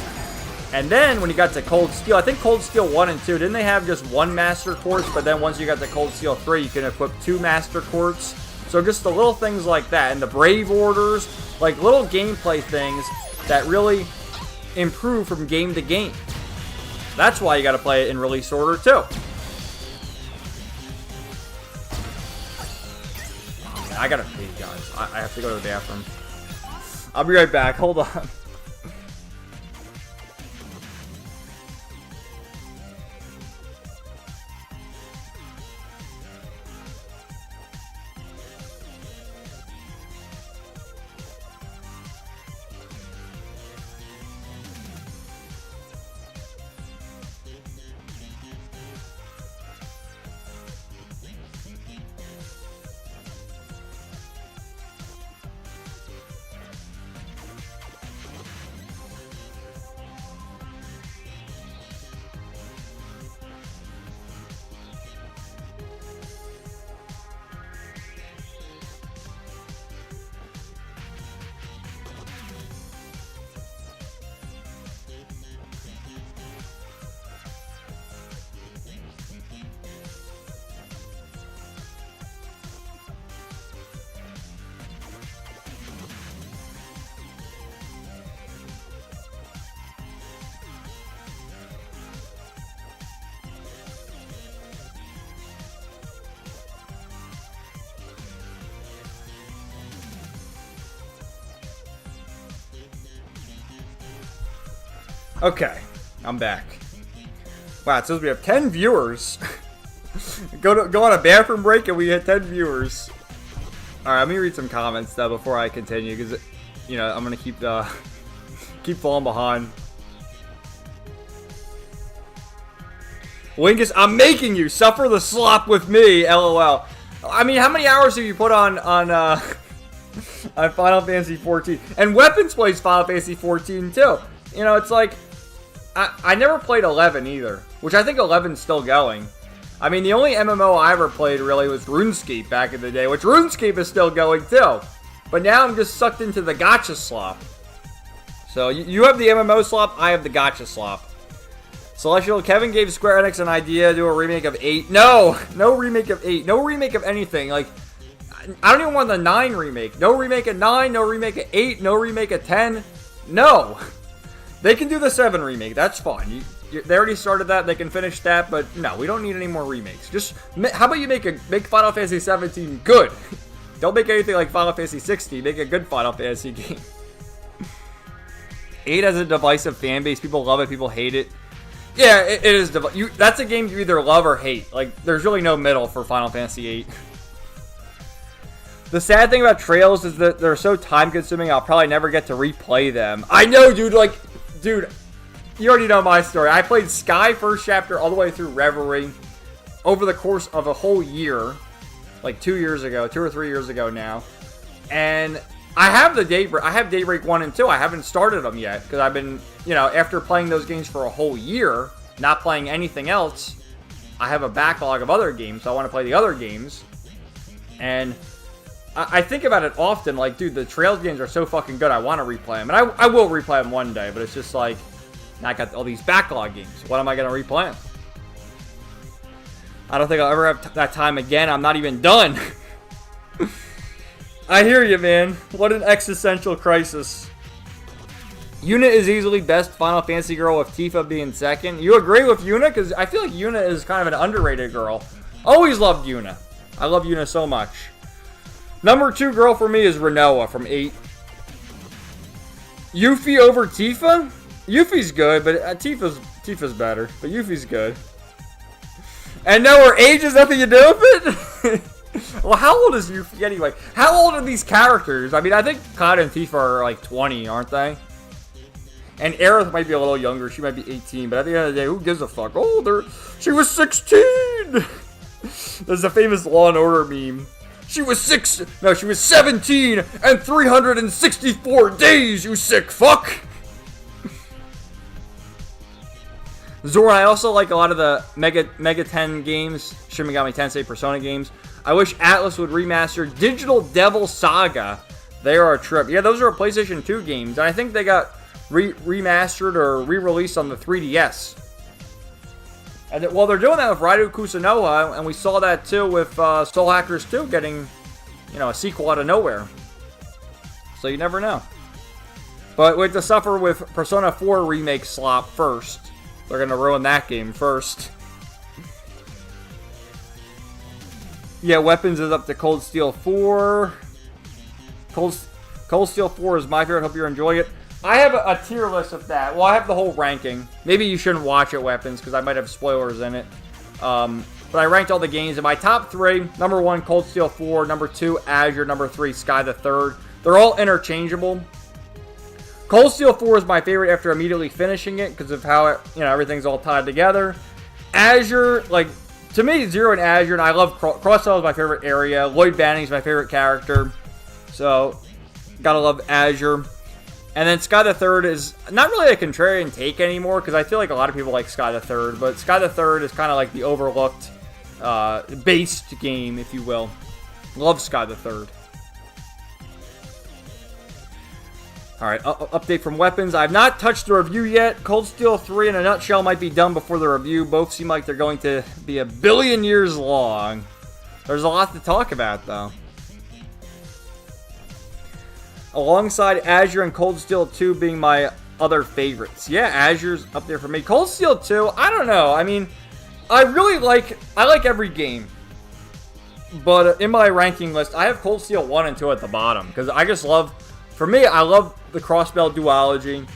And then when you got to Cold Steel, I think Cold Steel 1 and 2, didn't they have just one master quartz, but then once you got to Cold Steel 3, you can equip two master quartz. So just the little things like that, and the Brave Orders, like little gameplay things that really improve from game to game. That's why you got to play it in release order too. Oh, man, I gotta pee, guys. I have to go to the bathroom. I'll be right back. Hold on. Okay, I'm back. Wow, it says we have 10 viewers. go on a bathroom break and we hit 10 viewers. All right, let me read some comments though before I continue, because you know I'm gonna keep falling behind. Wingus, I'm making you suffer the slop with me. LOL. I mean, how many hours have you put on Final Fantasy 14? And Weapons plays Final Fantasy 14 too. You know, it's like, I never played 11 either, which I think 11's still going. I mean, the only MMO I ever played really was RuneScape back in the day, which RuneScape is still going too. But now I'm just sucked into the Gacha slop. So you have the MMO slop, I have the Gacha slop. Celestial, Kevin gave Square Enix an idea to do a remake of 8. No remake of 8. No remake of anything. Like, I don't even want the 9 remake. No remake of 9, no remake of 8, no remake of 10. No. They can do the 7 remake. That's fine. They already started that. They can finish that. But no, we don't need any more remakes. Just how about you make Final Fantasy 17 good? Don't make anything like Final Fantasy 16. Make a good Final Fantasy game. 8 has a divisive fan base. People love it. People hate it. Yeah, it is. That's a game you either love or hate. Like, there's really no middle for Final Fantasy VIII. The sad thing about Trails is that they're so time-consuming, I'll probably never get to replay them. I know, dude. Like, dude, you already know my story. I played Sky first chapter all the way through Reverie over the course of a whole year. Like 2 years ago, 2 or 3 years ago now. And I have Daybreak 1 and 2. I haven't started them yet because I've been, you know, after playing those games for a whole year, not playing anything else, I have a backlog of other games, so I want to play the other games. And I think about it often, like, dude, the Trails games are so fucking good, I want to replay them. And I will replay them one day, but it's just like, I got all these backlog games. What am I going to replay them? I don't think I'll ever have that time again. I'm not even done. I hear you, man. What an existential crisis. Yuna is easily best Final Fantasy girl with Tifa being second. You agree with Yuna? Because I feel like Yuna is kind of an underrated girl. Always loved Yuna. I love Yuna so much. Number 2 girl for me is Renoa from 8. Yuffie over Tifa? Yuffie's good, but Tifa's better. But Yuffie's good. And no, her age has nothing to do with it? Well, how old is Yuffie anyway? How old are these characters? I mean, I think Cloud and Tifa are like 20, aren't they? And Aerith might be a little younger. She might be 18. But at the end of the day, who gives a fuck? Oh, she was 16! There's a famous Law and Order meme. She was 17 and 364 days, you sick fuck! Zora, I also like a lot of the Mega 10 games, Shin Megami Tensei, Persona games. I wish Atlas would remaster Digital Devil Saga. They are a trip. Yeah, those are PlayStation 2 games, and I think they got remastered or re-released on the 3DS. And well, they're doing that with Raidu Kusunoha, and we saw that too with Soul Hackers 2 getting, you know, a sequel out of nowhere. So you never know. But we have to suffer with Persona 4 remake slop first. They're going to ruin that game first. Yeah, Weapons is up to Cold Steel 4. Cold Steel 4 is my favorite. Hope you're enjoying it. I have a tier list of that. Well, I have the whole ranking. Maybe you shouldn't watch it, Weapons, because I might have spoilers in it. But I ranked all the games. In my top 3, number 1, Cold Steel 4. Number 2, Azure. Number 3, Sky the Third. They're all interchangeable. Cold Steel 4 is my favorite after immediately finishing it because of how it, you know, everything's all tied together. Azure, like, to me, Zero and Azure, and I love Crossfell is my favorite area. Lloyd Banning is my favorite character. So, gotta love Azure. And then Sky the Third is not really a contrarian take anymore because I feel like a lot of people like Sky the Third, but Sky the Third is kind of like the overlooked, based game, if you will. Love Sky the Third. Alright, update from Weapons. I've not touched the review yet. Cold Steel 3 in a nutshell might be done before the review. Both seem like they're going to be a billion years long. There's a lot to talk about, though. Alongside Azure and Cold Steel 2 being my other favorites. Yeah, Azure's up there for me. Cold Steel 2, I don't know. I mean, I like every game. But in my ranking list, I have Cold Steel 1 and 2 at the bottom. Because I just love... For me, I love the Crossbell duology.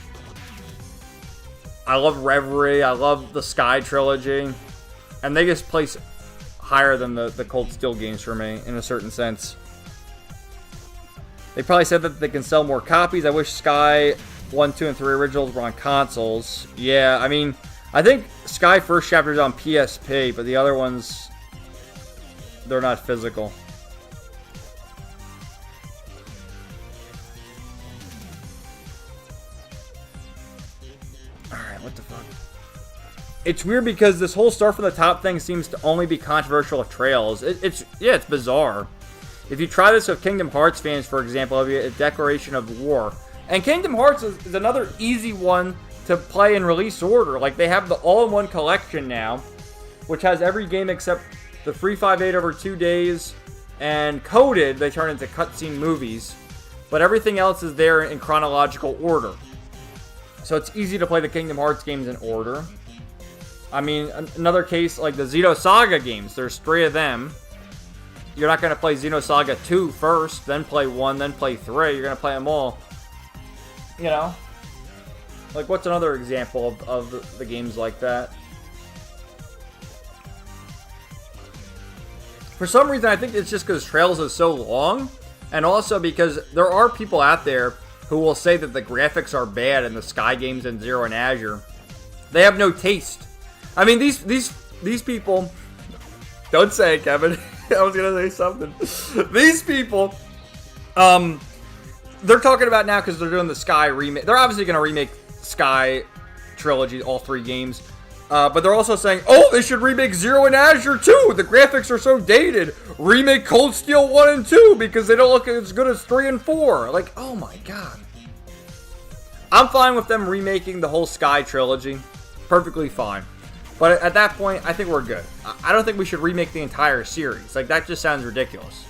I love Reverie. I love the Sky trilogy. And they just place higher than the Cold Steel games for me, in a certain sense. They probably said that they can sell more copies. I wish Sky 1, 2, and 3 originals were on consoles. Yeah, I mean, I think Sky first chapter is on PSP, but the other ones, they're not physical. What the fuck? It's weird because this whole start from the top thing seems to only be controversial with Trails. It's bizarre. If you try this with Kingdom Hearts fans, for example, it'll be a declaration of war. And Kingdom Hearts is another easy one to play in release order. Like, they have the all-in-one collection now, which has every game except the 358 over 2 days, and Coded, they turn into cutscene movies. But everything else is there in chronological order. So it's easy to play the Kingdom Hearts games in order. I mean, another case, like the Xenosaga games. There's 3 of them. You're not going to play Xenosaga 2 first, then play 1, then play 3. You're going to play them all. You know? Like, what's another example of the games like that? For some reason, I think it's just because Trails is so long, and also because there are people out there who will say that the graphics are bad in the Sky games and Zero and Azure. They have no taste. I mean, these people... Don't say it, Kevin. I was gonna say something. These people, they're talking about now because they're doing the Sky remake. They're obviously gonna remake Sky trilogy, all 3 games. But they're also saying, oh, they should remake Zero and Azure too. The graphics are so dated. Remake Cold Steel 1 and 2 because they don't look as good as 3 and 4. Like, oh my god. I'm fine with them remaking the whole Sky trilogy. Perfectly fine. But at that point, I think we're good. I don't think we should remake the entire series. Like, that just sounds ridiculous.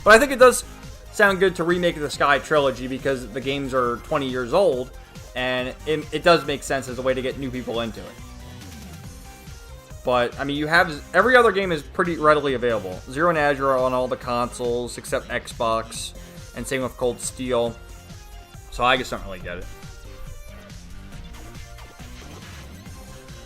But I think it does sound good to remake the Sky trilogy because the games are 20 years old. And it does make sense as a way to get new people into it. But, I mean, you have... Every other game is pretty readily available. Zero and Azure are on all the consoles except Xbox. And same with Cold Steel. So I just don't really get it.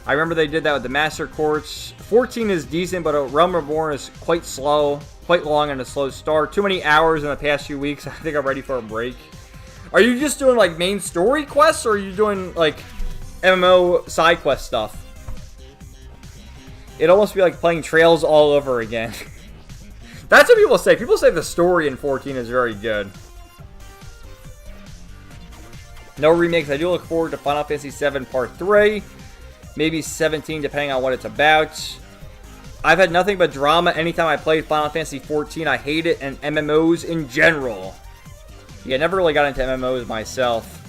I remember they did that with the Master Courts. 14 is decent, but Realm Reborn is quite slow. Quite long and a slow start. Too many hours in the past few weeks. I think I'm ready for a break. Are you just doing, like, main story quests, or are you doing, like, MMO side quest stuff? It'd almost be like playing Trails all over again. That's what people say. People say the story in 14 is very good. No remakes. I do look forward to Final Fantasy VII Part 3. Maybe 17, depending on what it's about. I've had nothing but drama anytime I played Final Fantasy 14. I hate it, and MMOs in general. Yeah, never really got into MMOs myself.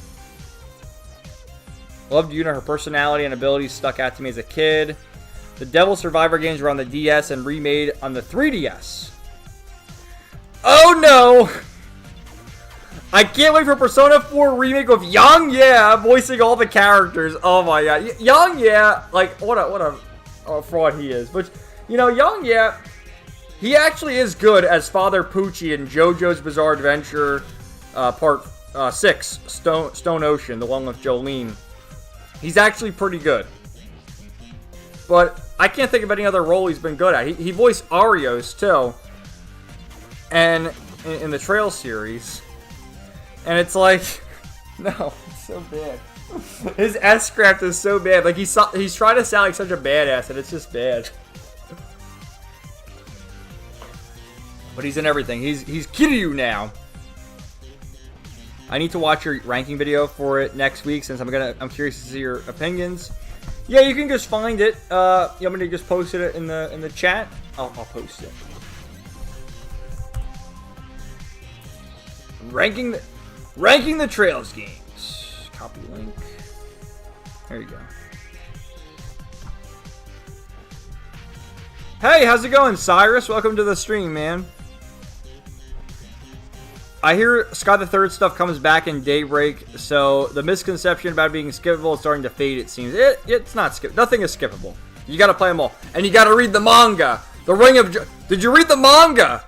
Loved Yuna. Her personality and abilities stuck out to me as a kid. The Devil Survivor games were on the DS and remade on the 3DS. Oh no! I can't wait for Persona 4 remake with Yang Ye voicing all the characters. Oh my god. Yang Ye, like, what a fraud he is. But, you know, Yang Ye, he actually is good as Father Poochie in JoJo's Bizarre Adventure Part 6, Stone Ocean, the one with Jolene. He's actually pretty good. But I can't think of any other role he's been good at. He voiced Arios, too. And in the Trail series. And it's like, no, it's so bad. His S-craft is so bad. Like, he's trying to sound like such a badass, and it's just bad. But he's in everything. He's Kiryu now. I need to watch your ranking video for it next week, since I'm curious to see your opinions. Yeah, you can just find it. You want me to just post it in the chat? I'll post it. Ranking the Trails games. Copy link. There you go. Hey, how's it going, Cyrus? Welcome to the stream, man. I hear Sky the Third stuff comes back in Daybreak, so the misconception about it being skippable is starting to fade, it seems. It's not skippable. Nothing is skippable. You gotta play them all. And you gotta read the manga. The Ring of... Did you read the manga?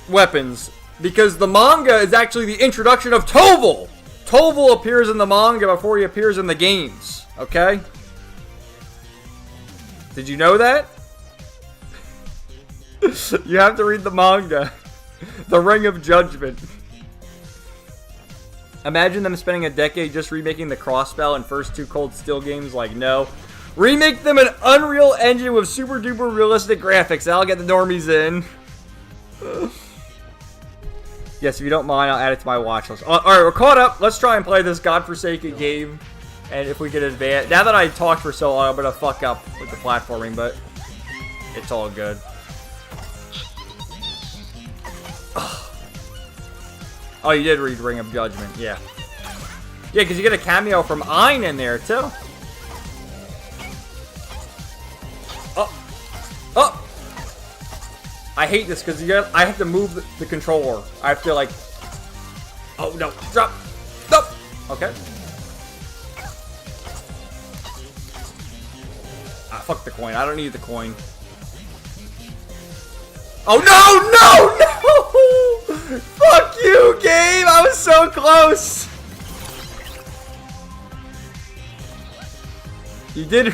Weapons. Because the manga is actually the introduction of Toval. Toval appears in the manga before he appears in the games. Okay? Did you know that? You have to read the manga. The Ring of Judgment. Imagine them spending a decade just remaking the Crossbell and first 2 Cold Steel games. Like, no. Remake them in Unreal Engine with super duper realistic graphics. That'll get the normies in. Yes, if you don't mind, I'll add it to my watch list. Alright, we're caught up. Let's try and play this godforsaken game. And if we can advance... Now that I talked for so long, I'm going to fuck up with the platforming, but it's all good. Oh, you did read Ring of Judgment, yeah. Yeah, because you get a cameo from Ein in there, too. Oh! I hate this, because I have to move the controller. I have to, like... Oh, no. Drop! Nope! Okay. Ah, fuck the coin. I don't need the coin. Oh, no! No! No! Fuck you, game! I was so close! You did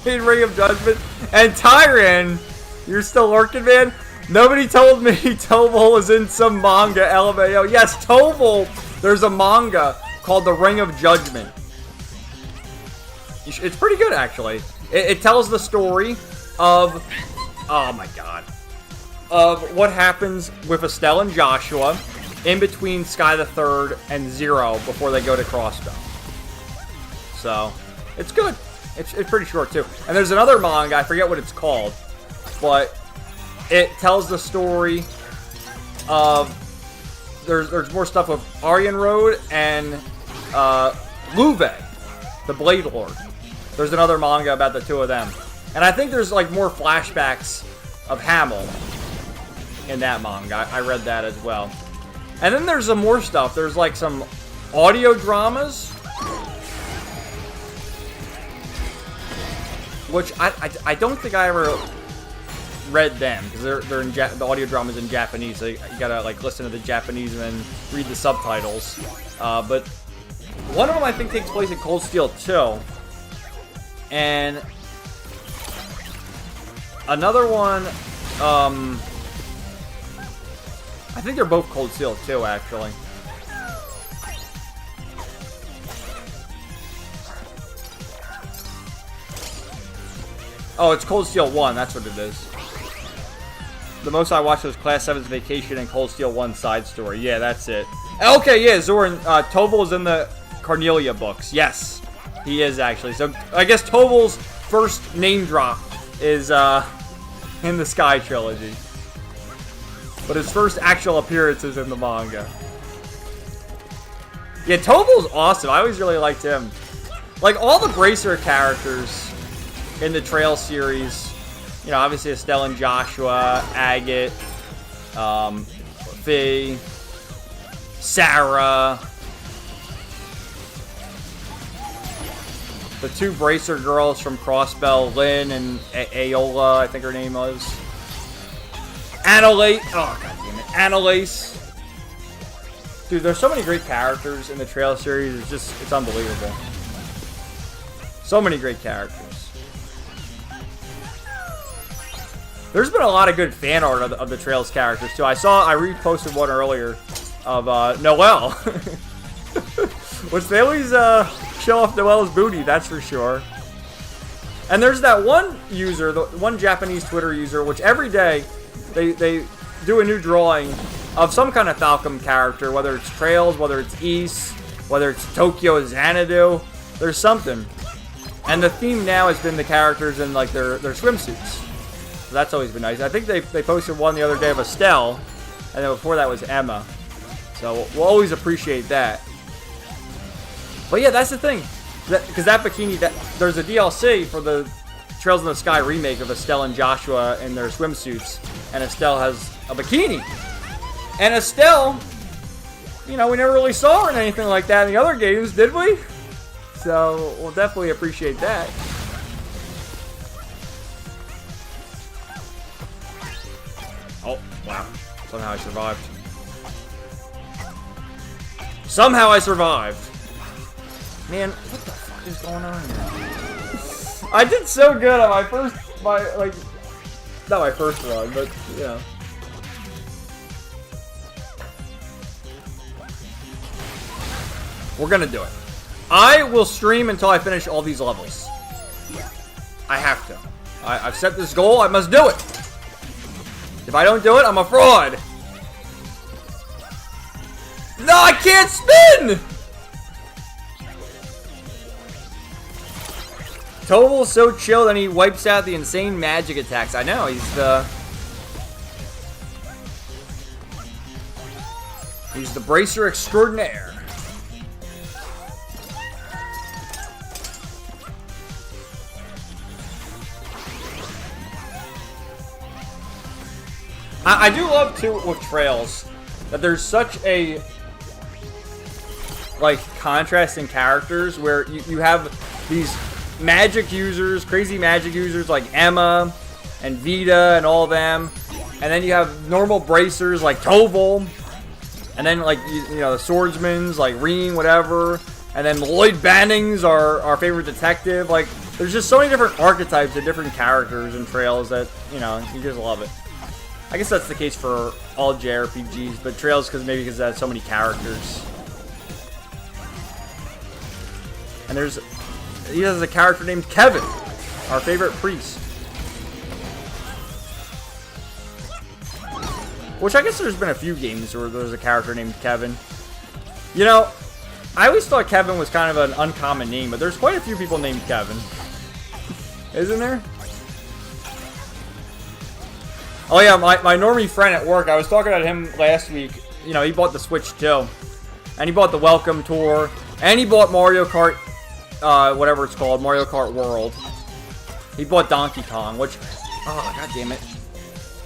read Ring of Judgment. And Tyran, you're still lurking, man? Nobody told me Toval was in some manga, LMAO. Yes, Toval, there's a manga called The Ring of Judgment. It's pretty good, actually. It tells the story of, oh my god, of what happens with Estelle and Joshua in between Sky the Third and Zero before they go to Crossbow. So, it's good. It's pretty short, too. And there's another manga, I forget what it's called, but it tells the story of, there's more stuff with Aryan Road and Luve, the Blade Lord. There's another manga about the two of them. And I think there's like more flashbacks of Hamel in that manga. I read that as well. And then there's some more stuff. There's like some audio dramas, which I don't think I ever read them, because they're in the audio dramas in Japanese. So you gotta like listen to the Japanese and then read the subtitles. But one of them I think takes place in Cold Steel 2. And another one, I think they're both Cold Steel 2, actually. Oh, it's Cold Steel 1, that's what it is. The most I watched was Class 7's Vacation and Cold Steel 1 Side Story. Yeah, that's it. Okay, yeah, Zoran, Toval is in the Cornelia books. Yes, he is, actually. So, I guess Toval's first name drop is in the Sky trilogy. But his first actual appearance is in the manga. Yeah, Toval's awesome. I always really liked him. Like, all the Bracer characters in the Trail series, you know, obviously Estelle and Joshua, Agate, Faye, Sarah, the two Bracer girls from Crossbell, Lynn and Aola, I think her name was. Annalise. Oh, god damn it. Annalise. Dude, there's so many great characters in the Trail series. It's unbelievable. So many great characters. There's been a lot of good fan art of the Trails characters, too. I reposted one earlier of Noelle. Which they always show off Noelle's booty, that's for sure. And there's that one user, the one Japanese Twitter user, which every day they do a new drawing of some kind of Falcom character, whether it's Trails, whether it's East, whether it's Tokyo Xanadu, there's something. And the theme now has been the characters in like their swimsuits. So that's always been nice. I think they posted one the other day of Estelle, and then before that was Emma. So we'll always appreciate that. But yeah, that's the thing. Because that bikini, there's a DLC for the Trails in the Sky remake of Estelle and Joshua in their swimsuits. And Estelle has a bikini. And Estelle, you know, we never really saw her in anything like that in the other games, did we? So we'll definitely appreciate that. Oh, wow. Somehow I survived. Somehow I survived. Man, what the fuck is going on here? I did so good on not my first run, but, you know. We're gonna do it. I will stream until I finish all these levels. I have to. I've set this goal, I must do it. If I don't do it, I'm a fraud. No, I can't spin! Toval's so chill that he wipes out the insane magic attacks. I know, he's the Bracer extraordinaire. I do love, too, with Trails, that there's such a, like, contrast in characters where you have these magic users, crazy magic users like Emma and Vita and all them, and then you have normal bracers like Toval, and then, like, you know, the swordsmans like Reen, whatever, and then Lloyd Banning's our favorite detective. Like, there's just so many different archetypes of different characters and trails that, you know, you just love it. I guess that's the case for all JRPGs, but Trails because it has so many characters. And he has a character named Kevin, our favorite priest. Which I guess there's been a few games where there's a character named Kevin. You know, I always thought Kevin was kind of an uncommon name, but there's quite a few people named Kevin. Isn't there? Oh yeah, my normie friend at work, I was talking to him last week. You know, he bought the Switch too. And he bought the Welcome Tour. And he bought Mario Kart, whatever it's called, Mario Kart World. He bought Donkey Kong, which, oh, god damn it.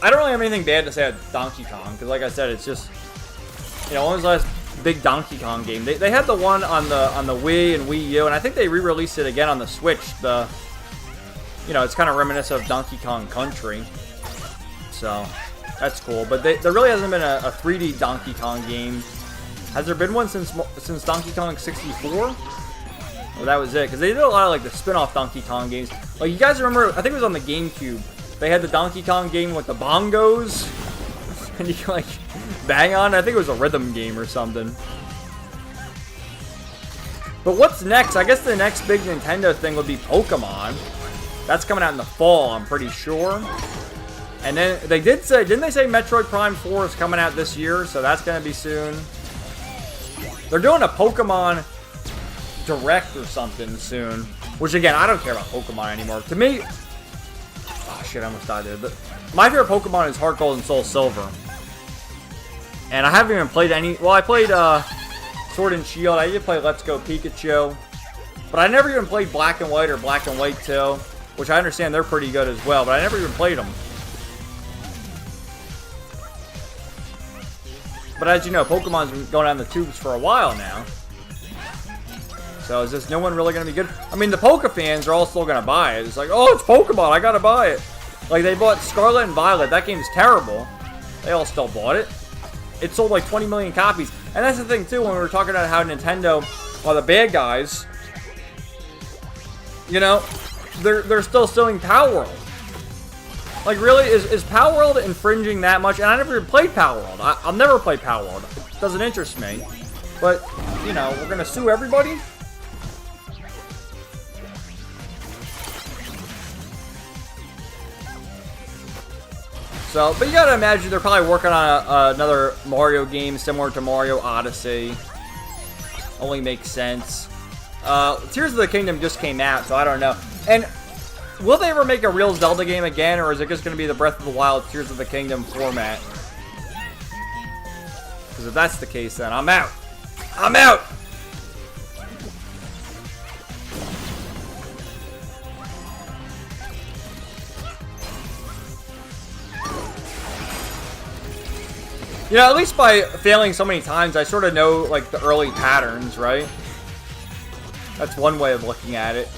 I don't really have anything bad to say about Donkey Kong, because like I said, it's just, you know, when was the last big Donkey Kong game? They had the one on the Wii and Wii U, and I think they re-released it again on the Switch. You know, it's kind of reminiscent of Donkey Kong Country. So, that's cool. But there really hasn't been a 3D Donkey Kong game. Has there been one since Donkey Kong 64? Well, that was it. Because they did a lot of, like, the spin-off Donkey Kong games. Like, you guys remember, I think it was on the GameCube. They had the Donkey Kong game with the bongos. And you can, like, bang on it. I think it was a rhythm game or something. But what's next? I guess the next big Nintendo thing would be Pokemon. That's coming out in the fall, I'm pretty sure. And then they did say, didn't they say Metroid Prime 4 is coming out this year? So that's going to be soon. They're doing a Pokemon Direct or something soon. Which again, I don't care about Pokemon anymore. To me, oh shit, I almost died there. My favorite Pokemon is Heart Gold and Soul Silver. And I haven't even played any, well I played Sword and Shield. I did play Let's Go Pikachu. But I never even played Black and White or Black and White 2. Which I understand they're pretty good as well. But I never even played them. But as you know, Pokemon's been going down the tubes for a while now. So is this no one really going to be good? I mean, the Poke fans are all still going to buy it. It's like, oh, it's Pokemon, I got to buy it. Like, they bought Scarlet and Violet. That game's terrible. They all still bought it. It sold like 20 million copies. And that's the thing, too, when we were talking about how Nintendo, well, the bad guys, you know, they're still selling Power World. Like, really? Is Power World infringing that much? And I never even played Power World. I'll never play Power World. It doesn't interest me. But, you know, we're going to sue everybody? So, but you gotta imagine they're probably working on another Mario game similar to Mario Odyssey. Only makes sense. Tears of the Kingdom just came out, so I don't know. And will they ever make a real Zelda game again, or is it just going to be the Breath of the Wild Tears of the Kingdom format? Because if that's the case, then I'm out. I'm out! You know, at least by failing so many times, I sort of know, like, the early patterns, right? That's one way of looking at it.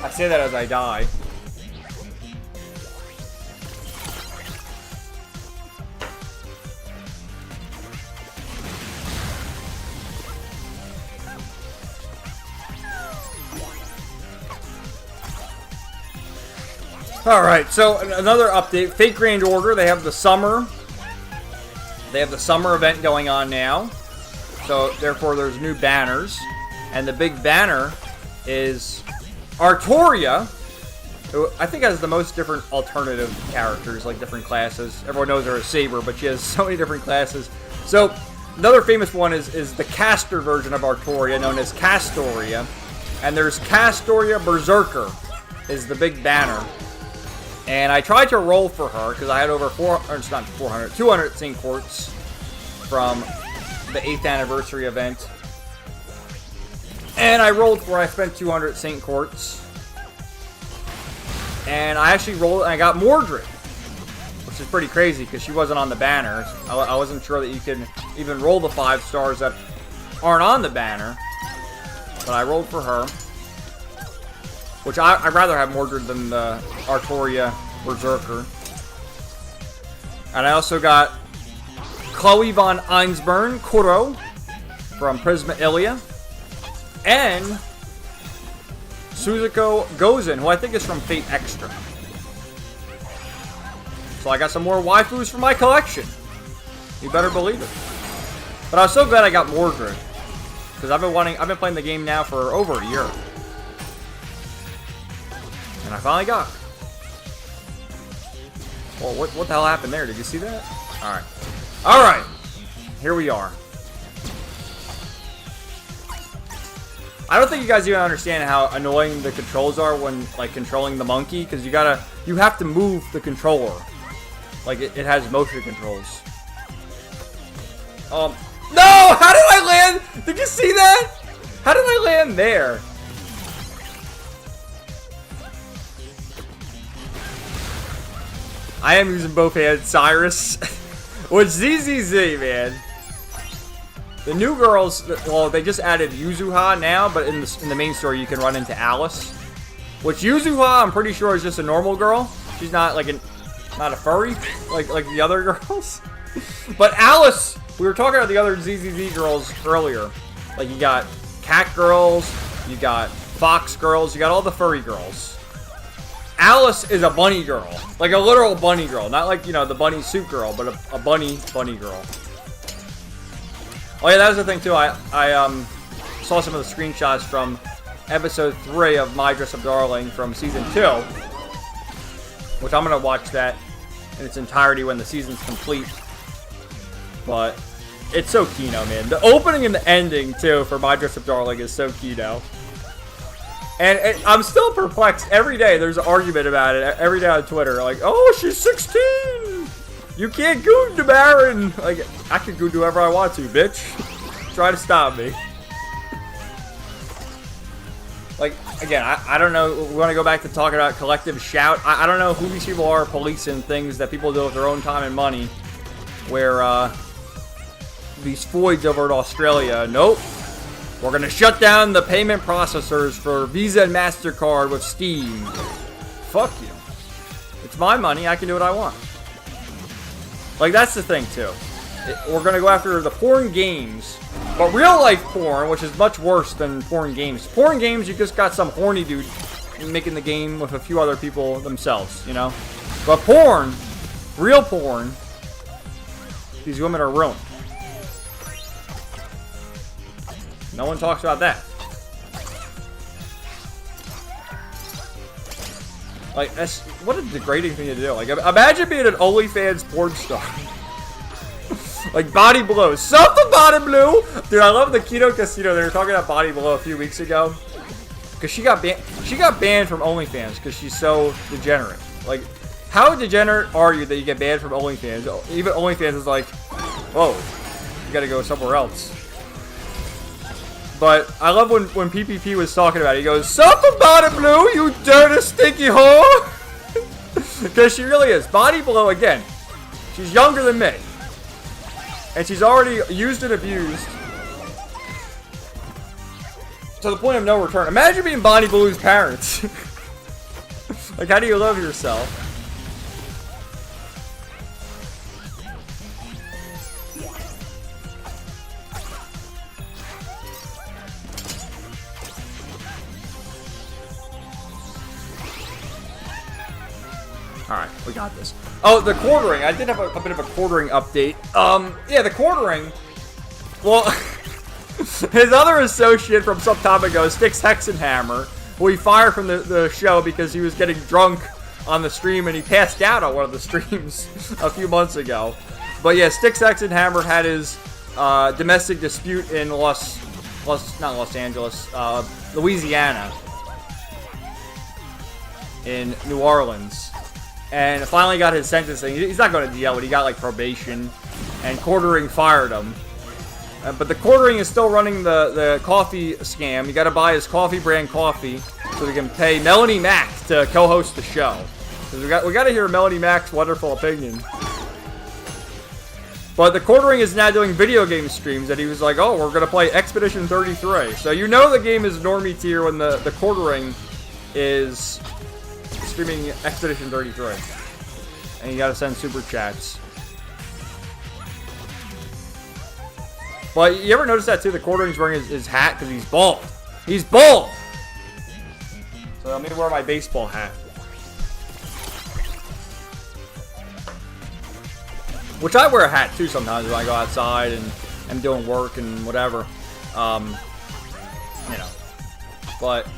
I say that as I die. Alright, so another update. Fate Grand Order, they have the summer. They have the summer event going on now. So, therefore, there's new banners. And the big banner is Artoria, who I think has the most different alternative characters, like different classes. Everyone knows her as Saber, but she has so many different classes. So, another famous one is the caster version of Artoria, known as Castoria. And there's Castoria Berserker, is the big banner. And I tried to roll for her, because I had over 200 Saint Quartz from the 8th anniversary event. And I rolled for it. I spent 200 Saint Quartz. And I actually rolled, and I got Mordred. Which is pretty crazy, because she wasn't on the banner. I wasn't sure that you could even roll the 5 stars that aren't on the banner. But I rolled for her. Which I'd rather have Mordred than the Artoria Berserker. And I also got Chloe von Einsburn, Kuro, from Prisma Ilia. and Suzuko Gozen, who I think is from Fate Extra. So I got some more waifus for my collection. You better believe it. But I was so glad I got Mordred, because I've been playing the game now for over a year. And I finally got it. Well, what the hell happened there? Did you see that? Alright. Alright. Here we are. I don't think you guys even understand how annoying the controls are when, like, controlling the monkey, because you have to move the controller. Like, it has motion controls. No! How did I land? Did you see that? How did I land there? I am using both hands, Cyrus. With ZZZ, man. The new girls, well, they just added Yuzuha now, but in the main story you can run into Alice. Which Yuzuha, I'm pretty sure, is just a normal girl. She's not like not a furry, like the other girls. But Alice, we were talking about the other ZZZ girls earlier. Like, you got cat girls, you got fox girls, you got all the furry girls. Alice is a bunny girl. Like a literal bunny girl. Not like, you know, the bunny suit girl, but a bunny girl. Oh yeah, that was the thing too. I saw some of the screenshots from episode 3 of My Dress Up Darling from season 2. Which I'm going to watch that in its entirety when the season's complete. But it's so Kino, man. The opening and the ending too for My Dress Up Darling is so Kino. And I'm still perplexed. Every day there's an argument about it. Every day on Twitter. Like, oh, she's 16! You can't goon to Baron! Like, I can goon to whoever I want to, bitch. Try to stop me. Like, again, I don't know. We want to go back to talking about collective shout. I don't know who these people are policing things that people do with their own time and money. Where, these Foids over in Australia, nope. We're going to shut down the payment processors for Visa and MasterCard with Steam. Fuck you. It's my money. I can do what I want. Like, that's the thing, too. We're going to go after the porn games. But real-life porn, which is much worse than porn games. Porn games, you just got some horny dude making the game with a few other people themselves, you know? But porn, real porn, these women are ruined. No one talks about that. Like, that's, what a degrading thing to do. Like, imagine being an OnlyFans porn star. Like, Body Blow. Something Body Blue! Dude, I love the Kino Casino. They were talking about Body Blow a few weeks ago. Because she got banned from OnlyFans because she's so degenerate. Like, how degenerate are you that you get banned from OnlyFans? Even OnlyFans is like, whoa, you gotta go somewhere else. But I love when PPP was talking about it. He goes, something Body Blue, you dirty stinky whore! Because she really is. Body Blow, again, she's younger than me. And she's already used and abused to the point of no return. Imagine being Bonnie Blue's parents. Like, how do you love yourself? Alright, we got this. Oh, the quartering. I did have a bit of a quartering update. Yeah, the quartering. Well, his other associate from some time ago, Styx Hexenhammer, who he fired from the show because he was getting drunk on the stream and he passed out on one of the streams a few months ago. But yeah, Styx Hexenhammer had his domestic dispute in Louisiana. In New Orleans. And finally got his sentencing. He's not going to jail, but he got like probation. And Quartering fired him. But the Quartering is still running the coffee scam. You got to buy his coffee brand coffee so we can pay Melanie Mack to co-host the show. Because we got to hear Melanie Mack's wonderful opinion. But the Quartering is now doing video game streams, and he was like, oh, we're going to play Expedition 33. So you know the game is normie tier when the Quartering is streaming Expedition 33. And you gotta send super chats. But you ever notice that too? The Quartering's wearing his hat because he's bald. He's bald! So let me wear my baseball hat. Which I wear a hat too sometimes when I go outside and I'm doing work and whatever. You know. But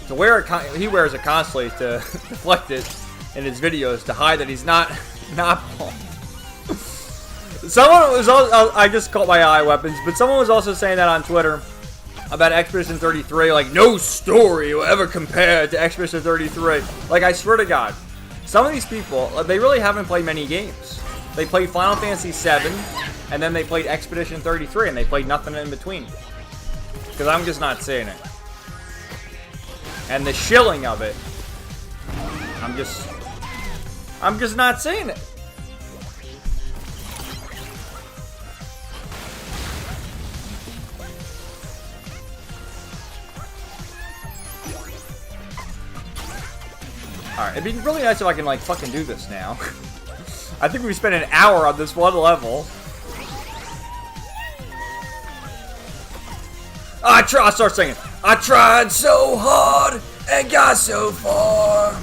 to wear it, he wears it constantly to deflect it in his videos to hide that he's not bald. Someone was also, I just caught my eye weapons, but someone was also saying that on Twitter about Expedition 33, like, no story will ever compare to Expedition 33. Like, I swear to God, some of these people, they really haven't played many games. They played Final Fantasy VII, and then they played Expedition 33, and they played nothing in between. Because I'm just not seeing it. And the shilling of it, I'm just not seeing it. Alright, it'd be really nice if I can, like, fucking do this now. I think we spent an hour on this one level. I'll start singing. I tried so hard and got so far.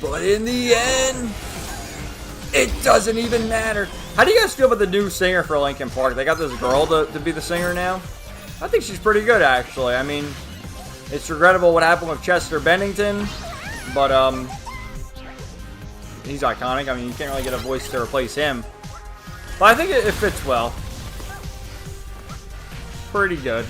But in the end, it doesn't even matter. How do you guys feel about the new singer for Linkin Park? They got this girl to be the singer now. I think she's pretty good, actually. I mean, it's regrettable what happened with Chester Bennington, but he's iconic. I mean, you can't really get a voice to replace him. But I think it fits well. Pretty good.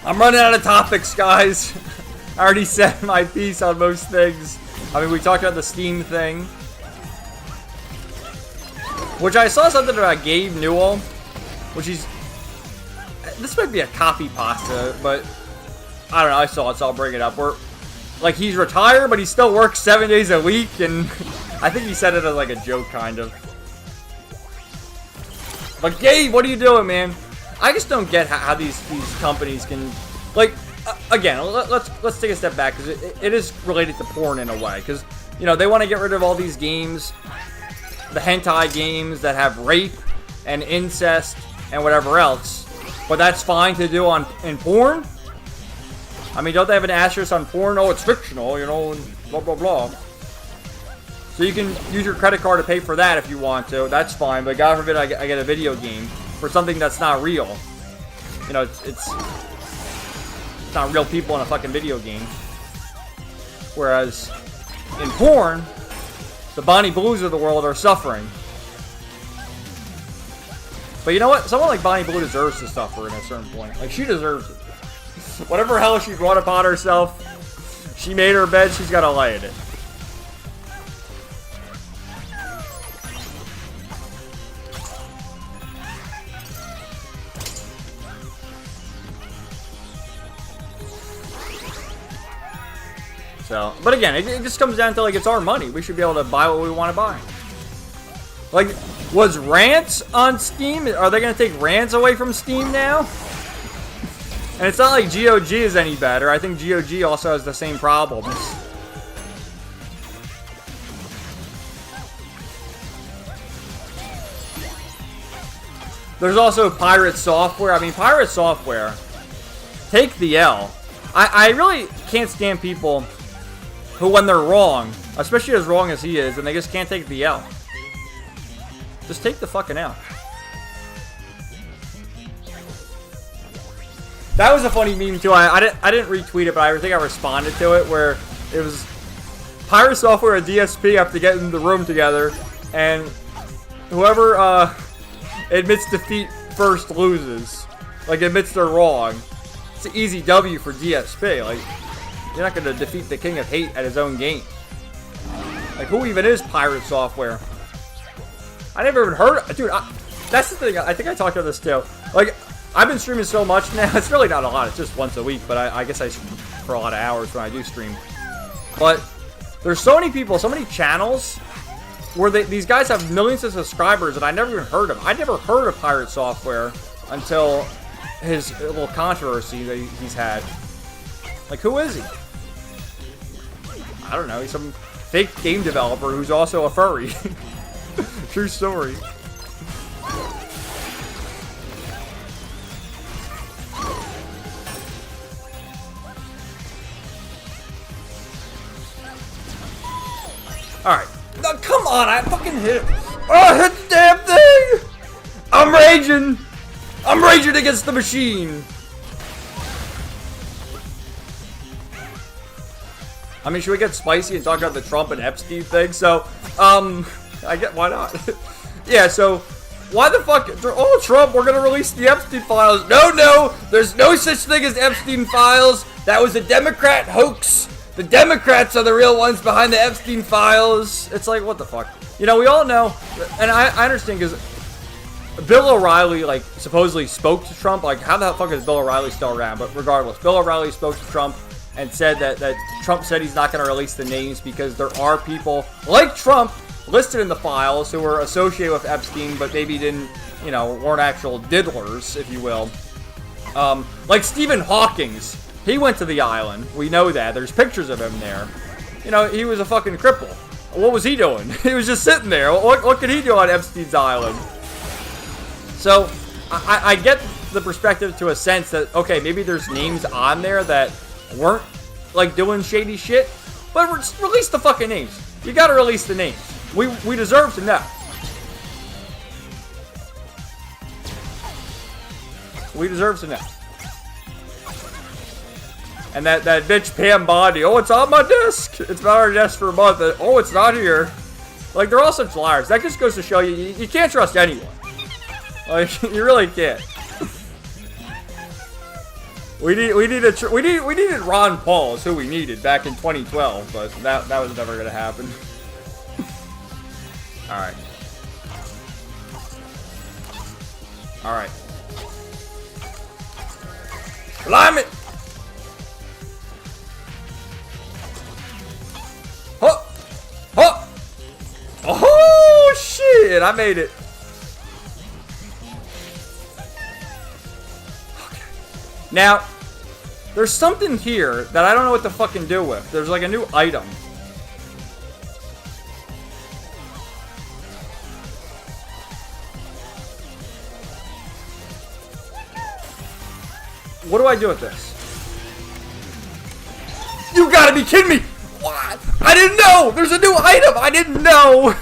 I'm running out of topics, guys. I already said my piece on most things. I mean, we talked about the Steam thing. Which I saw something about Gabe Newell. Which he's... This might be a copy pasta, but... I don't know, I saw it, so I'll bring it up. Like, he's retired, but he still works 7 days a week, and... I think he said it as like a joke, kind of. But Gabe, what are you doing, man? I just don't get how these companies can... Like... Again, let's take a step back, because it is related to porn in a way, because, you know, they want to get rid of all these games, the hentai games that have rape and incest and whatever else, but that's fine to do in porn? I mean, don't they have an asterisk on porn? Oh, it's fictional, you know, and blah, blah, blah. So you can use your credit card to pay for that if you want to, that's fine, but God forbid I get a video game for something that's not real. You know, it's not real people in a fucking video game. Whereas in porn, the Bonnie Blues of the world are suffering. But you know what? Someone like Bonnie Blue deserves to suffer at a certain point. Like, she deserves it. Whatever hell she brought upon herself, she made her bed, she's gotta lay in it. So, but again, it just comes down to, like, it's our money. We should be able to buy what we want to buy. Like, was Rants on Steam? Are they going to take Rants away from Steam now? And it's not like GOG is any better. I think GOG also has the same problems. There's also Pirate Software. I mean, Pirate Software, take the L. I really can't stand people who, when they're wrong, especially as wrong as he is, and they just can't take the L. Just take the fucking L. That was a funny meme too. I didn't retweet it, but I think I responded to it, where it was Pirate Software and DSP have to get in the room together, and whoever admits defeat first loses. Like, admits they're wrong. It's an easy W for DSP. Like, you're not going to defeat the king of hate at his own game. Like, who even is Pirate Software? I never even heard of, dude, that's the thing, I think I talked about this too. Like, I've been streaming so much now, it's really not a lot, it's just once a week, but I guess I stream for a lot of hours when I do stream. But there's so many people, so many channels, where these guys have millions of subscribers that I never even heard of. I never heard of Pirate Software until his little controversy that he's had. Like, who is he? I don't know. He's some fake game developer who's also a furry. True story. Alright. No, come on, I fucking hit him. Oh, I hit the damn thing! I'm raging! I'm raging against the machine! I mean, should we get spicy and talk about the Trump and Epstein thing? So, I get, why not? Yeah, so, why the fuck, oh, Trump, we're gonna release the Epstein files. No, there's no such thing as Epstein files. That was a Democrat hoax. The Democrats are the real ones behind the Epstein files. It's like, what the fuck? You know, we all know, and I understand because Bill O'Reilly, like, supposedly spoke to Trump. Like, how the fuck is Bill O'Reilly still around? But regardless, Bill O'Reilly spoke to Trump and said that Trump said he's not going to release the names because there are people like Trump listed in the files who were associated with Epstein, but maybe didn't, you know, weren't actual diddlers, if you will. Like Stephen Hawking's. He went to the island. We know that. There's pictures of him there. You know, he was a fucking cripple. What was he doing? He was just sitting there. What could he do on Epstein's island? So, I get the perspective to a sense that, okay, maybe there's names on there that weren't, like, doing shady shit, but release the fucking names. You gotta release the names. We deserve to know. We deserve to know. And that bitch Pam Bondi, oh, it's on my desk. It's been on our desk for a month. Oh, it's not here. Like, they're all such liars. That just goes to show you can't trust anyone. Like, you really can't. We needed Ron Paul is who we needed back in 2012, but that was never gonna happen. Alright. Alright. Blimey! Huh! Huh! Oh shit! I made it. Okay. Now, there's something here that I don't know what to fucking do with. There's like a new item. What do I do with this? You gotta be kidding me! What? I didn't know! There's a new item! I didn't know!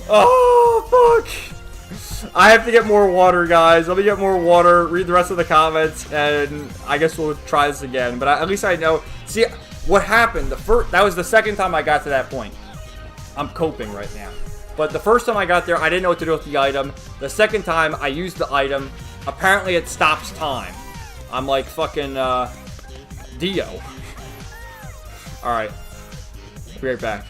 Oh, fuck. I have to get more water, guys. Let me get more water, read the rest of the comments, and I guess we'll try this again. But at least I know. See, what happened, that was the second time I got to that point. I'm coping right now. But the first time I got there, I didn't know what to do with the item. The second time, I used the item. Apparently, it stops time. I'm like fucking, Dio. Alright. Be right back.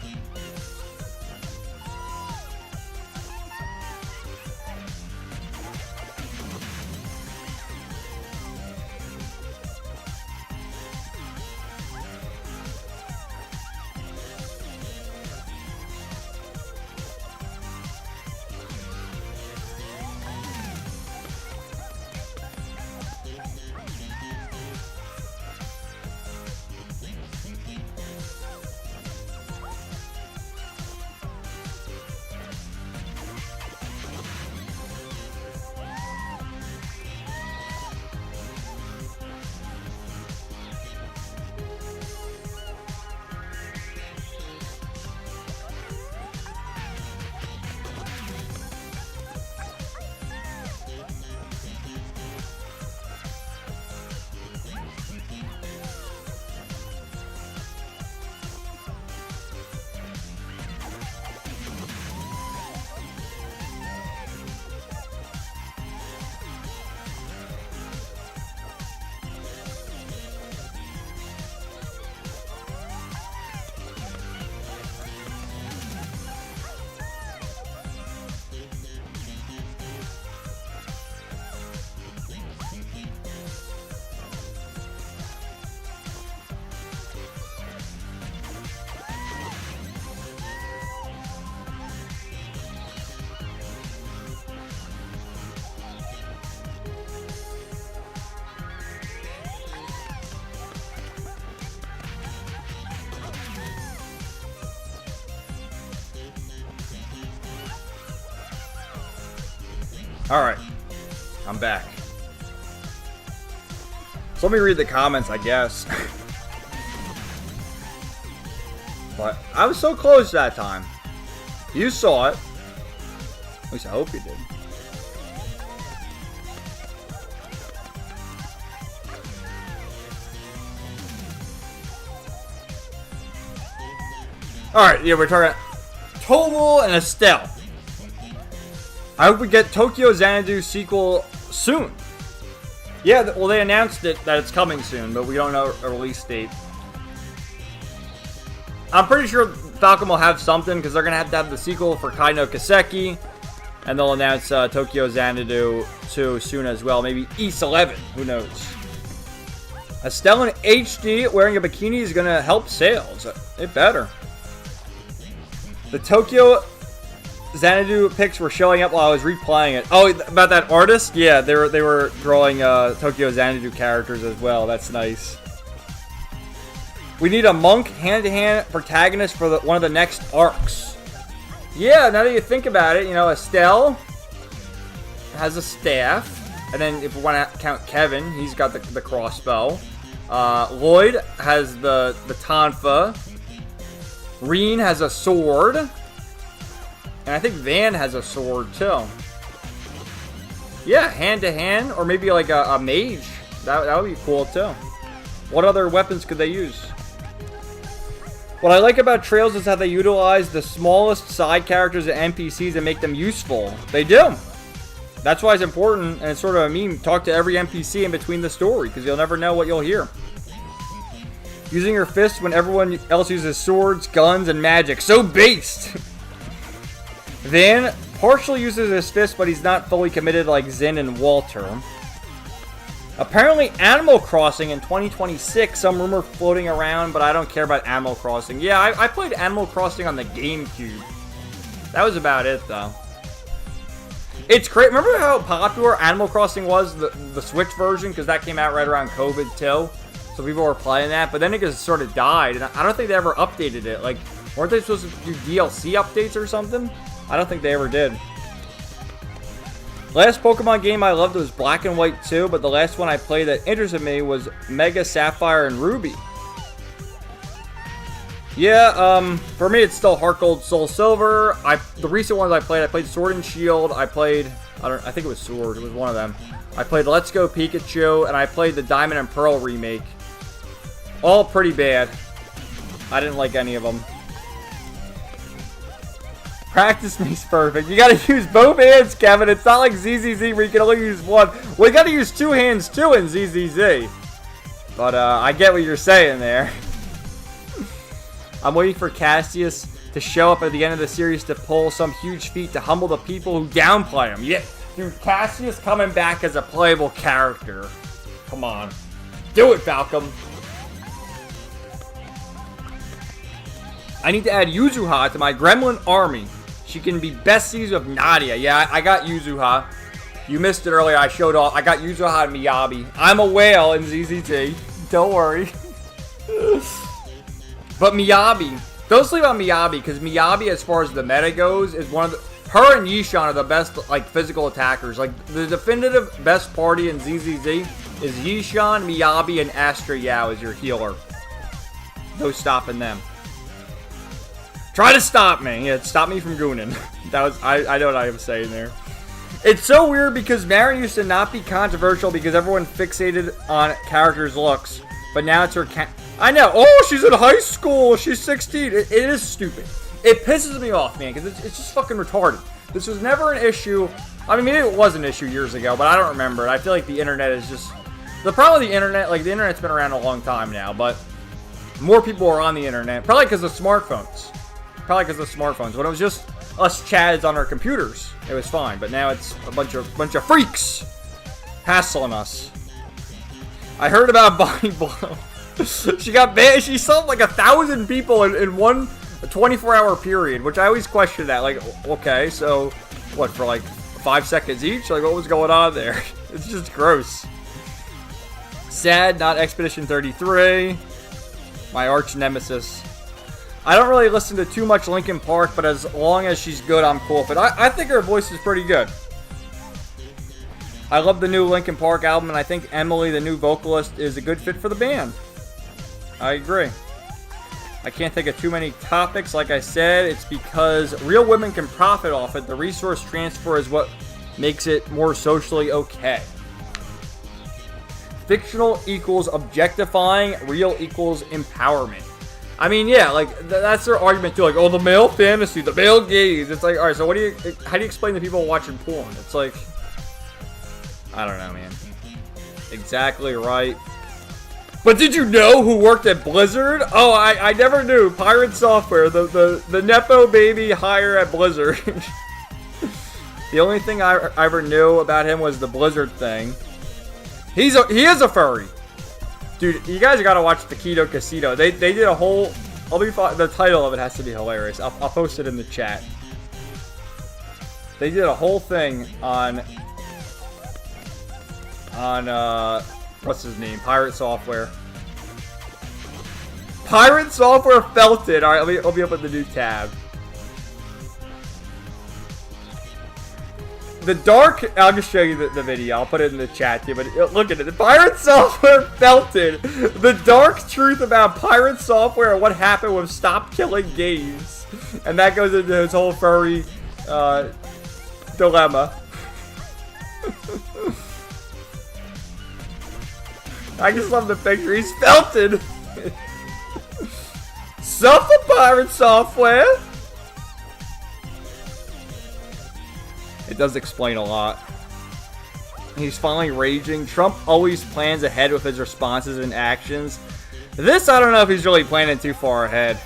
Alright. I'm back. So let me read the comments, I guess. But I was so close that time. You saw it. At least I hope you did. Alright, yeah, we're talking Total and Estelle. I hope we get Tokyo Xanadu sequel soon. Yeah, well, they announced it that it's coming soon, but we don't know a release date. I'm pretty sure Falcom will have something, because they're going to have the sequel for Kai no Kiseki, and they'll announce Tokyo Xanadu 2 soon as well. Maybe East 11, who knows. Estelle in HD wearing a bikini is going to help sales. It better. The Tokyo Xanadu pics were showing up while I was replaying it. Oh, about that artist? Yeah, they were drawing Tokyo Xanadu characters as well. That's nice. We need a monk hand-to-hand protagonist for one of the next arcs. Yeah, now that you think about it, you know, Estelle has a staff. And then if we want to count Kevin, he's got the crossbow. Lloyd has the tonfa. Reen has a sword. And I think Van has a sword too. Yeah, hand-to-hand. Or maybe like a mage. That would be cool too. What other weapons could they use? What I like about Trails is how they utilize the smallest side characters and NPCs and make them useful. They do. That's why it's important, and it's sort of a meme. Talk to every NPC in between the story, because you'll never know what you'll hear. Using your fists when everyone else uses swords, guns, and magic. So based! Van partially uses his fist, but he's not fully committed like Zin and Walter. Apparently, Animal Crossing in 2026, some rumor floating around, but I don't care about Animal Crossing. Yeah, I played Animal Crossing on the GameCube. That was about it, though. It's great. Remember how popular Animal Crossing was, the Switch version? Because that came out right around COVID, too. So people were playing that, but then it just sort of died, and I don't think they ever updated it. Like, weren't they supposed to do DLC updates or something? I don't think they ever did. Last Pokemon game I loved was Black and White 2, but the last one I played that interested me was Mega Sapphire and Ruby. Yeah, for me it's still Heart Gold, Soul Silver. The recent ones I played Sword and Shield. I think it was Sword. It was one of them. I played Let's Go Pikachu, and I played the Diamond and Pearl remake. All pretty bad. I didn't like any of them. Practice makes perfect. You gotta use both hands, Kevin. It's not like ZZZ where you can only use one. Well, you gotta use two hands too in ZZZ. But I get what you're saying there. I'm waiting for Cassius to show up at the end of the series to pull some huge feat to humble the people who downplay him. Yeah, dude, Cassius coming back as a playable character. Come on. Do it, Falcom. I need to add Yuzuha to my gremlin army. She can be besties with Nadia. Yeah, I got Yuzuha. You missed it earlier. I showed off. I got Yuzuha and Miyabi. I'm a whale in ZZT. Don't worry. But Miyabi. Don't sleep on Miyabi, because Miyabi, as far as the meta goes, is one of the... Her and Yishan are the best, like, physical attackers. Like, the definitive best party in ZZZ is Yishan, Miyabi, and Astra Yao as your healer. No stopping them. Try to stop me. Yeah, stop me from gooning. That was... I know what I was saying there. It's so weird because Mary used to not be controversial because everyone fixated on characters' looks. But now it's her... I know. Oh, she's in high school. She's 16. It is stupid. It pisses me off, man, because it's just fucking retarded. This was never an issue. I mean, maybe it was an issue years ago, but I don't remember it. I feel like the internet is just... The problem with the internet, like, the internet's been around a long time now, but more people are on the internet. Probably because of smartphones. When it was just us chads on our computers, it was fine. But now it's a bunch of freaks hassling us. I heard about Bonnie Blow. She got banned. She summoned like 1,000 people in one 24-hour period, which I always question that. Like, okay, so what, for like 5 seconds each? Like, what was going on there? It's just gross. Sad, not Expedition 33. My arch nemesis. I don't really listen to too much Linkin Park, but as long as she's good, I'm cool with it. I think her voice is pretty good. I love the new Linkin Park album, and I think Emily, the new vocalist, is a good fit for the band. I agree. I can't think of too many topics. Like I said, it's because real women can profit off it. The resource transfer is what makes it more socially okay. Fictional equals objectifying, real equals empowerment. I mean, yeah, like, that's their argument too. Like, oh, the male fantasy, the male gaze. It's like, alright, so how do you explain to people watching porn? It's like, I don't know, man. Exactly right. But did you know who worked at Blizzard? Oh, I never knew. Pirate Software, the Nepo baby hire at Blizzard. The only thing I ever knew about him was the Blizzard thing. He is a furry. Dude, you guys gotta watch the Keto Casino. They did a whole... the title of it has to be hilarious. I'll post it in the chat. They did a whole thing on what's his name? Pirate Software. Pirate Software felt it. Alright, let me open the new tab. The dark... I'll just show you the video. I'll put it in the chat too, but look at it. The Pirate Software felt it. The dark truth about Pirate Software and what happened with Stop Killing Games. And that goes into his whole furry dilemma. I just love the picture. He's felted. Suffer Pirate Software. It does explain a lot. He's finally raging. Trump always plans ahead with his responses and actions. This, I don't know if he's really planning too far ahead.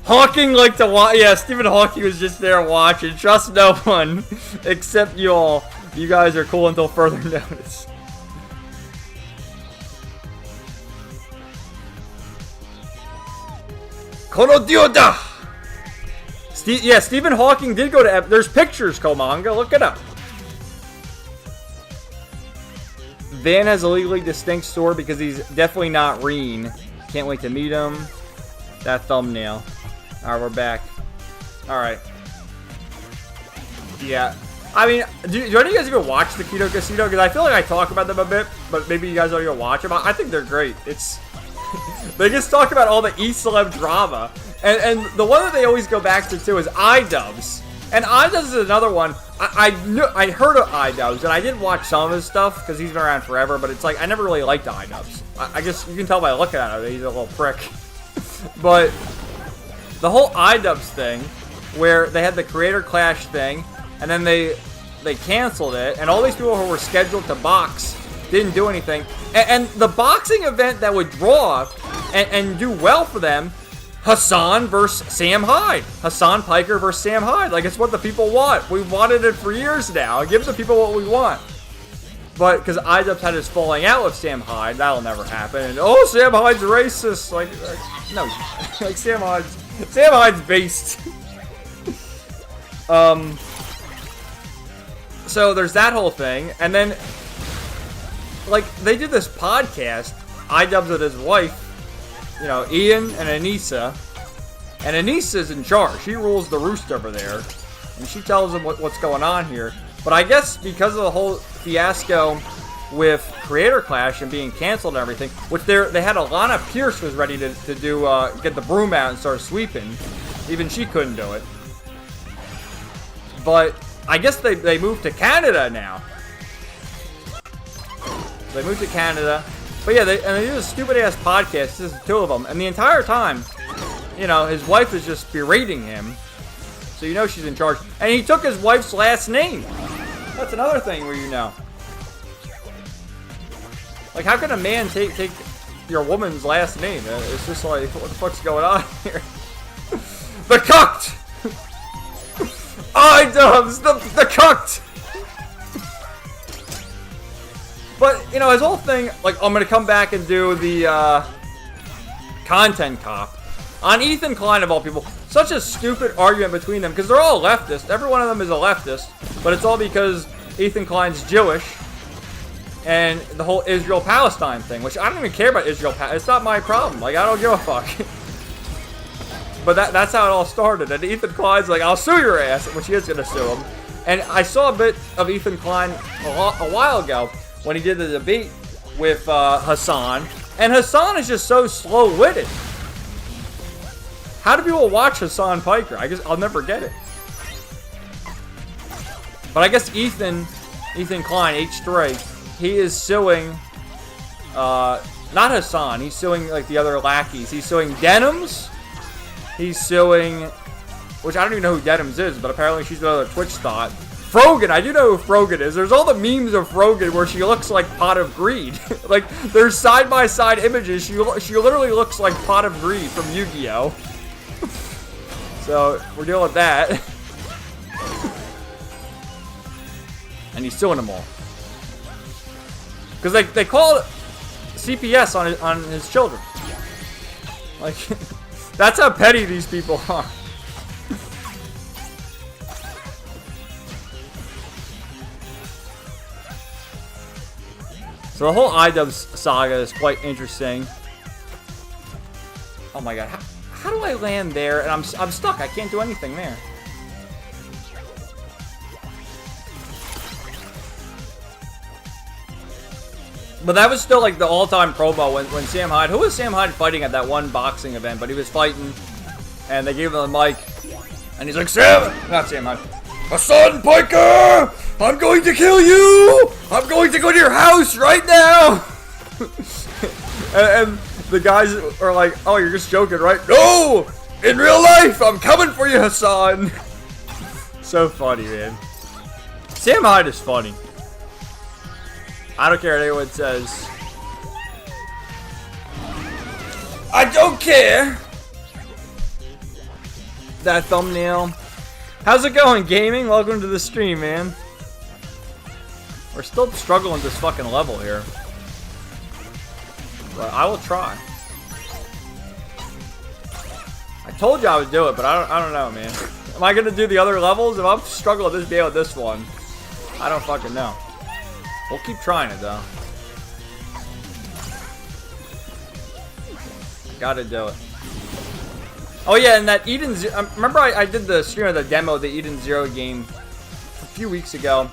Hawking liked to watch. Yeah, Stephen Hawking was just there watching. Trust no one except you all. You guys are cool until further notice. Kono Dioda! Yeah, Stephen Hawking did go to... There's pictures, Komanga. Look it up. Van has a legally distinct store because he's definitely not Reen. Can't wait to meet him. That thumbnail. Alright, we're back. Alright. Yeah. I mean, do any of you guys even watch the Keto Casino? Because I feel like I talk about them a bit, but maybe you guys don't even watch them. I think they're great. It's... They just talk about all the E-celeb drama. And the one that they always go back to too is iDubbbz. And iDubbbz is another one. I heard of iDubbbz, and I did watch some of his stuff because he's been around forever. But it's like I never really liked iDubbbz. I guess you can tell by looking at him, he's a little prick. But the whole iDubbbz thing, where they had the Creator Clash thing, and then they canceled it, and all these people who were scheduled to box didn't do anything. And the boxing event that would draw and do well for them. Hassan versus Sam Hyde. Hassan Piker versus Sam Hyde. Like, it's what the people want. We've wanted it for years now. Give the people what we want. But, because iDubbbz had his falling out with Sam Hyde, that'll never happen. And, oh, Sam Hyde's racist. Like no. Like, Sam Hyde's based. So, there's that whole thing. And then, like, they did this podcast, iDubbbz with his wife, you know, Ian and Anissa. And Anissa's in charge. She rules the roost over there. And she tells them what's going on here. But I guess because of the whole fiasco with Creator Clash and being canceled and everything, which they had Alana Pierce was ready to do, get the broom out and start sweeping. Even she couldn't do it. But I guess they moved to Canada now. They moved to Canada. But yeah, they do a stupid-ass podcast, just the two of them. And the entire time, you know, his wife is just berating him. So you know she's in charge. And he took his wife's last name. That's another thing where you know. Like, how can a man take your woman's last name? It's just like, what the fuck's going on here? The cucked! iDubbbz, the cucked! But, you know, his whole thing, like, I'm going to come back and do the content cop. On Ethan Klein, of all people, such a stupid argument between them, because they're all leftist. Every one of them is a leftist, but it's all because Ethan Klein's Jewish, and the whole Israel-Palestine thing, which I don't even care about Israel-Palestine. It's not my problem. Like, I don't give a fuck. But that's how it all started. And Ethan Klein's like, I'll sue your ass, which he is going to sue him. And I saw a bit of Ethan Klein a while ago when he did the debate with Hassan. And Hassan is just so slow-witted. How do people watch Hassan Piker? I guess I'll never get it. But I guess Ethan Klein, H3, he is suing, not Hassan, he's suing like the other lackeys. He's suing Denims. He's suing, which I don't even know who Denims is, but apparently she's another Twitch thought. Frogan, I do know who Frogan is. There's all the memes of Frogan where she looks like Pot of Greed. Like, there's side-by-side images. She literally looks like Pot of Greed from Yu-Gi-Oh! So, we're dealing with that. And he's suing them all. Because they call it CPS on his children. Like, that's how petty these people are. So the whole iDubbbz saga is quite interesting. Oh my god, how do I land there? And I'm stuck, I can't do anything there. But that was still like the all-time promo when Sam Hyde, who was Sam Hyde fighting at that one boxing event, but he was fighting, and they gave him the mic, and he's like, not Sam Hyde, Hassan Piker, I'm going to kill you! I'm going to go to your house right now! and the guys are like, oh, you're just joking, right? No! In real life, I'm coming for you, Hassan! So funny, man. Sam Hyde is funny. I don't care what anyone says. I don't care! That thumbnail. How's it going, gaming? Welcome to the stream, man. We're still struggling with this fucking level here. But I will try. I told you I would do it, but I don't know, man. Am I gonna do the other levels? If I'm struggling this day with this one, I don't fucking know. We'll keep trying it, though. Gotta do it. Oh yeah, and that Eden Zero, remember I did the stream of the demo of the Eden Zero game a few weeks ago.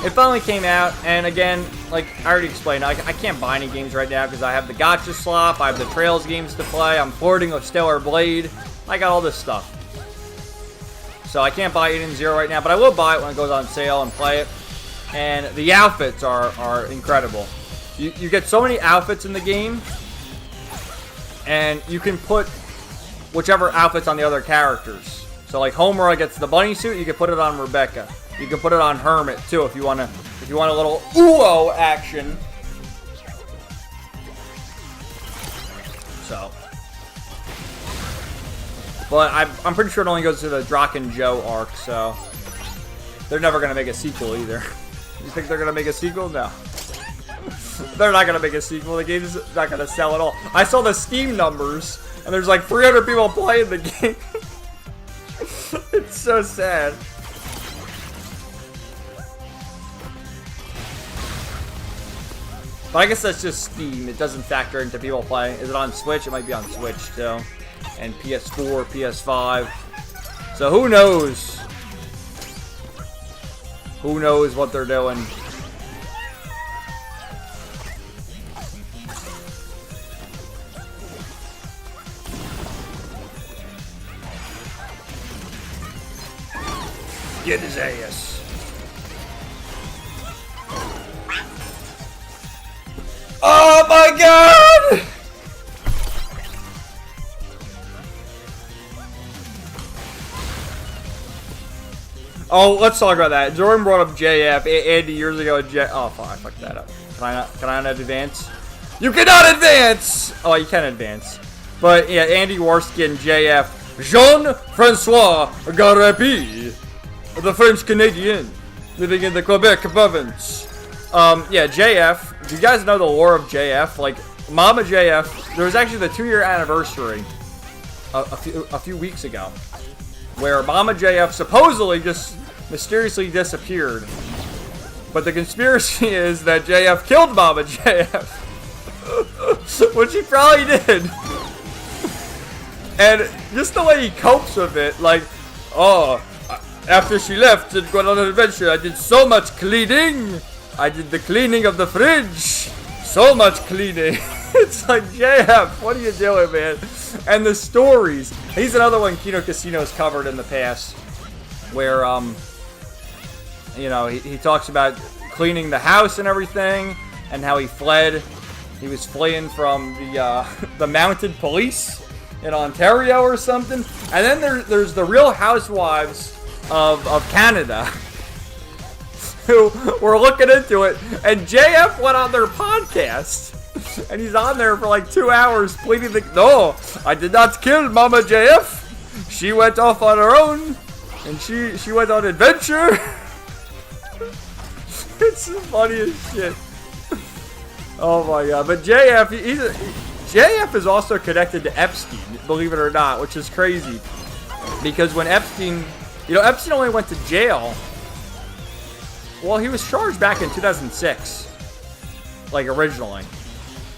It finally came out, and again, like I already explained, I can't buy any games right now because I have the Gacha slop, I have the Trails games to play, I'm flirting with Stellar Blade, I got all this stuff. So I can't buy Eden Zero right now, but I will buy it when it goes on sale and play it. And the outfits are incredible. You get so many outfits in the game, and you can put whichever outfits on the other characters. So like Homura gets the bunny suit, you can put it on Rebecca. You can put it on Hermit too if you want a little Uo action. So, but I'm pretty sure it only goes to the Draken Joe arc, so they're never gonna make a sequel either. You think they're gonna make a sequel? No. They're not gonna make a sequel. The game's not gonna sell at all. I saw the Steam numbers, and there's like 300 people playing the game. It's so sad. But I guess that's just Steam. It doesn't factor into people playing. Is it on Switch? It might be on Switch too. And PS4, PS5. So who knows? Who knows what they're doing? Get his ass. Oh my god! Oh, let's talk about that. Jordan brought up JF. Andy years ago. Oh, fuck, I fucked that up. Can I not advance? You cannot advance! Oh, you can advance. But yeah, Andy Warski and JF. Jean-Francois Garapi, the French Canadian living in the Quebec province. Yeah, JF. Do you guys know the lore of JF? Like, Mama JF, there was actually the 2-year anniversary a few weeks ago, where Mama JF supposedly just mysteriously disappeared. But the conspiracy is that JF killed Mama JF. Which he probably did. And just the way he copes with it, like, oh, after she left and went on an adventure, I did so much cleaning. I did the cleaning of the fridge. So much cleaning. It's like, JF, what are you doing, man? And the stories. He's another one Kino Casino's covered in the past. Where, you know, he talks about cleaning the house and everything. And how he fled. He was fleeing from the mounted police in Ontario or something. And then there's the Real Housewives of Canada. Who were looking into it, and JF went on their podcast, and he's on there for like 2 hours pleading no, I did not kill Mama JF. She went off on her own, and she went on adventure. It's the funniest shit. Oh my god! But JF, JF is also connected to Epstein, believe it or not, which is crazy, because when Epstein, Epstein only went to jail. Well, he was charged back in 2006, like originally,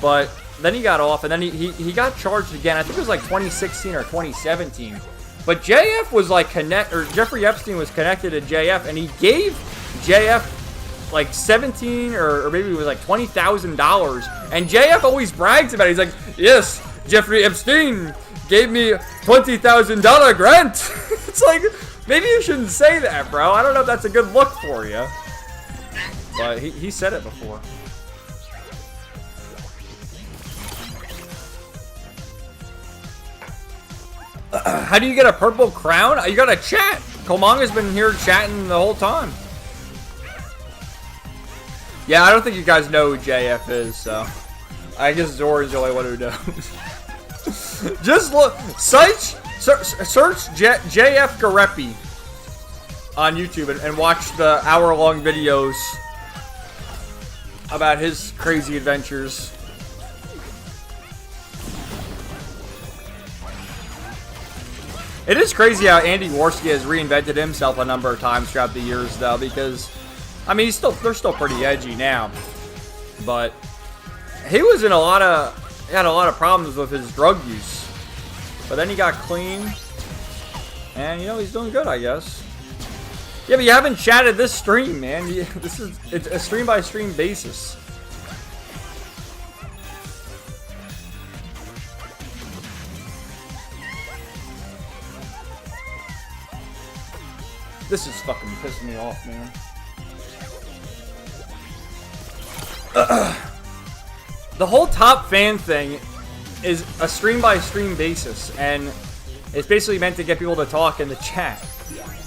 but then he got off, and then he got charged again. I think it was like 2016 or 2017. But JF was like Jeffrey Epstein was connected to JF, and he gave JF like 17 or maybe it was like $20,000, and JF always brags about it. He's like, yes, Jeffrey Epstein gave me $20,000 grant. It's like, maybe you shouldn't say that, bro. I don't know if that's a good look for you. But he said it before. How do you get a purple crown? You gotta chat. Komanga's been here chatting the whole time. Yeah, I don't think you guys know who JF is, so I guess Zora's the only one who knows. Just look, search JF Garepi on YouTube and watch the hour-long videos about his crazy adventures. It is crazy how Andy Worski has reinvented himself a number of times throughout the years, though, because I mean, they're still pretty edgy now, but he was in he had a lot of problems with his drug use, but then he got clean, and he's doing good, I guess. Yeah, but you haven't chatted this stream, man. It's a stream-by-stream basis. This is fucking pissing me off, man. The whole top fan thing is a stream-by-stream basis, and it's basically meant to get people to talk in the chat.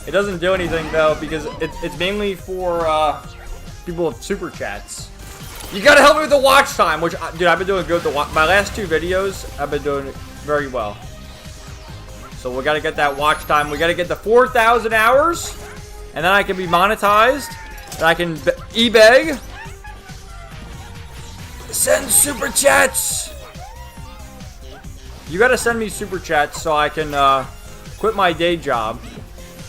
It doesn't do anything, though, because it's mainly for people with super chats. You gotta help me with the watch time, which, dude, I've been doing good. My last 2 videos, I've been doing very well. So we gotta get that watch time. We gotta get to 4,000 hours, and then I can be monetized, and I can e-beg. Send super chats! You gotta send me super chats so I can quit my day job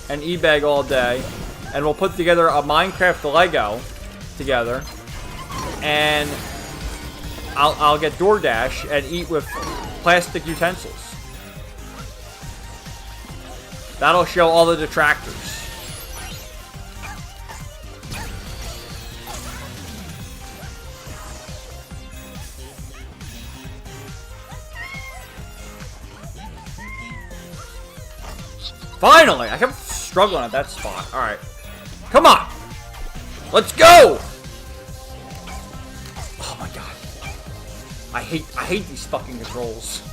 and e-bag all day, and we'll put together a Minecraft Lego together, and I'll get DoorDash and eat with plastic utensils. That'll show all the detractors. Finally! I kept struggling at that spot. Alright. Come on! Let's go! Oh my god. I hate these fucking controls.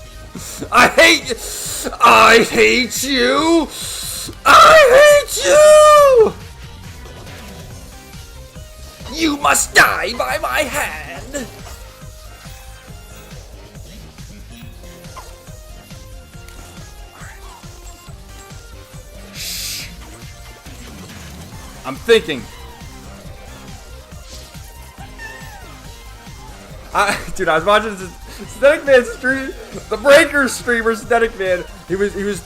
I hate you! I hate you! You must die by my hand! I'm thinking. Dude, I was watching Synthetic Man stream, the Breakers streamer, Synthetic Man. It was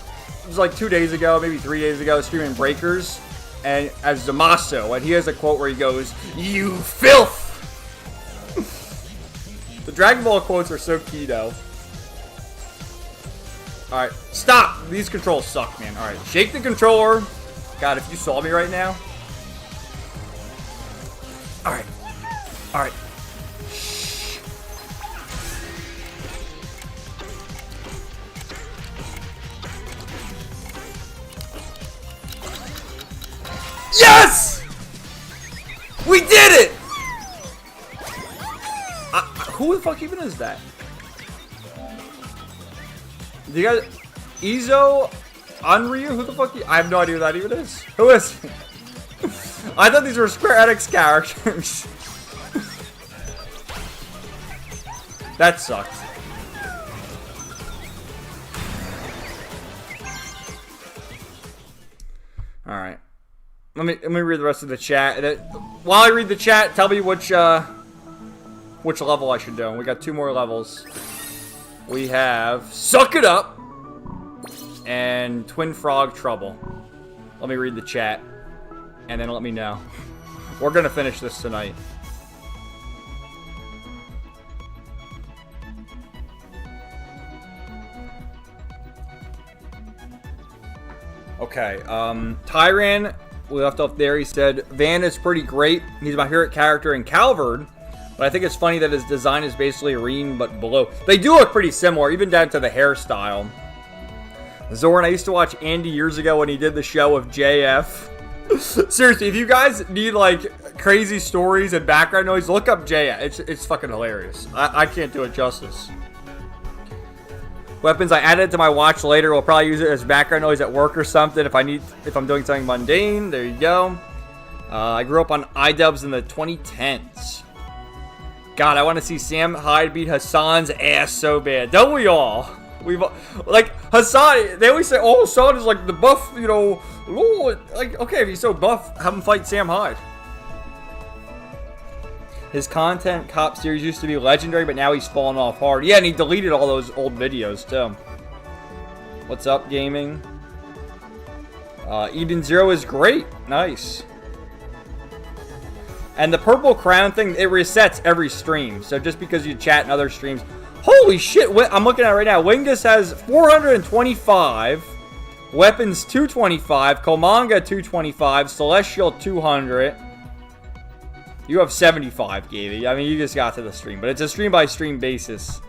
like 2 days ago, maybe 3 days ago, streaming Breakers, and as Damaso, and he has a quote where he goes, "You filth." The Dragon Ball quotes are so key, though. All right, stop. These controls suck, man. All right, shake the controller. God, if you saw me right now. Alright. Alright. Shh. Yes! We did it! Who the fuck even is that? Do you guys... Izo? Unryu? Who the fuck? I have no idea who that even is. Who is he? I thought these were Square Enix characters. That sucked. Alright. Let me read the rest of the chat. While I read the chat, tell me which level I should do. We got 2 more levels. We have Suck It Up and Twin Frog Trouble. Let me read the chat and then let me know. We're gonna finish this tonight. Okay, Tyran, we left off there. He said, Van is pretty great. He's my favorite character in Calvard. But I think it's funny that his design is basically Reen, but below. They do look pretty similar, even down to the hairstyle. Zoran, I used to watch Andy years ago when he did the show of JF. Seriously, if you guys need, like, crazy stories and background noise, look up JF. It's fucking hilarious. I can't do it justice. Weapons, I added it to my watch later. We'll probably use it as background noise at work or something if I'm doing something mundane. There you go. I grew up on iDubbbz in the 2010s. God, I want to see Sam Hyde beat Hassan's ass so bad. Don't we all? Like, Hassan, they always say, oh, Hassan is like the buff, you know, oh, like, okay, if he's so buff, have him fight Sam Hyde. His Content Cop series used to be legendary, but now he's fallen off hard. Yeah, and he deleted all those old videos, too. What's up, gaming? Eden Zero is great. Nice. And the purple crown thing, it resets every stream. So just because you chat in other streams. Holy shit, I'm looking at it right now. Wingus has 425. Weapons 225. Komanga 225. Celestial 200. You have 75, Gaby. I mean, you just got to the stream. But it's a stream-by-stream basis.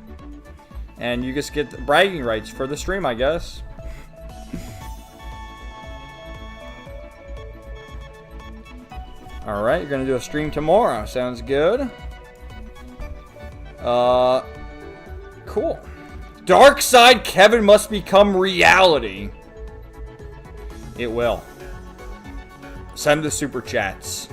And you just get bragging rights for the stream, I guess. Alright, you're going to do a stream tomorrow. Sounds good. Cool. Dark Side Kevin must become reality. It will. Send the super chats.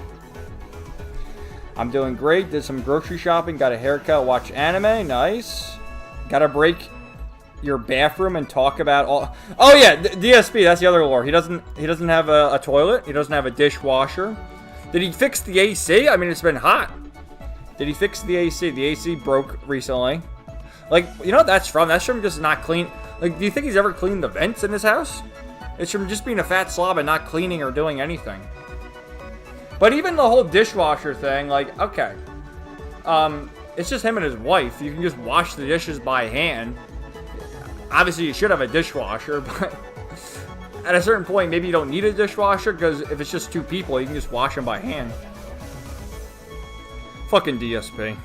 I'm doing great. Did some grocery shopping. Got a haircut. Watch anime. Nice. Gotta break your bathroom and talk about all... Oh yeah, DSP. That's the other lore. He doesn't have a toilet. He doesn't have a dishwasher. Did he fix the AC? I mean, it's been hot. Did he fix the AC? The AC broke recently. Like, you know what that's from? That's from just not clean. Like, do you think he's ever cleaned the vents in his house? It's from just being a fat slob and not cleaning or doing anything. But even the whole dishwasher thing, like, okay. It's just him and his wife. You can just wash the dishes by hand. Obviously, you should have a dishwasher, but... At a certain point, maybe you don't need a dishwasher, because if it's just 2 people, you can just wash them by hand. Fucking DSP.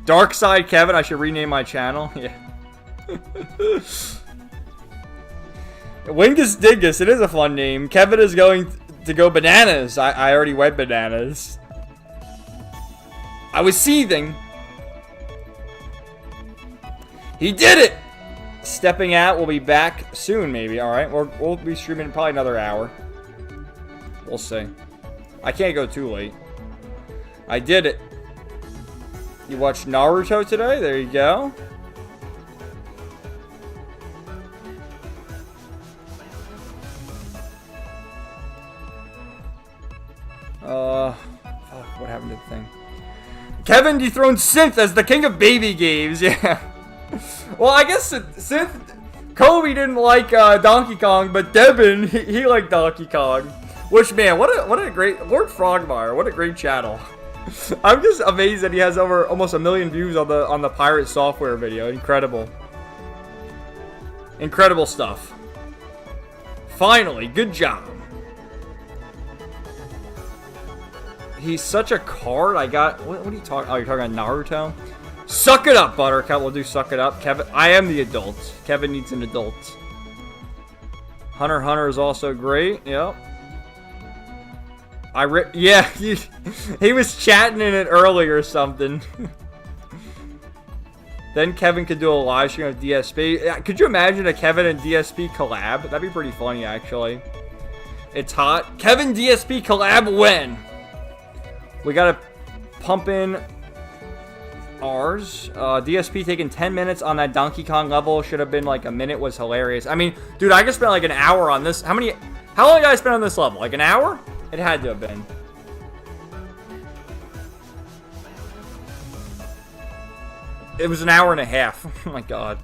Dark Side Kevin, I should rename my channel. Yeah. Wingus Dingus, it is a fun name. Kevin is going to go bananas. I already went bananas. I was seething. He did it! Stepping out, we'll be back soon, maybe. Alright, we'll be streaming probably another hour. We'll see. I can't go too late. I did it. You watched Naruto today? There you go. Fuck, what happened to the thing? Kevin dethroned Synth as the king of baby games, yeah. Well, I guess Synth... Kobe didn't like Donkey Kong, but Devin, he liked Donkey Kong. Which, man, what a great... Lord Frogmire, what a great channel. I'm just amazed that he has over almost 1 million views on the Pirate Software video. Incredible. Incredible stuff. Finally, good job. He's such a card. I got... What are you talking... Oh, you're talking about Naruto? Suck it up, Buttercup. We'll do suck it up. Kevin... I am the adult. Kevin needs an adult. Hunter x Hunter is also great. Yep. Yeah, he was chatting in it earlier or something. Then Kevin could do a live stream of DSP. Could you imagine a Kevin and DSP collab? That'd be pretty funny, actually. It's hot. Kevin DSP collab when? We gotta pump in ours. DSP taking 10 minutes on that Donkey Kong level. Should have been like a minute. Was hilarious. I mean, dude, I just spent like an hour on this. How long did I spend on this level? Like an hour? It had to have been. It was an hour and a half. Oh my god.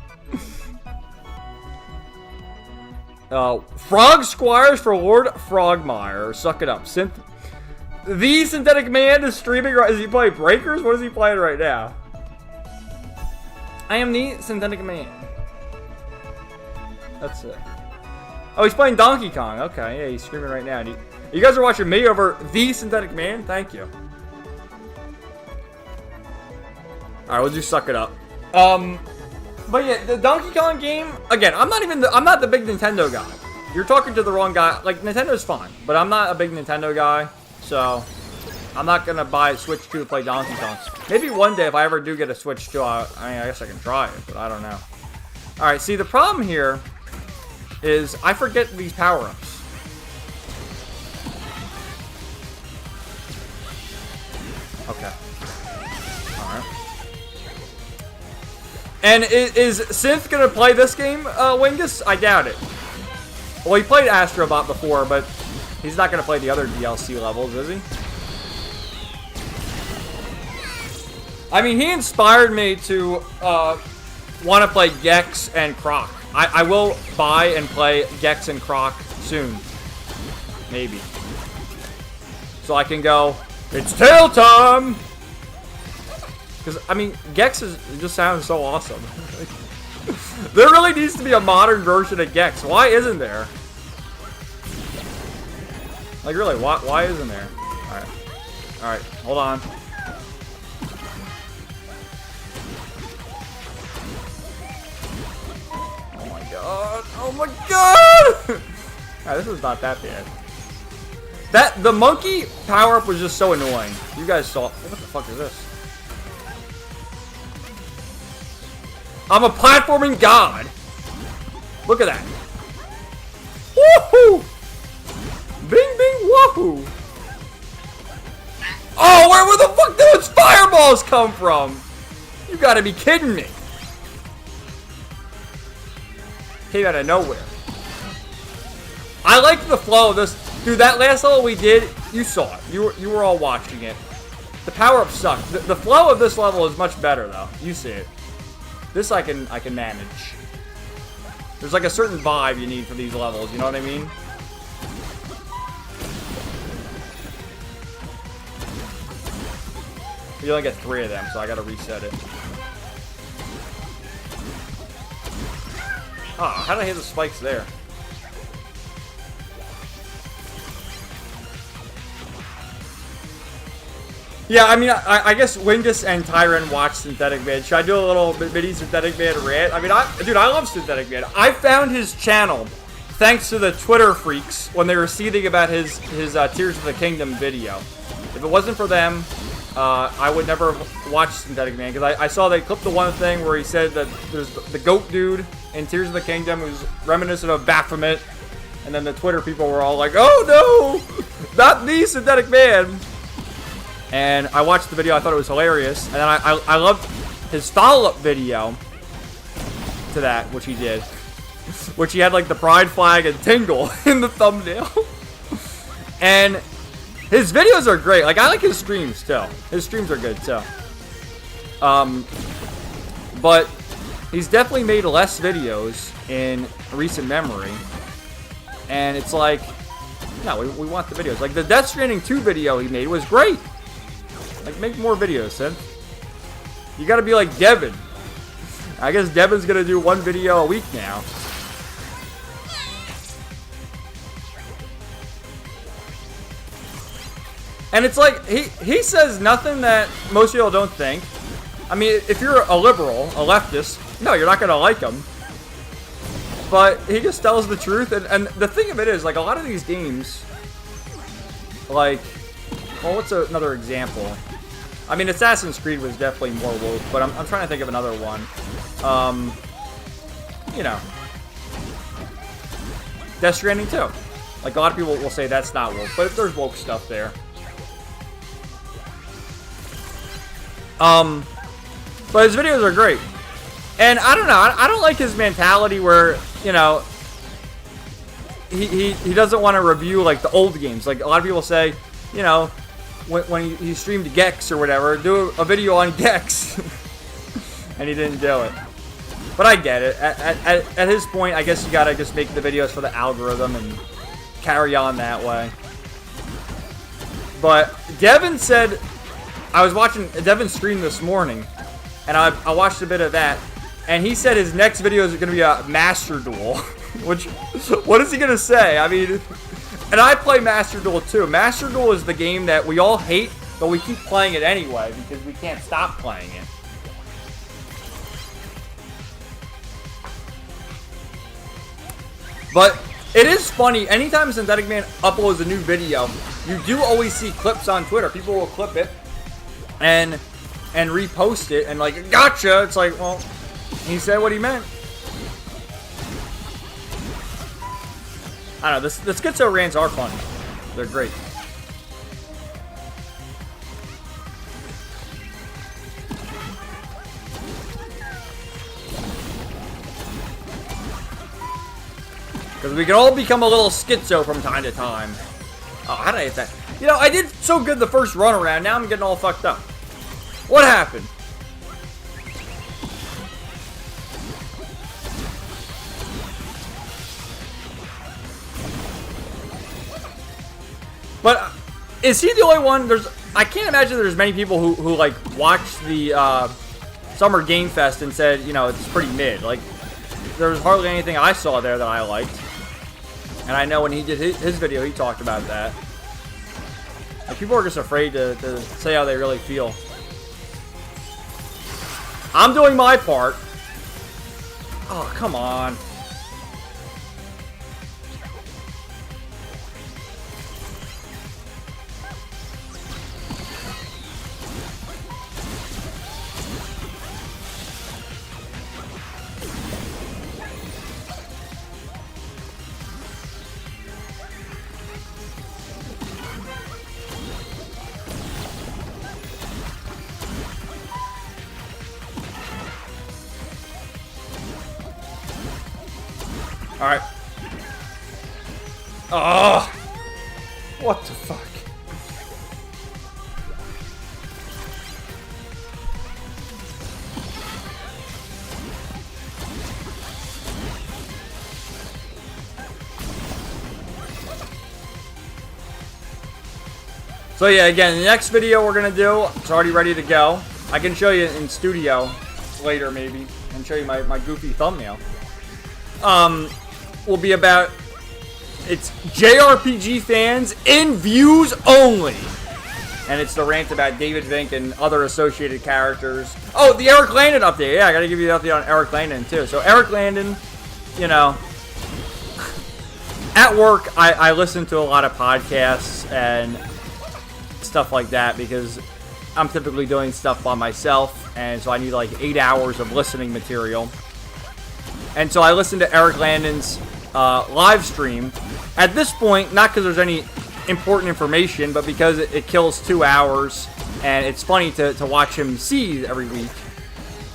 Frog Squires for Lord Frogmire. Suck it up. The Synthetic Man is streaming. Is he playing Breakers? What is he playing right now? I am the Synthetic Man. That's it. Oh, he's playing Donkey Kong. Okay, yeah, he's streaming right now. You guys are watching me over the Synthetic Man? Thank you. Alright, we'll just suck it up. But yeah, the Donkey Kong game, again, I'm not the big Nintendo guy. You're talking to the wrong guy. Like, Nintendo's fine, but I'm not a big Nintendo guy, so I'm not gonna buy a Switch 2 to play Donkey Kong. Maybe one day if I ever do get a Switch 2, I guess I can try it, but I don't know. Alright, see, the problem here is I forget these power-ups. Okay. Alright. And is Synth gonna play this game, Wingus? I doubt it. Well, he played Astro Bot before, but he's not gonna play the other DLC levels, is he? I mean, he inspired me to want to play Gex and Croc. I will buy and play Gex and Croc soon. Maybe. So I can go, it's tail time! Because, I mean, Gex it just sounds so awesome. There really needs to be a modern version of Gex. Why isn't there? Like, really, why isn't there? Alright. Alright, hold on. Oh my god. Oh my god! Alright, this is not that bad. The monkey power-up was just so annoying. You guys saw... What the fuck is this? I'm a platforming god. Look at that. Woohoo! Bing, bing, woohoo! Oh, where the fuck did those fireballs come from? You gotta be kidding me. Came out of nowhere. I like the flow of this. Dude, that last level we did, you saw it. You were all watching it. The power-up sucked. The flow of this level is much better, though. You see it. This I can manage. There's like a certain vibe you need for these levels, you know what I mean? You only get 3 of them, so I gotta reset it. Ah, how did I hit the spikes there? Yeah, I mean, I guess Wingus and Tyron watch Synthetic Man. Should I do a little mini Synthetic Man rant? I mean, dude, I love Synthetic Man. I found his channel thanks to the Twitter freaks when they were seething about his Tears of the Kingdom video. If it wasn't for them, I would never watch Synthetic Man, because I saw they clipped the one thing where he said that there's the goat dude in Tears of the Kingdom who's reminiscent of Baphomet, and then the Twitter people were all like, oh no, not the Synthetic Man. And I watched the video, I thought it was hilarious, and then I loved his follow-up video to that, which he did, which he had like the pride flag and Tingle in the thumbnail. And his videos are great. Like, I like his streams too. His streams are good too. But he's definitely made less videos in recent memory, and it's like, no, we want the videos. Like the Death Stranding 2 video he made was great. Like, make more videos, Sid. You gotta be like Devin. I guess Devin's gonna do 1 video a week now. And it's like, he says nothing that most people don't think. I mean, if you're a liberal, a leftist, no, you're not going to like him. But he just tells the truth. And the thing of it is, like, a lot of these games, like, well, what's another example? I mean, Assassin's Creed was definitely more woke, but I'm trying to think of another one. You know, Death Stranding 2. Like, a lot of people will say that's not woke, but there's woke stuff there. But his videos are great. And I don't know, I don't like his mentality where, you know, he doesn't want to review, like, the old games. Like, a lot of people say, you know, when he streamed Gex or whatever, do a video on Gex. And he didn't do it. But I get it. At his point, I guess you gotta just make the videos for the algorithm and carry on that way. But Devin said, I was watching Devin's stream this morning, and I watched a bit of that, and he said his next video is going to be a Master Duel. Which, what is he going to say? I mean, and I play Master Duel too. Master Duel is the game that we all hate, but we keep playing it anyway because we can't stop playing it. But it is funny, anytime Synthetic Man uploads a new video, you do always see clips on Twitter. People will clip it and repost it and like, gotcha. It's like, well, he said what he meant. I don't know, the Schizo rants are funny. They're great. Because we can all become a little schizo from time to time. Oh, how did I hit that? You know, I did so good the first run around. Now I'm getting all fucked up. What happened? But is he the only one? I can't imagine there's many people who like watched the Summer Game Fest and said, you know, it's pretty mid. Like, there was hardly anything I saw there that I liked. And I know when he did his video, he talked about that. Like, people are just afraid to say how they really feel. I'm doing my part. Oh, come on. Alright. Oh! What the fuck? So yeah, again, the next video we're gonna do, it's already ready to go. I can show you in studio later maybe, and show you my goofy thumbnail. Will be about, it's JRPG fans in views only. And it's the rant about David Vink and other associated characters. Oh, the Eric Landon update. Yeah, I gotta give you the update on Eric Landon too. So Eric Landon, you know, at work I listen to a lot of podcasts and stuff like that because I'm typically doing stuff by myself, and so I need like 8 hours of listening material. And so I listened to Eric Landon's live stream. At this point, not because there's any important information, but because it kills 2 hours, and it's funny to watch him see every week.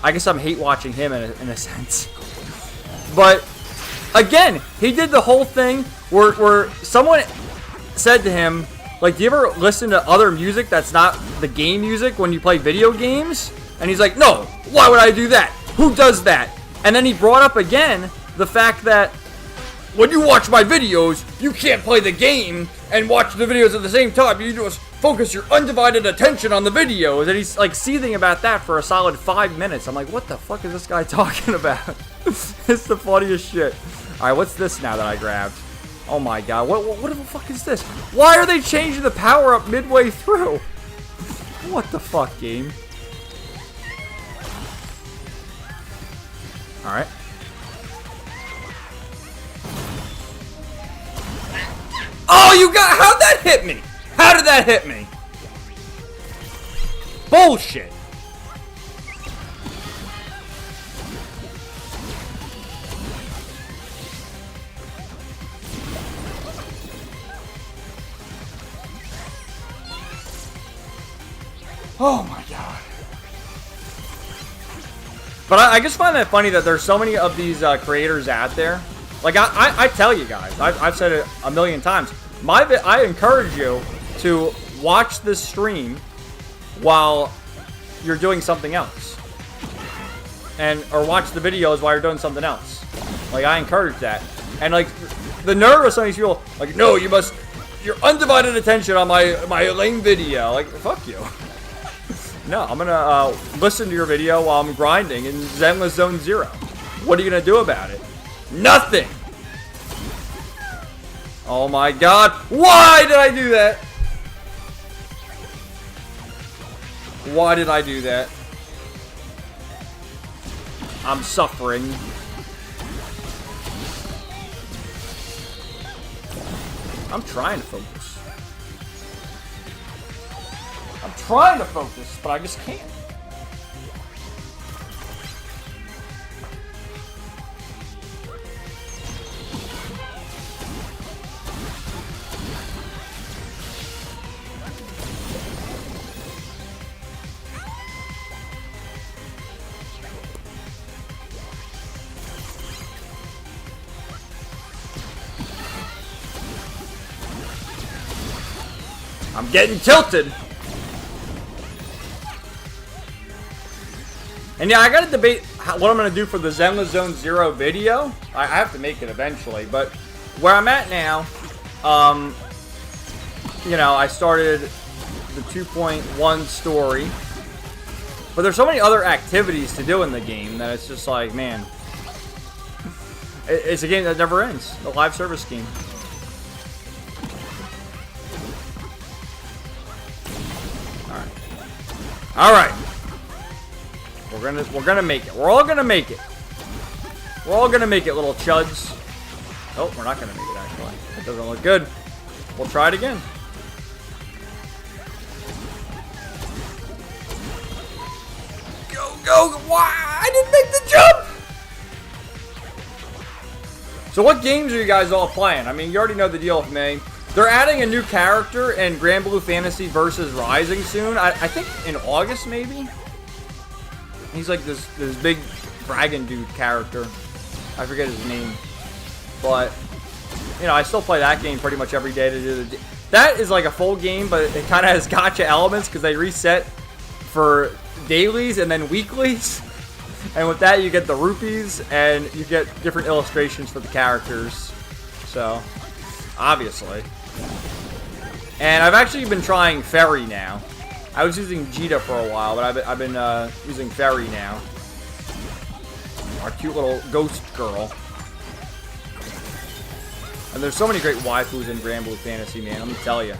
I guess I'm hate watching him in a sense. But again, he did the whole thing where someone said to him, like, do you ever listen to other music that's not the game music when you play video games? And he's like, no, why would I do that? Who does that? And then he brought up again the fact that when you watch my videos, you can't play the game and watch the videos at the same time. You just focus your undivided attention on the videos. And he's like seething about that for a solid 5 minutes. I'm like, what the fuck is this guy talking about? It's the funniest shit. Alright, what's this now that I grabbed? Oh my god, what the fuck is this? Why are they changing the power up midway through? What the fuck, game? Alright. Oh, you got, how'd that hit me? How did that hit me? Bullshit. Oh my god. But I just find that funny that there's so many of these creators out there. Like, I tell you guys, I've said it a million times. I encourage you to watch this stream while you're doing something else. Or watch the videos while you're doing something else. Like, I encourage that. And, like, the nerve of some of these people, like, no, you must, your undivided attention on my lame video. Like, fuck you. No, I'm gonna listen to your video while I'm grinding in Zenless Zone Zero. What are you gonna do about it? Nothing! Oh my god, why did I do that? Why did I do that? I'm suffering. I'm trying to focus. I'm trying to focus, but I just can't. I'm getting tilted. And yeah, I gotta debate what I'm gonna do for the Zenless Zone Zero video. I have to make it eventually, but where I'm at now, you know, I started the 2.1 story, but there's so many other activities to do in the game that it's just like, man, it's a game that never ends. The live service game. All right. We're gonna make it. We're all gonna make it. We're all gonna make it, little chuds. Oh, we're not gonna make it actually. That doesn't look good. We'll try it again. Go! Why? I didn't make the jump. So what games are you guys all playing? I mean, you already know the deal with me. They're adding a new character in Grand Blue Fantasy versus Rising soon. I think in August, maybe? He's like this big dragon dude character. I forget his name. But, you know, I still play that game pretty much every day to do the... That is like a full game, but it kind of has gacha elements because they reset for dailies and then weeklies. And with that, you get the rupees and you get different illustrations for the characters. So, obviously. And I've actually been trying Fairy now. I was using Jita for a while, but I've been using Fairy now. Our cute little ghost girl. And there's so many great waifus in Grand Blue Fantasy, man. Let me tell you.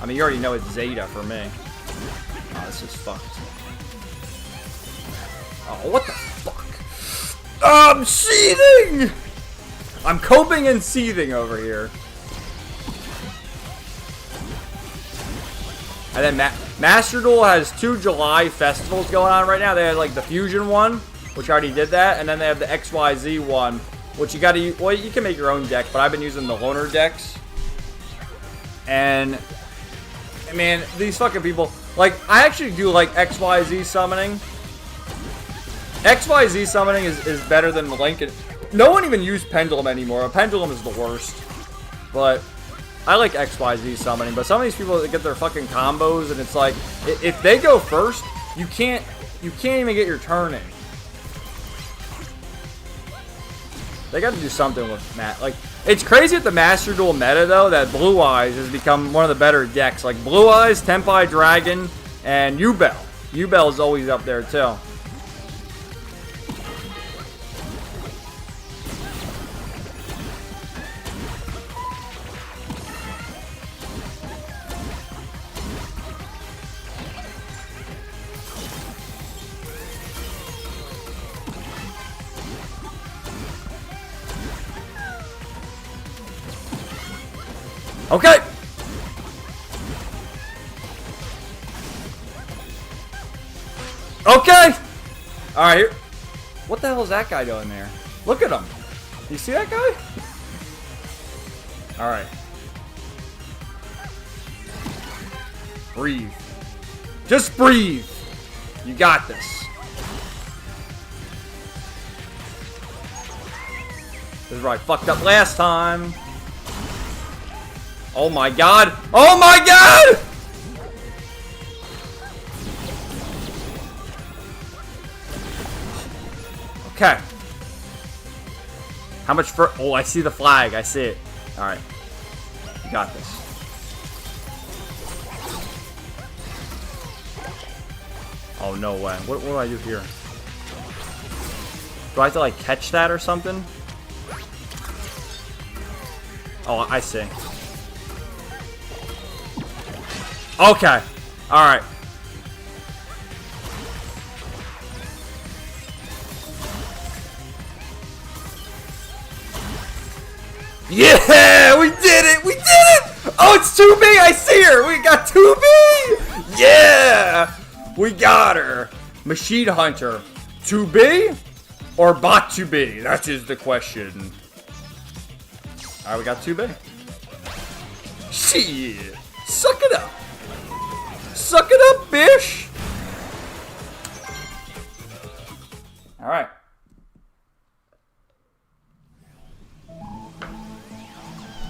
I mean, you already know it's Zeta for me. Oh, this is fucked. Oh, what the fuck? I'm seething! I'm coping and seething over here. And then Master Duel has 2 July festivals going on right now. They had like the Fusion one, which I already did that. And then they have the XYZ one, which you gotta use. Well, you can make your own deck, but I've been using the loner decks. And, man, these fucking people. Like, I actually do like XYZ summoning. XYZ summoning is better than the Link. No one even used Pendulum anymore. Pendulum is the worst. But I like XYZ summoning. But some of these people that get their fucking combos, and it's like, if they go first, you can't even get your turn in. They got to do something with Matt. Like, it's crazy at the Master Duel meta though that Blue Eyes has become one of the better decks. Like Blue Eyes, Tenpai Dragon, and Yubel. Yubel is always up there too. Okay. Okay. All right. Here. What the hell is that guy doing there? Look at him. You see that guy? All right. Breathe. Just breathe. You got this. This is where I fucked up last time. Oh my god. Oh my god! Okay. How much for? Oh, I see the flag. I see it. All right. You got this. Oh, no way. What do I do here? Do I have to, like, catch that or something? Oh, I see. Okay. Alright. Yeah! We did it! We did it! Oh, it's 2B! I see her! We got 2B! Yeah! We got her. Machine Hunter. 2B? Or Bot 2B? That is the question. Alright, we got 2B. Shit! Suck it up! Suck it up, bish! Alright.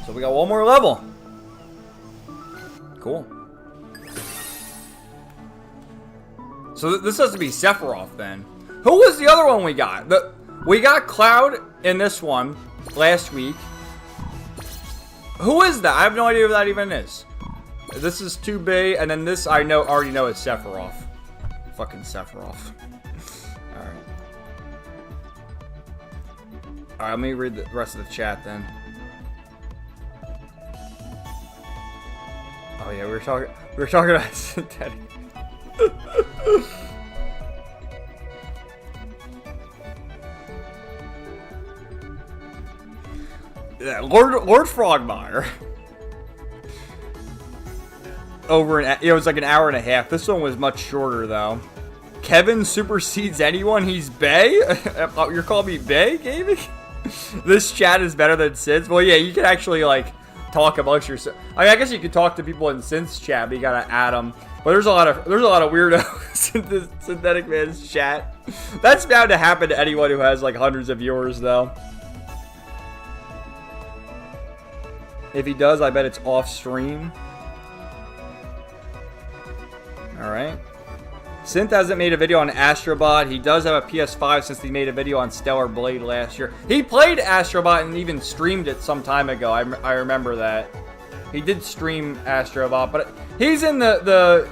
So we got one more level. Cool. So this has to be Sephiroth then. Who was the other one we got? We got Cloud in this one last week. Who is that? I have no idea who that even is. This is 2B, and then this I already know is Sephiroth. Fucking Sephiroth. Alright. Alright, let me read the rest of the chat then. Oh yeah, we were talking about synthetic. Yeah, Lord Frogmire. It was like an hour and a half. This one was much shorter though. Kevin supersedes anyone. He's Bay. You're calling me Bay, Gaming? This chat is better than Sid's. Well, yeah, you can actually like talk amongst yourself. I mean, I guess you could talk to people in Synth's chat, but you gotta add them. But there's a lot of weirdos in the Synthetic Man's chat. That's bound to happen to anyone who has like hundreds of viewers, though. If he does, I bet it's off stream. All right. Synth hasn't made a video on Astro Bot. He does have a PS5 since he made a video on Stellar Blade last year. He played Astro Bot and even streamed it some time ago. I remember that. He did stream Astro Bot, but he's in the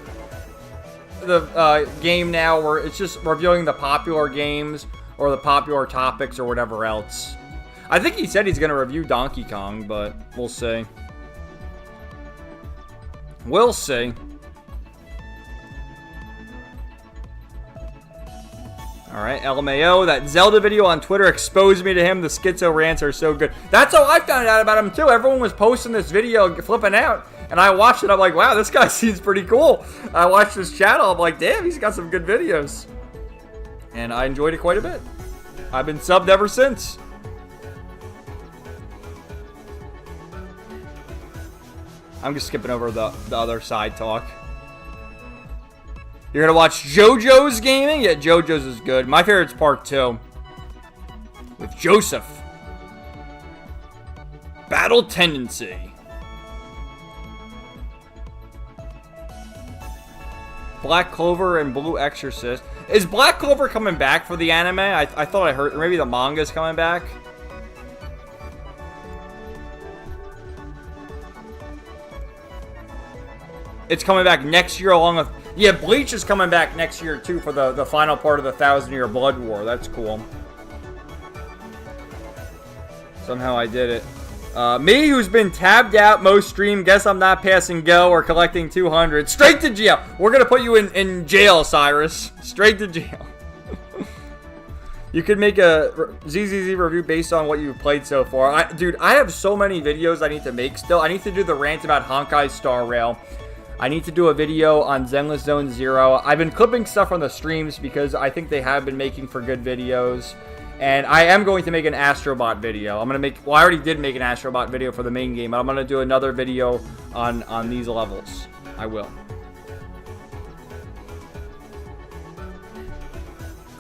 game now where it's just reviewing the popular games or the popular topics or whatever else. I think he said he's going to review Donkey Kong, but we'll see. We'll see. Alright, LMAO, that Zelda video on Twitter exposed me to him. The schizo rants are so good. That's how I found out about him, too. Everyone was posting this video, flipping out. And I watched it. I'm like, wow, this guy seems pretty cool. I watched his channel. I'm like, damn, he's got some good videos. And I enjoyed it quite a bit. I've been subbed ever since. I'm just skipping over the other side talk. You're gonna watch JoJo's gaming? Yeah, JoJo's is good. My favorite's part 2. With Joseph. Battle Tendency. Black Clover and Blue Exorcist. Is Black Clover coming back for the anime? I thought I heard, or maybe the manga's coming back. It's coming back next year along with... Yeah, Bleach is coming back next year, too, for the final part of the 1,000-Year Blood War. That's cool. Somehow I did it. Me, who's been tabbed out most stream, guess I'm not passing go or collecting 200. Straight to jail. We're going to put you in jail, Cyrus. Straight to jail. You could make a ZZZ review based on what you've played so far. Dude, I have so many videos I need to make still. I need to do the rant about Honkai Star Rail. I need to do a video on Zenless Zone Zero. I've been clipping stuff from the streams because I think they have been making for good videos. And I am going to make an Astro Bot video. I'm going to make... Well, I already did make an Astro Bot video for the main game. But I'm going to do another video on these levels. I will.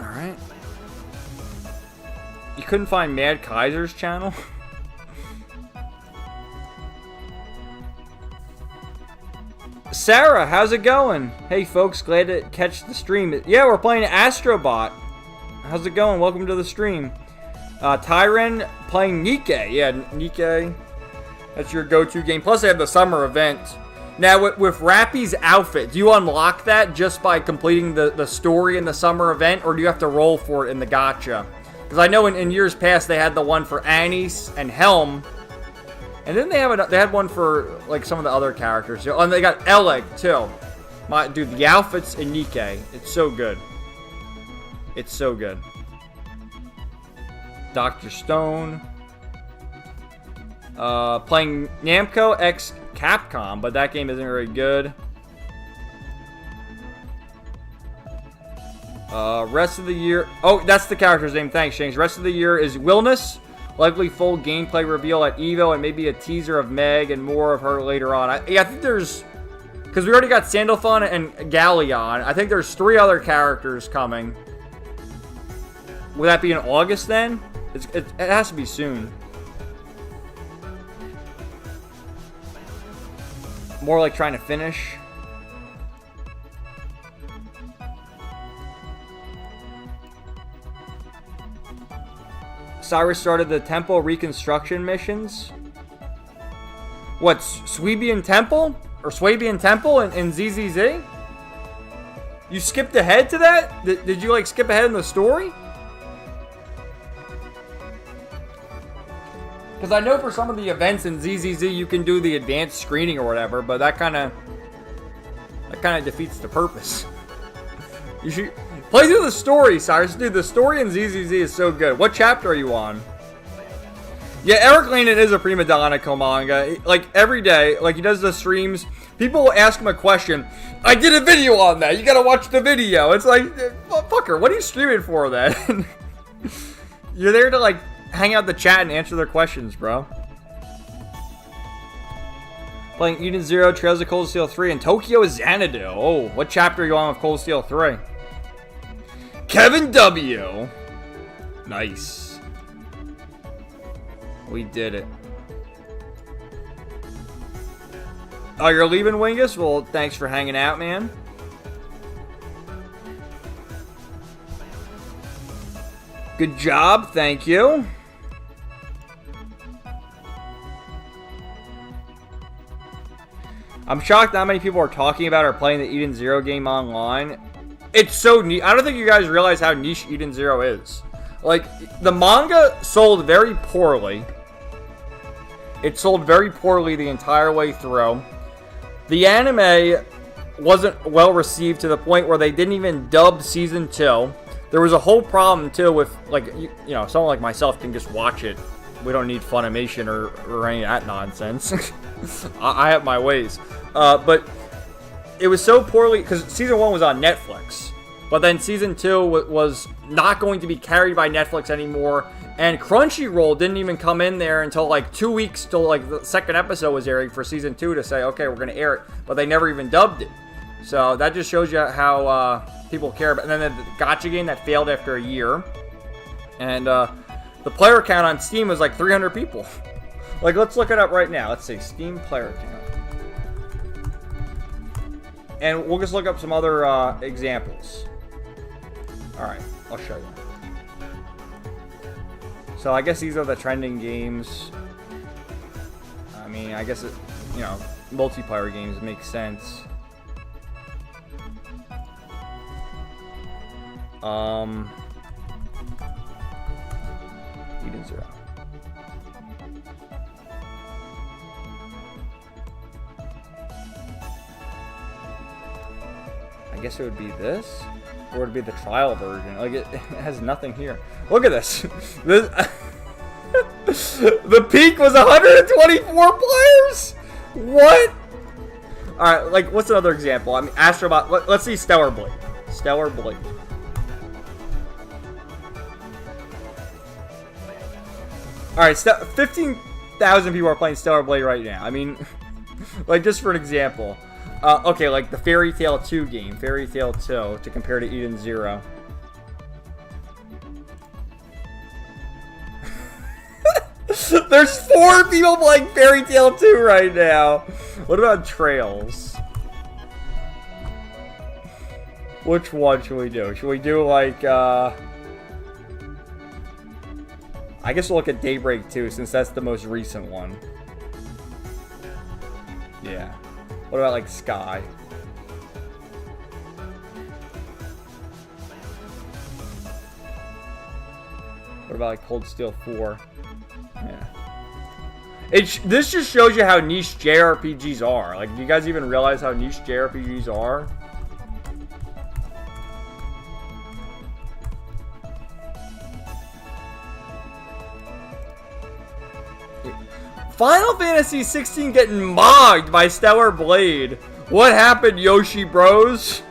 Alright. You couldn't find Mad Kaiser's channel? Sarah, how's it going? Hey folks, glad to catch the stream. Yeah, we're playing Astro Bot. How's it going? Welcome to the stream. Tyron playing Nikke. Yeah, Nikke. That's your go-to game. Plus, they have the summer event. Now, with Rappy's outfit, do you unlock that just by completing the story in the summer event, or do you have to roll for it in the gacha? Because I know in years past, they had the one for Anise and Helm. And then they had one for, like, some of the other characters. And they got Eleg, too. Dude, the outfits in Nikke, it's so good. It's so good. Dr. Stone. Playing Namco X Capcom, but that game isn't very good. Rest of the year... Oh, that's the character's name. Thanks, James. Rest of the year is Wilness. Likely full gameplay reveal at EVO and maybe a teaser of Meg and more of her later on. I think there's... Because we already got Sandalphon and Galleon. I think there's 3 other characters coming. Would that be in August then? It has to be soon. More like trying to finish. Cyrus started the temple reconstruction missions. What, Swabian Temple? Or Swabian Temple in ZZZ? You skipped ahead to that? Did you, like, skip ahead in the story? Because I know for some of the events in ZZZ you can do the advanced screening or whatever, but that kind of defeats the purpose. You should play through the story, Cyrus. Dude, the story in ZZZ is so good. What chapter are you on? Yeah, Eric Landon is a prima donna Komanga. Like, every day, like, he does the streams. People will ask him a question. I did a video on that. You gotta watch the video. It's like, fucker, what are you streaming for then? You're there to, like, hang out the chat and answer their questions, bro. Playing Eden Zero, Trails of Cold Steel 3, and Tokyo Xanadu. Oh, what chapter are you on with Cold Steel 3? Kevin W. Nice. We did it. Oh, you're leaving, Wingus? Well, thanks for hanging out, man. Good job, thank you. I'm shocked not many people are talking about or playing the Eden Zero game online. It's so neat. I don't think you guys realize how niche Eden Zero is. Like, the manga sold very poorly. It sold very poorly the entire way through. The anime wasn't well received to the point where they didn't even dub season 2. There was a whole problem, too, with, like, you know, someone like myself can just watch it. We don't need Funimation or any of that nonsense. I have my ways. But it was so poorly, because season 1 was on Netflix. But then season 2 was not going to be carried by Netflix anymore. And Crunchyroll didn't even come in there until like 2 weeks till like the second episode was airing for season 2 to say, okay, we're going to air it. But they never even dubbed it. So that just shows you how people care. And then the Gacha game that failed after a year. And the player count on Steam was like 300 people. Like, let's look it up right now. Let's see, Steam player count. And we'll just look up some other examples. Alright, I'll show you. So I guess these are the trending games. I mean, I guess it, you know, multiplayer games make sense. Eden Zero. I guess it would be this. or to be the trial version. Like, it has nothing here. Look at this. The peak was 124 players? What? Alright, like, what's another example? I mean, Astro Bot. Let's see Stellar Blade. Stellar Blade. Alright, 15,000 people are playing Stellar Blade right now. I mean, like, just for an example. Okay, like the Fairy Tail 2 game. Fairy Tail 2 to compare to Eden 0. There's 4 people playing Fairy Tail 2 right now. What about Trails? Which one should we do? Should we do like, I guess we'll look at Daybreak 2 since that's the most recent one. Yeah. What about like Sky? What about like Cold Steel 4? Yeah. This just shows you how niche JRPGs are. Like, do you guys even realize how niche JRPGs are? Final Fantasy 16 getting mogged by Stellar Blade. What happened, Yoshi Bros?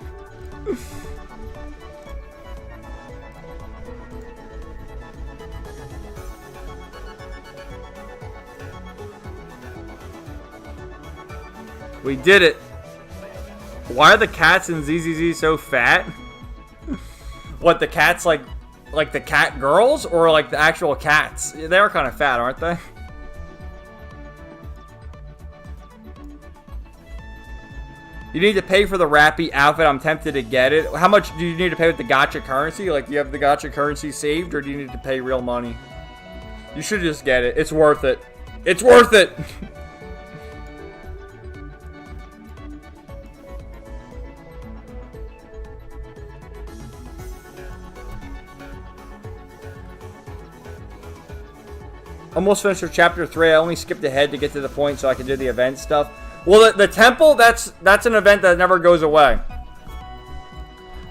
We did it. Why are the cats in ZZZ so fat? What, the cats like the cat girls or like the actual cats? They are kind of fat, aren't they? You need to pay for the Rappy outfit. I'm tempted to get it. How much do you need to pay with the Gacha currency? Like, do you have the Gacha currency saved, or do you need to pay real money? You should just get it. It's worth it. It's worth it! Almost finished with chapter 3. I only skipped ahead to get to the point so I could do the event stuff. Well, the temple, that's an event that never goes away.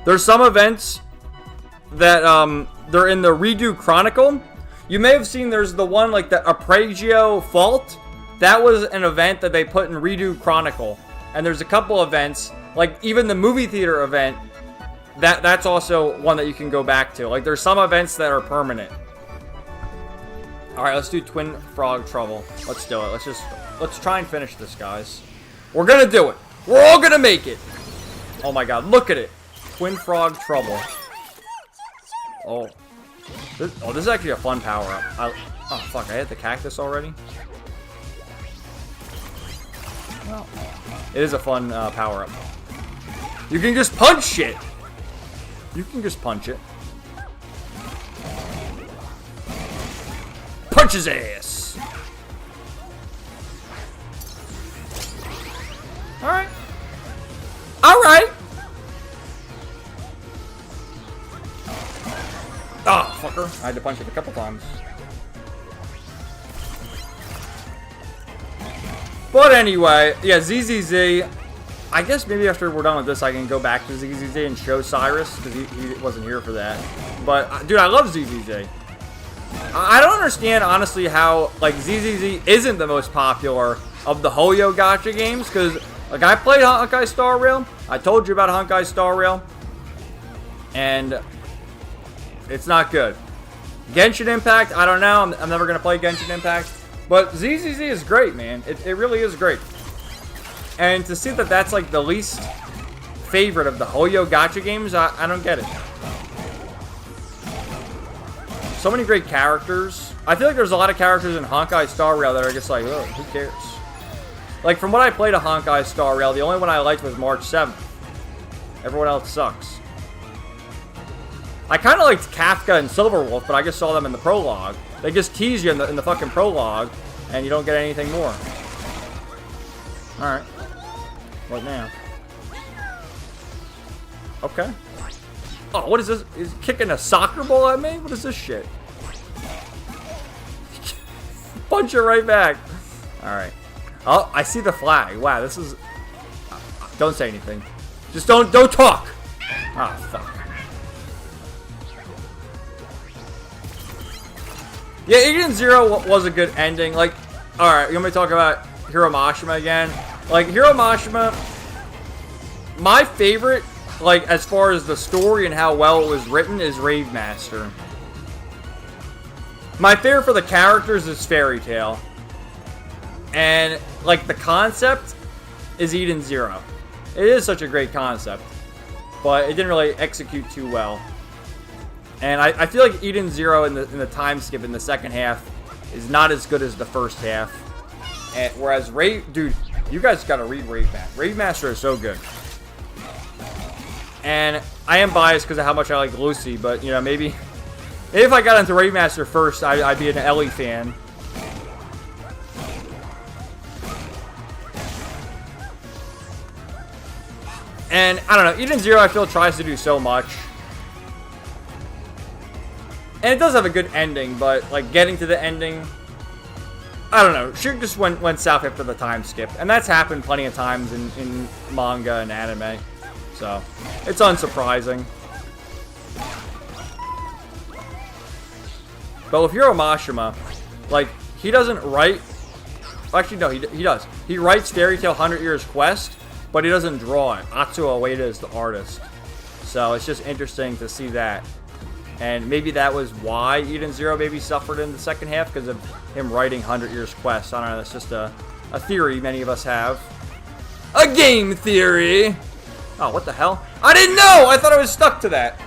There's some events that they're in the Redo Chronicle. You may have seen there's the one like the Apragio Fault. That was an event that they put in Redo Chronicle. And there's a couple events, like even the movie theater event, that's also one that you can go back to. Like, there's some events that are permanent. Alright, let's do Twin Frog Trouble. Let's do it. Let's try and finish this, guys. We're gonna do it. We're all gonna make it. Oh my god, look at it. Twin Frog Trouble. Oh. This is actually a fun power-up. Oh, fuck, I hit the cactus already? Well, it is a fun power-up. You can just punch shit. You can just punch it. Punch his ass. Alright. Alright. Ah, fucker. I had to punch it a couple times. But anyway, yeah, ZZZ. I guess maybe after we're done with this, I can go back to ZZZ and show Cyrus, because he wasn't here for that. But, dude, I love ZZZ. I don't understand, honestly, how, like, ZZZ isn't the most popular of the Hoyo Gacha games, because, like, I played Honkai Star Rail. I told you about Honkai Star Rail. And it's not good. Genshin Impact, I don't know. I'm never going to play Genshin Impact. But ZZZ is great, man. It really is great. And to see that that's, like, the least favorite of the Hoyo Gacha games, I don't get it. So many great characters. I feel like there's a lot of characters in Honkai Star Rail that are just like, oh, who cares? Like, from what I played of Honkai Star Rail, the only one I liked was March 7th. Everyone else sucks. I kind of liked Kafka and Silverwolf, but I just saw them in the prologue. They just tease you in the fucking prologue, and you don't get anything more. Alright. What now? Okay. Oh, what is this? Is he kicking a soccer ball at me? What is this shit? Punch it right back. Alright. Oh, I see the flag. Wow, this is... Don't say anything. Just don't talk. Ah, fuck. Yeah, Eden Zero was a good ending. Like, alright, you want me to talk about Hiro Mashima again? Like, Hiro Mashima, my favorite, like, as far as the story and how well it was written, is Rave Master. My favorite for the characters is Fairy Tail. And, like, the concept is Eden Zero. It is such a great concept. But it didn't really execute too well. And I feel like Eden Zero in the time skip in the second half is not as good as the first half. And, whereas dude, you guys gotta read Rave Master. Rave Master is so good. And I am biased because of how much I like Lucy, but, you know, maybe if I got into Rave Master first, I'd be an Ellie fan. And, I don't know, Eden Zero, I feel, tries to do so much. And it does have a good ending, but, like, getting to the ending, I don't know. Shit just went south after the time skip. And that's happened plenty of times in manga and anime. So, it's unsurprising. But with Hiro Mashima, like, he doesn't write... Actually, no, he does. He writes Fairy Tail 100 Years Quest, but he doesn't draw it. Atsuo Ueda is the artist. So, it's just interesting to see that. And maybe that was why Eden Zero maybe suffered in the second half, because of him writing 100 Years Quest. I don't know, that's just a theory many of us have. A game theory! Oh, what the hell? I didn't know! I thought I was stuck to that.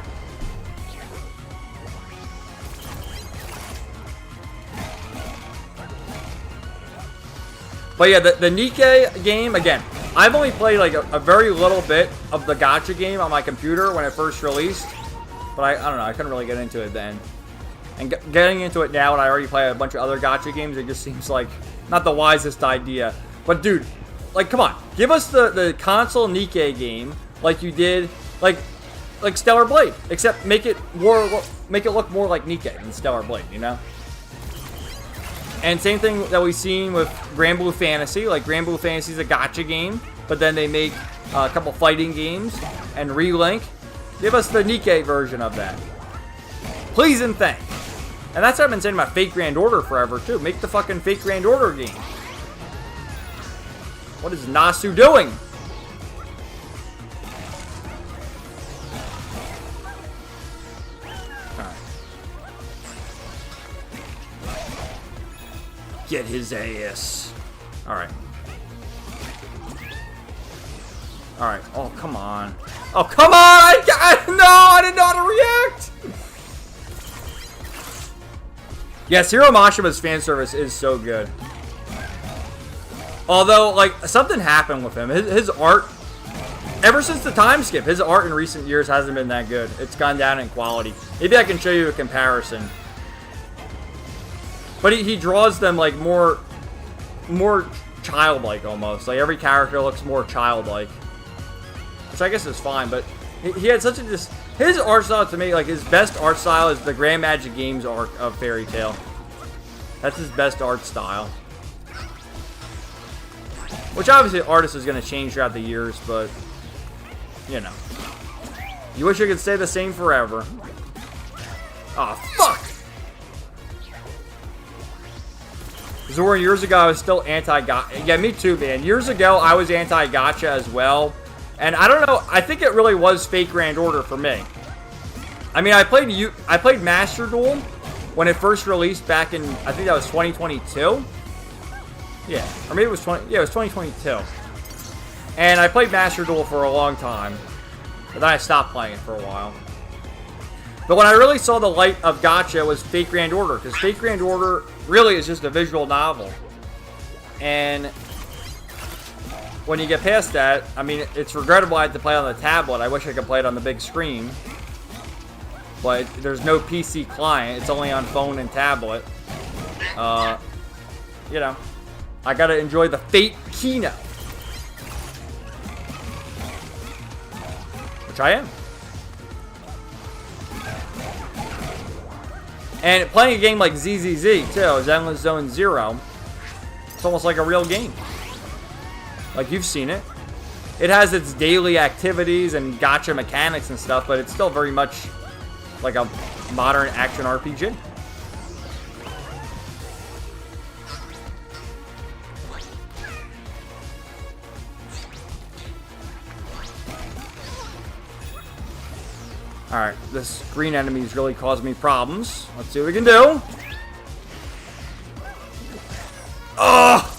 But yeah, the Nikkei game, again, I've only played like a very little bit of the Gacha game on my computer when it first released. But I don't know, I couldn't really get into it then. And getting into it now, when I already play a bunch of other Gacha games, it just seems like not the wisest idea. But dude, like, come on, give us the console Nikkei game like you did, like Stellar Blade, except make it look more like Nikkei than Stellar Blade, you know? And same thing that we've seen with Grand Blue Fantasy. Like, Grand Blue Fantasy is a Gacha game, but then they make a couple fighting games and relink. Give us the Nikkei version of that. Please and thank. And that's what I've been saying about Fake Grand Order forever, too. Make the fucking Fake Grand Order game. What is Nasu doing? Alright. Get his ass. Alright. Alright. Oh, come on. Oh, come on! No, I didn't know how to react! Yes, Hiro Mashima's fan service is so good. Although, like, something happened with him. His art, ever since the time skip, his art in recent years hasn't been that good. It's gone down in quality. Maybe I can show you a comparison. But he draws them, like, more childlike, almost. Like, every character looks more childlike. Which I guess is fine, but he had such a his art style, to me, like, his best art style is the Grand Magic Games arc of Fairy Tail. That's his best art style. Which obviously artist is going to change throughout the years, but you know. You wish you could stay the same forever. Oh, fuck! Zora, years ago I was still anti-gacha. Yeah, me too, man. Years ago I was anti-gacha as well. And I don't know, I think it really was Fake Grand Order for me. I mean, I played Master Duel when it first released back in, I think that was 2022. Yeah, or maybe it was 2022. And I played Master Duel for a long time. But then I stopped playing it for a while. But when I really saw the light of Gacha was Fake Grand Order, because Fake Grand Order really is just a visual novel. And when you get past that, I mean, it's regrettable I had to play on the tablet. I wish I could play it on the big screen. But there's no PC client. It's only on phone and tablet. You know, I gotta enjoy the Fate Kino. Which I am. And playing a game like ZZZ, too, Zenless Zone Zero, it's almost like a real game. Like, you've seen it. It has its daily activities and gacha mechanics and stuff, but it's still very much like a modern action RPG. Alright, this green enemy's really caused me problems. Let's see what we can do. Oh!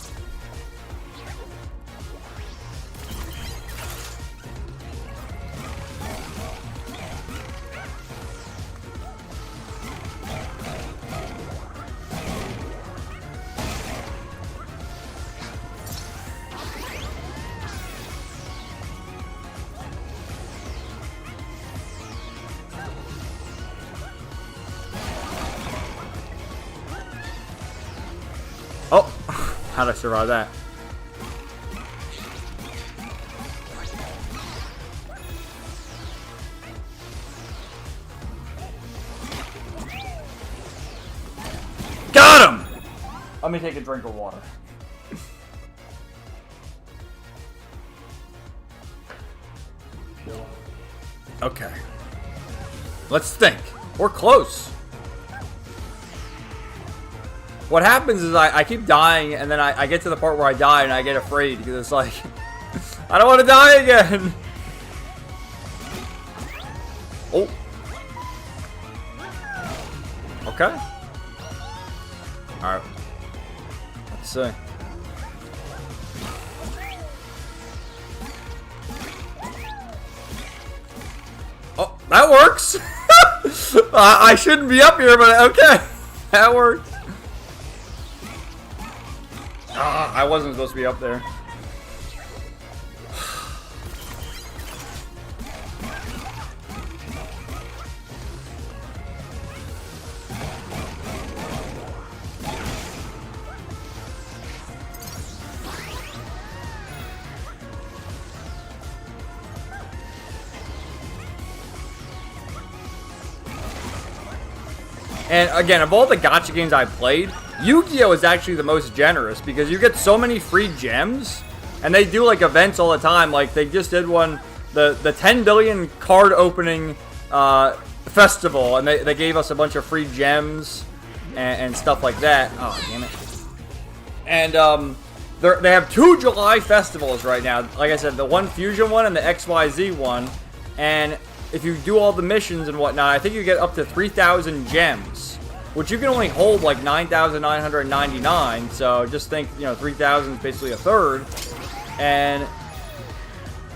Oh, how'd I survive that? Got him! Let me take a drink of water. Okay. Let's think. We're close. What happens is I keep dying, and then I get to the part where I die, and I get afraid, because it's like, I don't want to die again! Oh. Okay. Alright. Let's see. Oh, that works! I shouldn't be up here, but okay. That works. I wasn't supposed to be up there. And again, of all the gacha games I've played, Yu-Gi-Oh! Is actually the most generous because you get so many free gems, and they do like events all the time. Like they just did one, the 10 billion card opening festival, and they gave us a bunch of free gems and stuff like that. Oh, damn it. And they have 2 July festivals right now. Like I said, the one Fusion one and the XYZ one. And if you do all the missions and whatnot, I think you get up to 3,000 gems, which you can only hold like 9,999. So just think, 3,000 is basically a third. And,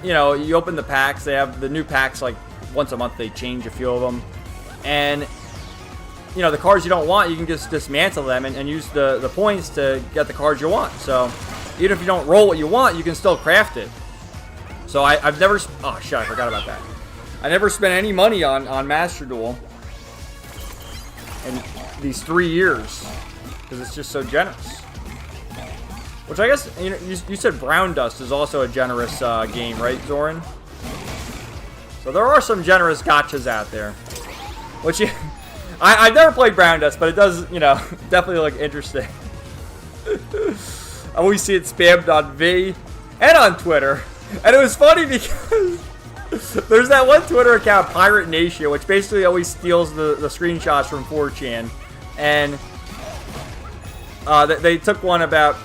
you open the packs. They have the new packs like once a month. They change a few of them. And, the cards you don't want, you can just dismantle them and use the points to get the cards you want. So even if you don't roll what you want, you can still craft it. So I've never... Oh, shit, I forgot about that. I never spent any money on Master Duel in these 3 years because it's just so generous. Which I guess, you said Brown Dust is also a generous game, right, Zoran? So there are some generous gachas out there. Which I've never played Brown Dust, but it does, definitely look interesting. I always see it spammed on V and on Twitter. And it was funny because there's that one Twitter account, Pirate Nation, which basically always steals the screenshots from 4chan. And they took one about,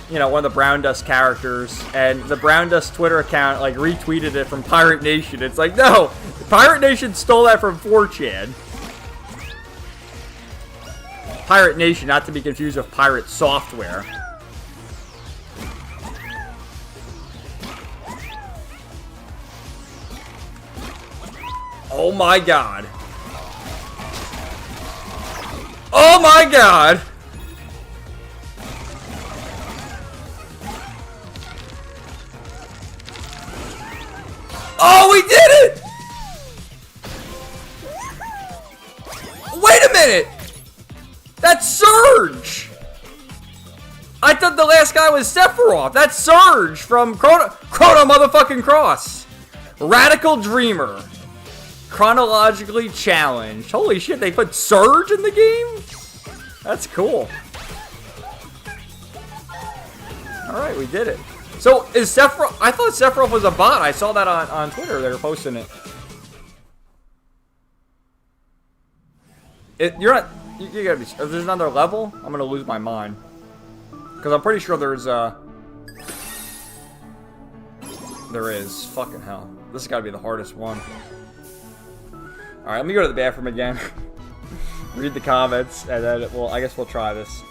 one of the Brown Dust characters. And the Brown Dust Twitter account, like, retweeted it from Pirate Nation. It's like, no! Pirate Nation stole that from 4chan. Pirate Nation, not to be confused with Pirate Software. Oh my god. Oh my god. Oh, we did it! Wait a minute! That's Surge! I thought the last guy was Sephiroth. That's Surge from Chrono motherfucking Cross. Radical Dreamer. Chronologically challenged. Holy shit, they put Surge in the game? That's cool. Alright, we did it. So, is Sephiroth... I thought Sephiroth was a bot. I saw that on Twitter. They were posting it. You're not... You gotta be... If there's another level, I'm gonna lose my mind. Because I'm pretty sure there's, There is. Fucking hell. This has gotta be the hardest one. Alright, let me go to the bathroom again. Read the comments, and then I guess we'll try this.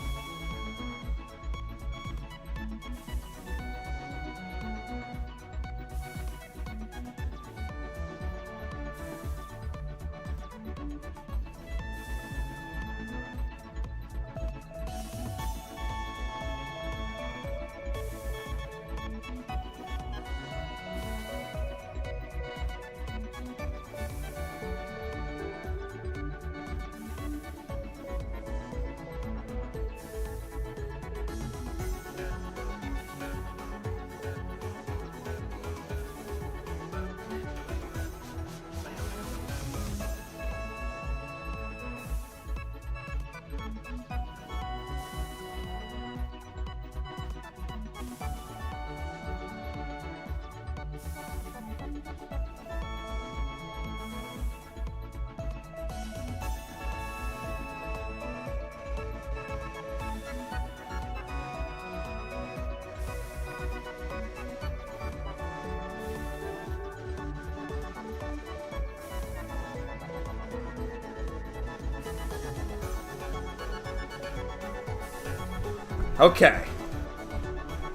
Okay.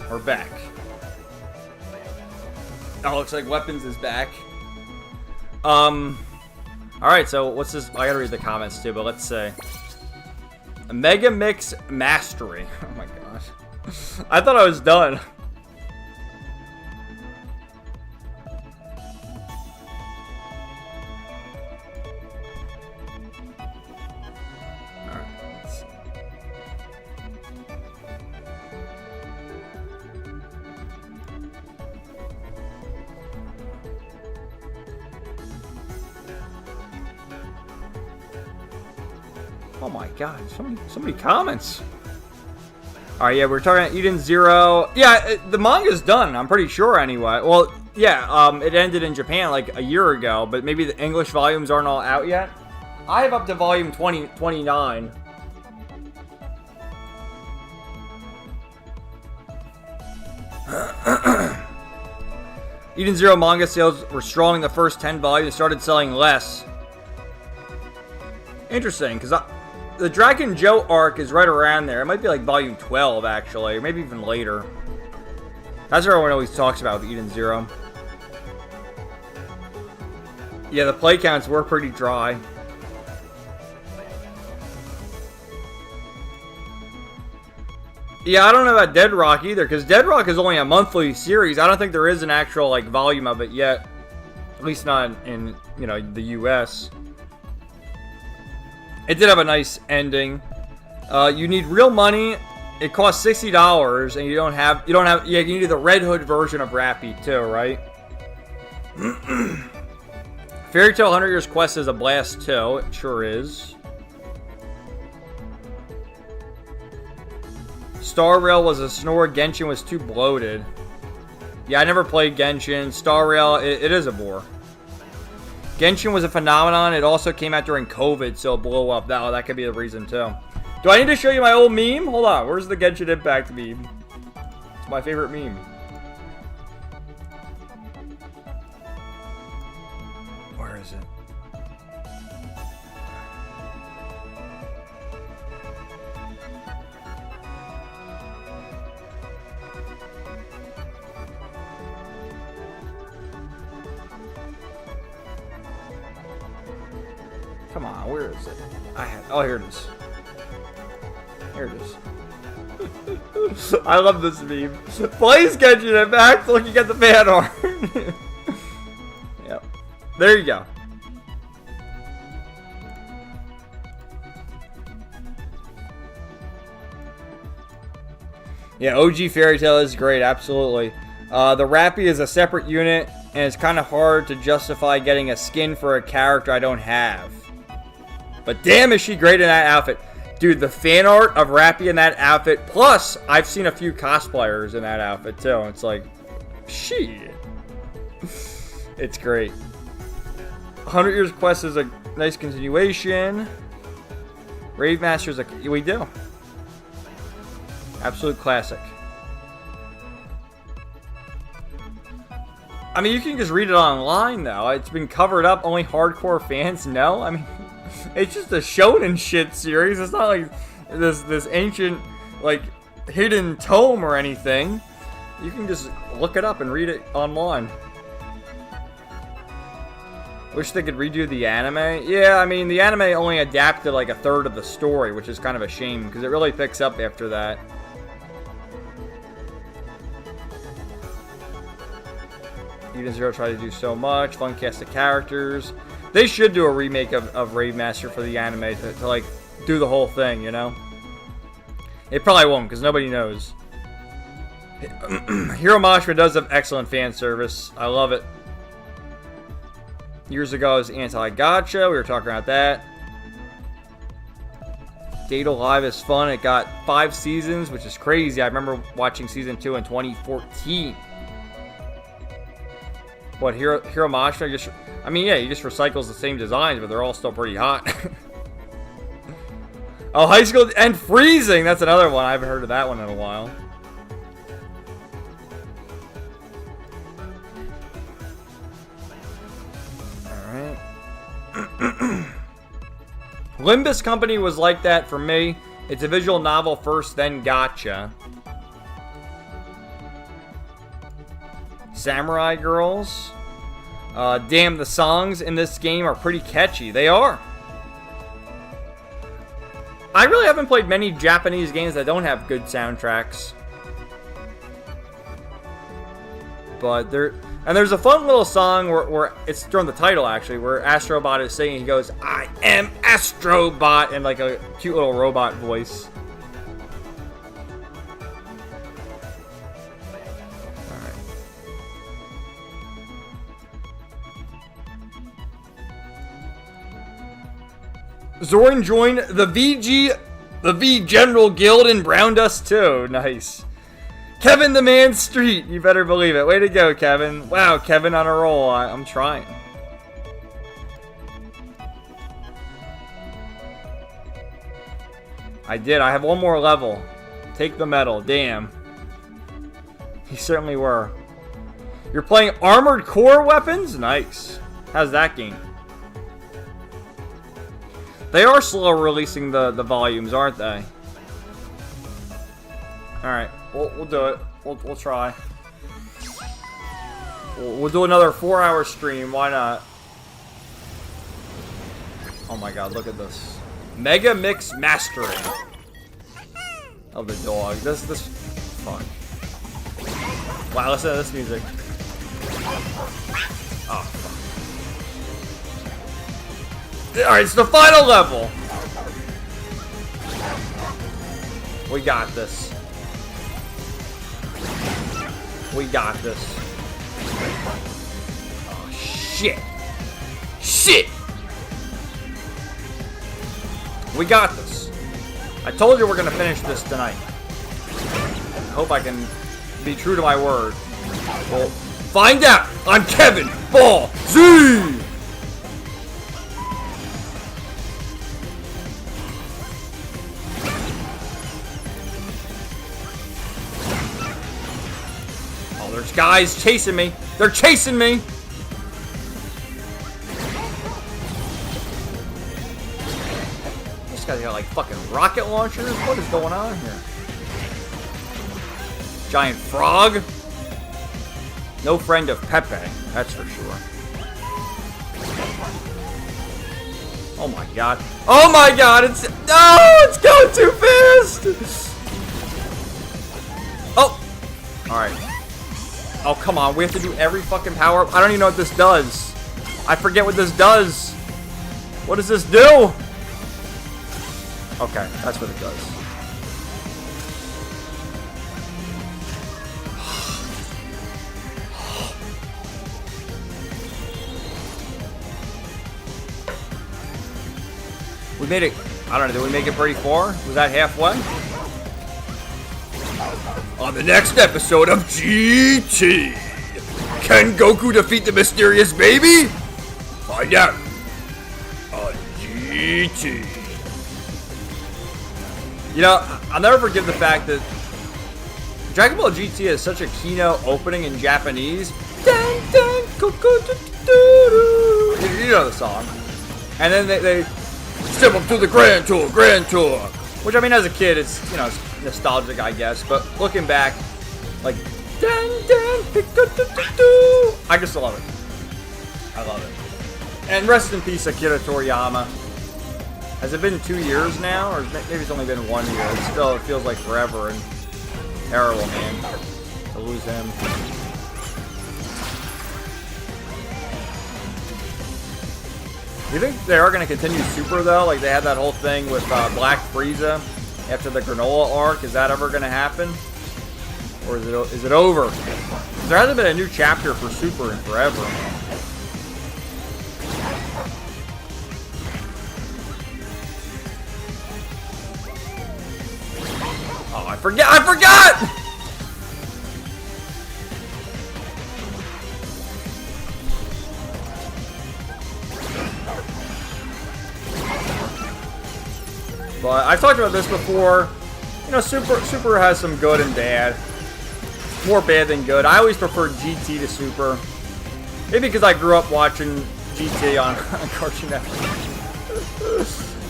We're back. Oh, looks like Weapons is back. Alright, so what's this? I gotta read the comments too, but let's say. Mega Mix Mastery. Oh my gosh. I thought I was done. Oh my god, so many comments. Alright, yeah, we're talking Eden Zero. Yeah, the manga's done, I'm pretty sure anyway. Well, yeah, it ended in Japan like a year ago, but maybe the English volumes aren't all out yet. I have up to volume 29. Eden Zero manga sales were strong in the first 10 volumes, started selling less. Interesting, because the Dragon Joe arc is right around there. It might be like volume 12, actually, or maybe even later. That's what everyone always talks about with Eden Zero. Yeah, the play counts were pretty dry. Yeah, I don't know about Dead Rock either, because Dead Rock is only a monthly series. I don't think there is an actual like volume of it yet. At least not in, you know, the US. It did have a nice ending. You need real money. It costs $60, and you don't have. Yeah, you need the Red Hood version of Rappy too, right? Fairy Tail 100 Years Quest is a blast too. It sure is. Star Rail was a snore. Genshin was too bloated. Yeah, I never played Genshin. Star Rail, it is a bore. Genshin was a phenomenon. It also came out during COVID, so it blew up. That could be the reason, too. Do I need to show you my old meme? Hold on. Where's the Genshin Impact meme? It's my favorite meme. Where is it? Come on, where is it? Oh, here it is. Here it is. I love this meme. Please get you back looking at the fan art. Yep. There you go. Yeah, OG Fairy Tail is great, absolutely. The Rappy is a separate unit, and it's kind of hard to justify getting a skin for a character I don't have. But damn, is she great in that outfit. Dude, the fan art of Rappy in that outfit, plus I've seen a few cosplayers in that outfit too. It's like, shit. It's great. 100 Years Quest is a nice continuation. Rave Master is we do. Absolute classic. I mean, you can just read it online, though. It's been covered up. Only hardcore fans know. I mean, it's just a shonen shit series. It's not like this ancient, like, hidden tome or anything. You can just look it up and read it online. Wish they could redo the anime. Yeah, I mean, the anime only adapted like a third of the story, which is kind of a shame, because it really picks up after that. Eden Zero tried to do so much. Fun cast of characters. They should do a remake of Rave Master for the anime to like, do the whole thing, you know? It probably won't, because nobody knows. Hiro Mashima does have excellent fan service. I love it. Years ago, it was anti-gacha. We were talking about that. Data Live is fun. It got 5 seasons, which is crazy. I remember watching season 2 in 2014. What, Hiro Mashima just... I mean, yeah, he just recycles the same designs, but they're all still pretty hot. Oh, High School... And Freezing! That's another one. I haven't heard of that one in a while. Limbus Company was like that for me. It's a visual novel first, then gacha. Samurai Girls. Damn, the songs in this game are pretty catchy. They are. I really haven't played many Japanese games that don't have good soundtracks. But there's a fun little song where it's during the title, actually, where Astro Bot is singing. He goes, "I am Astro Bot," in like a cute little robot voice. Alright. Zoran joined the V General Guild and browned us too. Nice. Kevin the Man Street, you better believe it. Way to go, Kevin. Wow, Kevin on a roll. I'm trying. I did. I have one more level. Take the medal. Damn. You certainly were. You're playing Armored Core weapons? Nice. How's that game? They are slow releasing the volumes, aren't they? Alright. We'll do it. We'll try. We'll do another 4-hour stream. Why not? Oh my god, look at this. Mega Mix Mastering of the dog. This fun. Wow, listen to this music. Oh, fuck. Alright, it's the final level. We got this. We got this. Oh, shit. Shit! We got this. I told you we're gonna finish this tonight. I hope I can be true to my word. Well, find out on Kevin Ball Z! There's guys chasing me. They're chasing me. This guy's got like fucking rocket launchers. What is going on here? Giant frog. No friend of Pepe, that's for sure. Oh my god. Oh my god, it's going too fast. Oh. Alright. Oh, come on. We have to do every fucking power-up. I don't even know what this does. I forget what this does. What does this do? Okay, that's what it does. We made it. I don't know. Did we make it pretty far? Was that halfway? On the next episode of GT, can Goku defeat the mysterious baby? Find out on GT. You know, I'll never forget the fact that Dragon Ball GT has such a keynote opening in Japanese. Dun, dun, You know the song. And then they step up to the Grand Tour. Which, I mean, as a kid, it's, you know, it's nostalgic, I guess. But looking back, like, I just love it. I love it. And rest in peace, Akira Toriyama. Has it been 2 years now? Or maybe it's only been 1 year. It feels like forever. And terrible, man, to lose him. You think they are going to continue Super, though? Like, they had that whole thing with Black Frieza after the Granola arc. Is that ever going to happen? Or is it over? There hasn't been a new chapter for Super in forever. Oh, I forgot! But I've talked about this before. You know, Super has some good and bad. More bad than good. I always preferred GT to Super. Maybe because I grew up watching GT on Cartoon Network.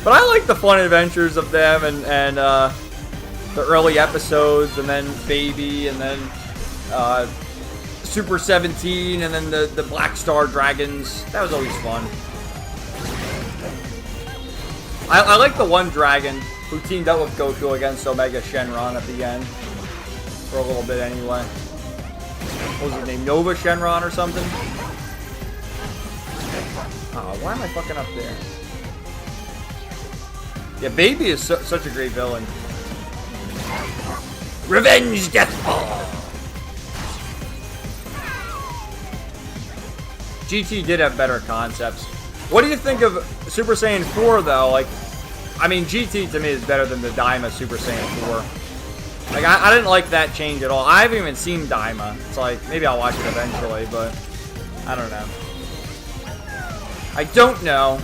But I like the fun adventures of them and the early episodes, and then Baby, and then Super 17, and then the Black Star Dragons. That was always fun. I like the one dragon who teamed up with Goku against Omega Shenron at the end. For a little bit, anyway. What was his name? Nova Shenron or something? Oh, why am I fucking up there? Yeah, Baby is such a great villain. Revenge Deathball! GT did have better concepts. What do you think of Super Saiyan 4, though? Like, I mean, GT to me is better than the Daima Super Saiyan 4. Like, I didn't like that change at all. I haven't even seen Daima. It's like, maybe I'll watch it eventually, but I don't know. I don't know.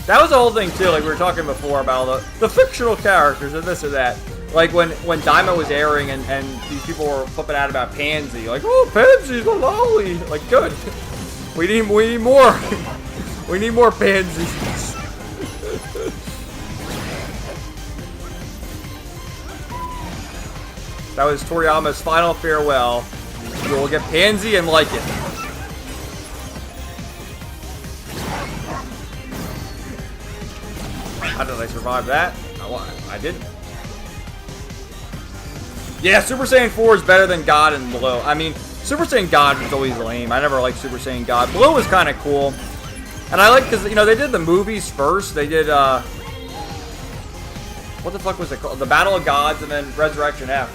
That was the whole thing, too. Like, we were talking before about the fictional characters or this or that. Like, when Daima was airing and these people were flipping out about Pansy. Like, oh, Pansy's a lolly. Like, good. We need more. We need more Pansies. That was Toriyama's final farewell. You will get Pansy and like it. How did I survive that? I didn't. Yeah, Super Saiyan 4 is better than God and Blue. I mean, Super Saiyan God was always lame. I never liked Super Saiyan God. Blue was kind of cool. And I like, because, you know, they did the movies first. They did, what the fuck was it called? The Battle of Gods and then Resurrection F.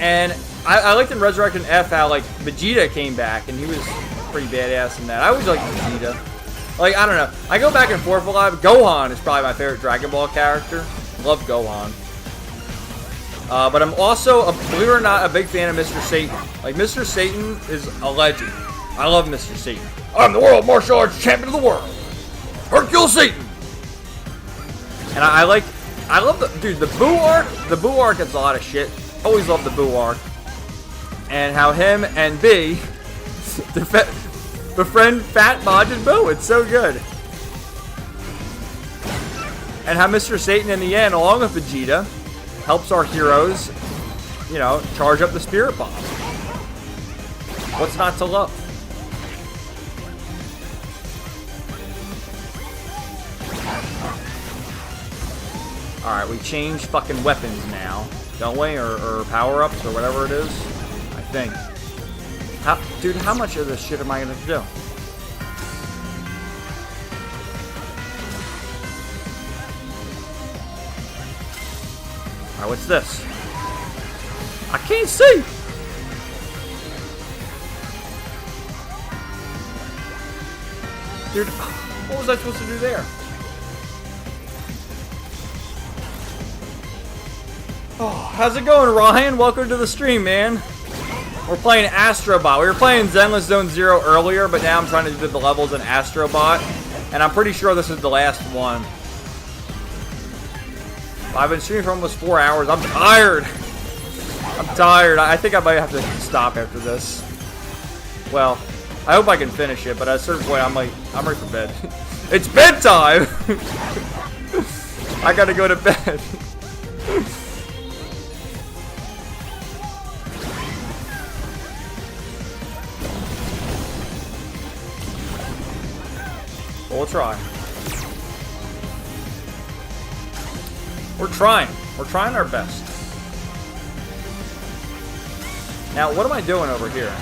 And I liked in Resurrection F how, like, Vegeta came back, and he was pretty badass in that. I always liked Vegeta. Like, I don't know. I go back and forth a lot. Gohan is probably my favorite Dragon Ball character. Love Gohan. But I'm also, believe it or not, a big fan of Mr. Satan. Like, Mr. Satan is a legend. I love Mr. Satan. I'm the world martial arts champion of the world. Hercule Satan. And I love the Boo arc. The Boo arc gets a lot of shit. Always love the Boo arc. And how him and B befriend Fat Majin Buu. It's so good. And how Mr. Satan in the end, along with Vegeta, helps our heroes, you know, charge up the Spirit Bomb. What's not to love? Alright, we change fucking weapons now, don't we? Or power-ups, or whatever it is. I think. Dude, how much of this shit am I gonna do? Alright, what's this? I can't see! Dude, what was I supposed to do there? Oh, how's it going, Ryan? Welcome to the stream, man. We're playing Astro Bot. We were playing Zenless Zone Zero earlier, but now I'm trying to do the levels in Astro Bot. And I'm pretty sure this is the last one. I've been streaming for almost 4 hours. I'm tired. I'm tired. I think I might have to stop after this. Well, I hope I can finish it, but at a certain point, I'm ready for bed. It's bedtime! I gotta go to bed. We'll try. We're trying. We're trying our best. Now, what am I doing over here?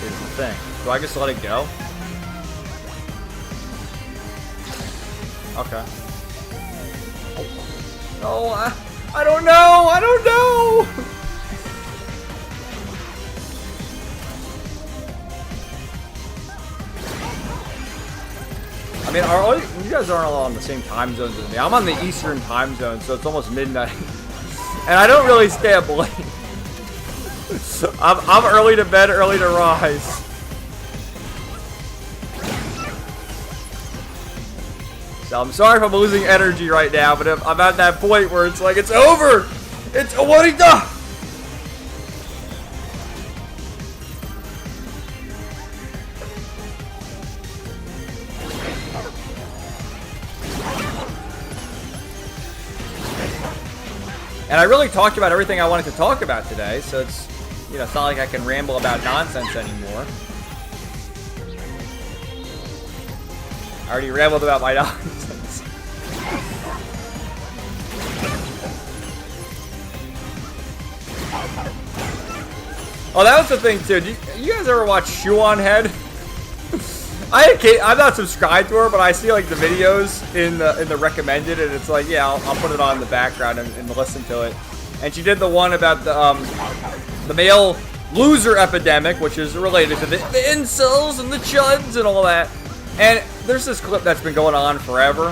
Is the thing. Do I just let it go? Okay. No, I don't know. I don't know. I mean, you guys aren't all on the same time zones as me. I'm on the Eastern time zone, so it's almost midnight. And I don't really stay up late. I'm early to bed, early to rise. So I'm sorry if I'm losing energy right now, but I'm at that point where it's like, it's over! It's what he done! And I really talked about everything I wanted to talk about today, so it's, you know, it's not like I can ramble about nonsense anymore. I already rambled about my nonsense. Oh, that was the thing too. You guys ever watch Shoe on Head? I'm not subscribed to her, but I see like the videos in the recommended, and it's like, yeah, I'll put it on in the background and listen to it. And she did the one about the male loser epidemic, which is related to the incels and the chuds and all that. And there's this clip that's been going on forever,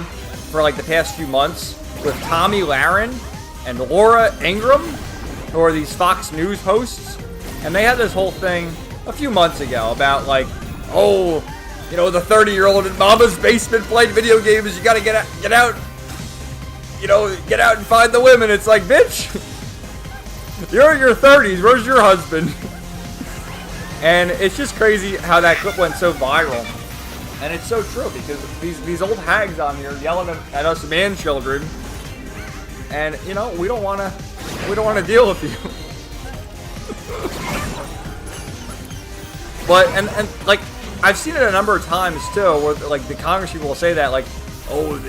for like the past few months, with Tommy Lahren and Laura Ingraham, who are these Fox News hosts. And they had this whole thing a few months ago about like, oh, you know, the 30-year-old in mama's basement playing video games. You gotta get out, you know, get out and find the women. It's like, bitch, you're in your 30s. Where's your husband? And it's just crazy how that clip went so viral. And it's so true, because these old hags on here yelling at us man children. And, you know, we don't want to deal with you. But, and like, I've seen it a number of times, too, where, like, the Congress people will say that, like, oh,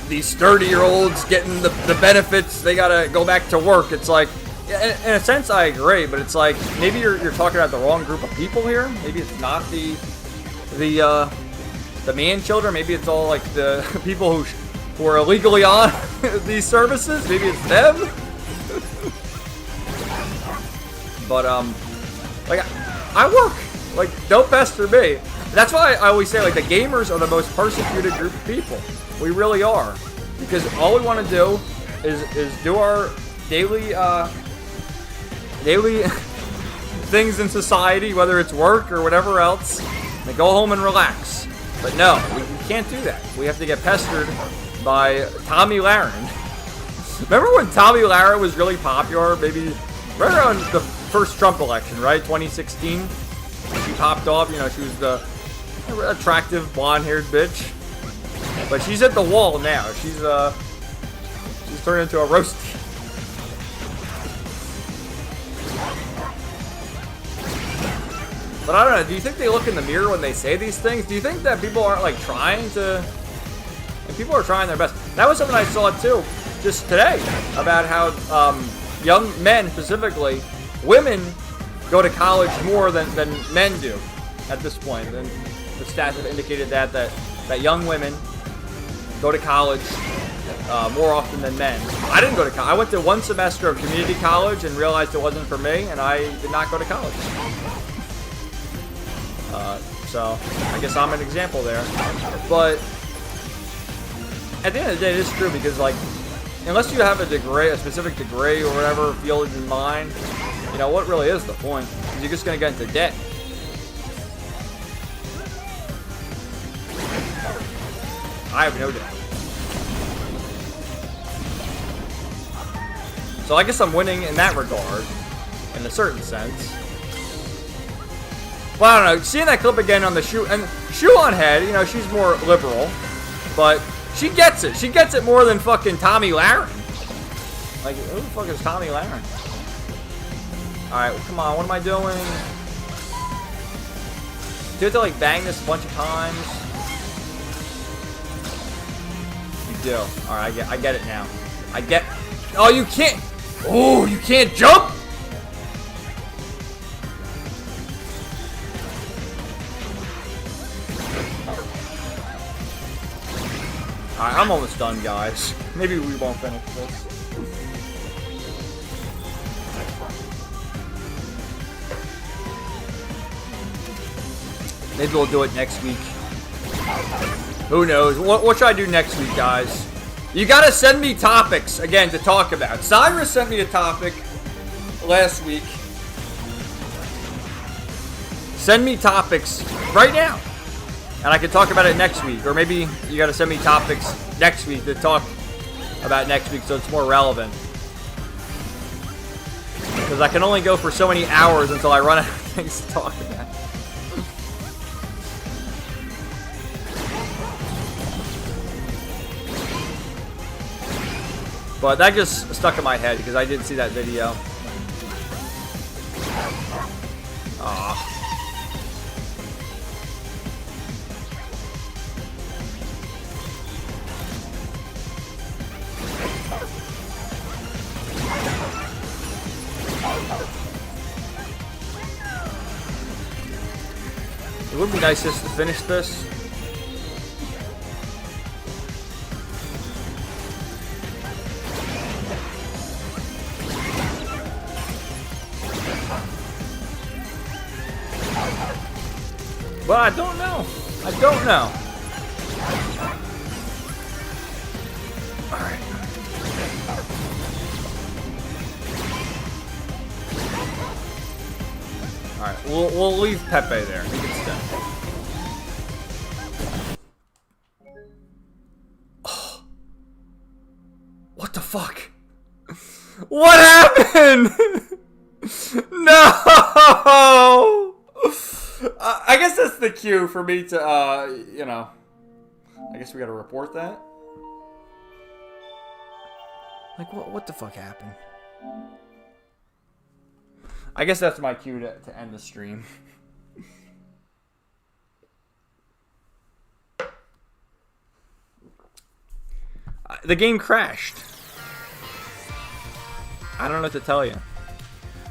these 30-year-olds getting the benefits, they gotta go back to work. It's like, in a sense, I agree, but it's like, maybe you're talking about the wrong group of people here. Maybe it's not the man children. Maybe it's all, like, the people who are illegally on these services. Maybe it's them. But, like, I work. Like, don't pester me. That's why I always say, like, the gamers are the most persecuted group of people. We really are. Because all we want to do is do our daily things in society, whether it's work or whatever else, and go home and relax. But no, we can't do that. We have to get pestered by Tommy Lahren. Remember when Tommy Lahren was really popular? Maybe right around the first Trump election, right? 2016. She popped off. You know, she was the attractive blonde-haired bitch. But she's at the wall now. She's turned into a roastie. But I don't know, do you think they look in the mirror when they say these things? Do you think that people aren't, like, trying to... And people are trying their best. That was something I saw, too, just today, about how young men, specifically, women go to college more than men do at this point. And the stats have indicated that young women go to college more often than men. I didn't go to college. I went to one semester of community college and realized it wasn't for me, and I did not go to college. So I guess I'm an example there. But at the end of the day, it is true, because, like, unless you have a degree, a specific degree or whatever field in mind, you know, what really is the point? Because you're just going to get into debt. I have no doubt. So I guess I'm winning in that regard. in a certain sense. Well, I don't know. Seeing that clip again on the shoe on head, you know, she's more liberal, but she gets it. She gets it more than fucking Tommy Laren. Like, who the fuck is Tommy Laren? All right, come on. What am I doing? Do you have to like bang this a bunch of times? You do. All right, I get it now. I get. Oh, you can't. Oh, you can't jump. Alright, I'm almost done, guys. Maybe we won't finish this. Maybe we'll do it next week. Who knows? What should I do next week, guys? You gotta send me topics, again, to talk about. Cyrus sent me a topic last week. Send me topics right now. And I can talk about it next week. Or maybe you gotta send me topics next week to talk about next week so it's more relevant. Because I can only go for so many hours until I run out of things to talk about. But that just stuck in my head because I didn't see that video. Aw. It would be nice just to finish this. But I don't know. I don't know. Alright. Alright, we'll leave Pepe there. He can stay. Oh. What the fuck? What happened? No! I guess that's the cue for me to, you know. I guess we gotta report that. Like, what the fuck happened? I guess that's my cue to end the stream. The game crashed. I don't know what to tell you.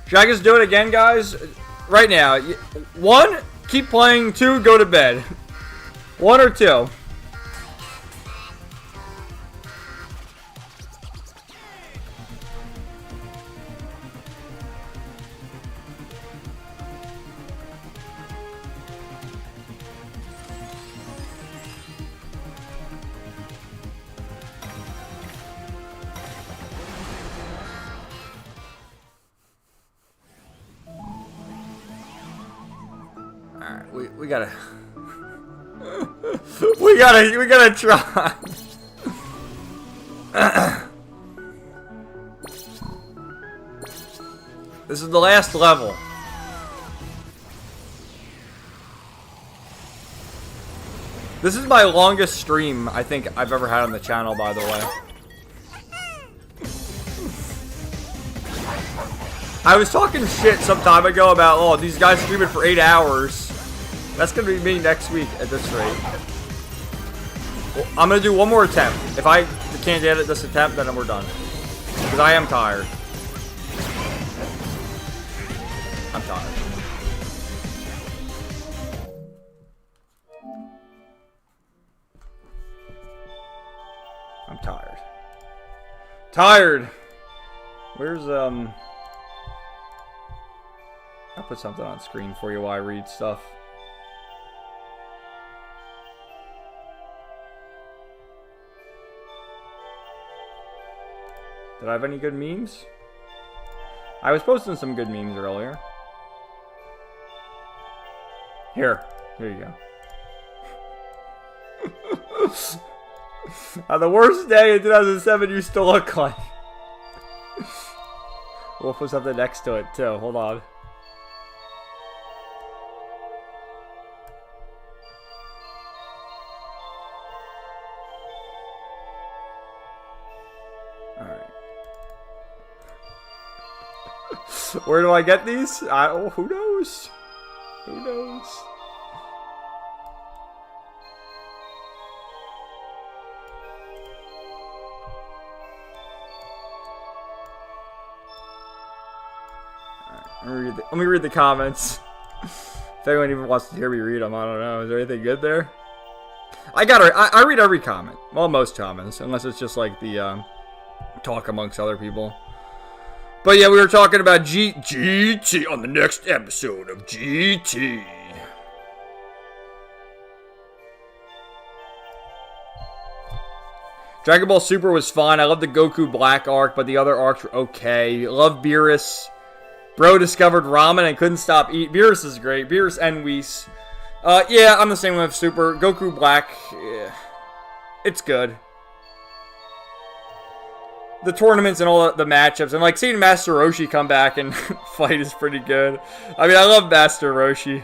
Should I just do it again, guys? Right now. 1, keep playing. 2, go to bed. 1 or 2. We gotta we gotta try. This is the last level. This is my longest stream I think I've ever had on the channel, by the way. I was talking shit some time ago about, oh, these guys streaming for 8 hours. That's gonna be me next week at this rate. Well, I'm gonna do one more attempt. If I can't get it this attempt, then we're done. Because I am tired. I'm tired. I'm tired. Tired! Where's, I'll put something on screen for you while I read stuff. Did I have any good memes? I was posting some good memes earlier. Here you go. How the worst day in 2007 used to look like. We'll put something next to it, too. Hold on. Alright. Where do I get these? Who knows? Who knows? Let me read the comments. If anyone even wants to hear me read them, I don't know. Is there anything good there? I read every comment. Well, most comments, unless it's just like the talk amongst other people. But yeah, we were talking about GT on the next episode of GT. Dragon Ball Super was fun. I love the Goku Black arc, but the other arcs were okay. Love Beerus. Bro discovered ramen and couldn't stop eating. Beerus is great. Beerus and Whis. Yeah, I'm the same with Super. Goku Black, yeah, it's good. The tournaments and all the matchups, and like seeing Master Roshi come back and fight is pretty good. I mean, I love Master Roshi.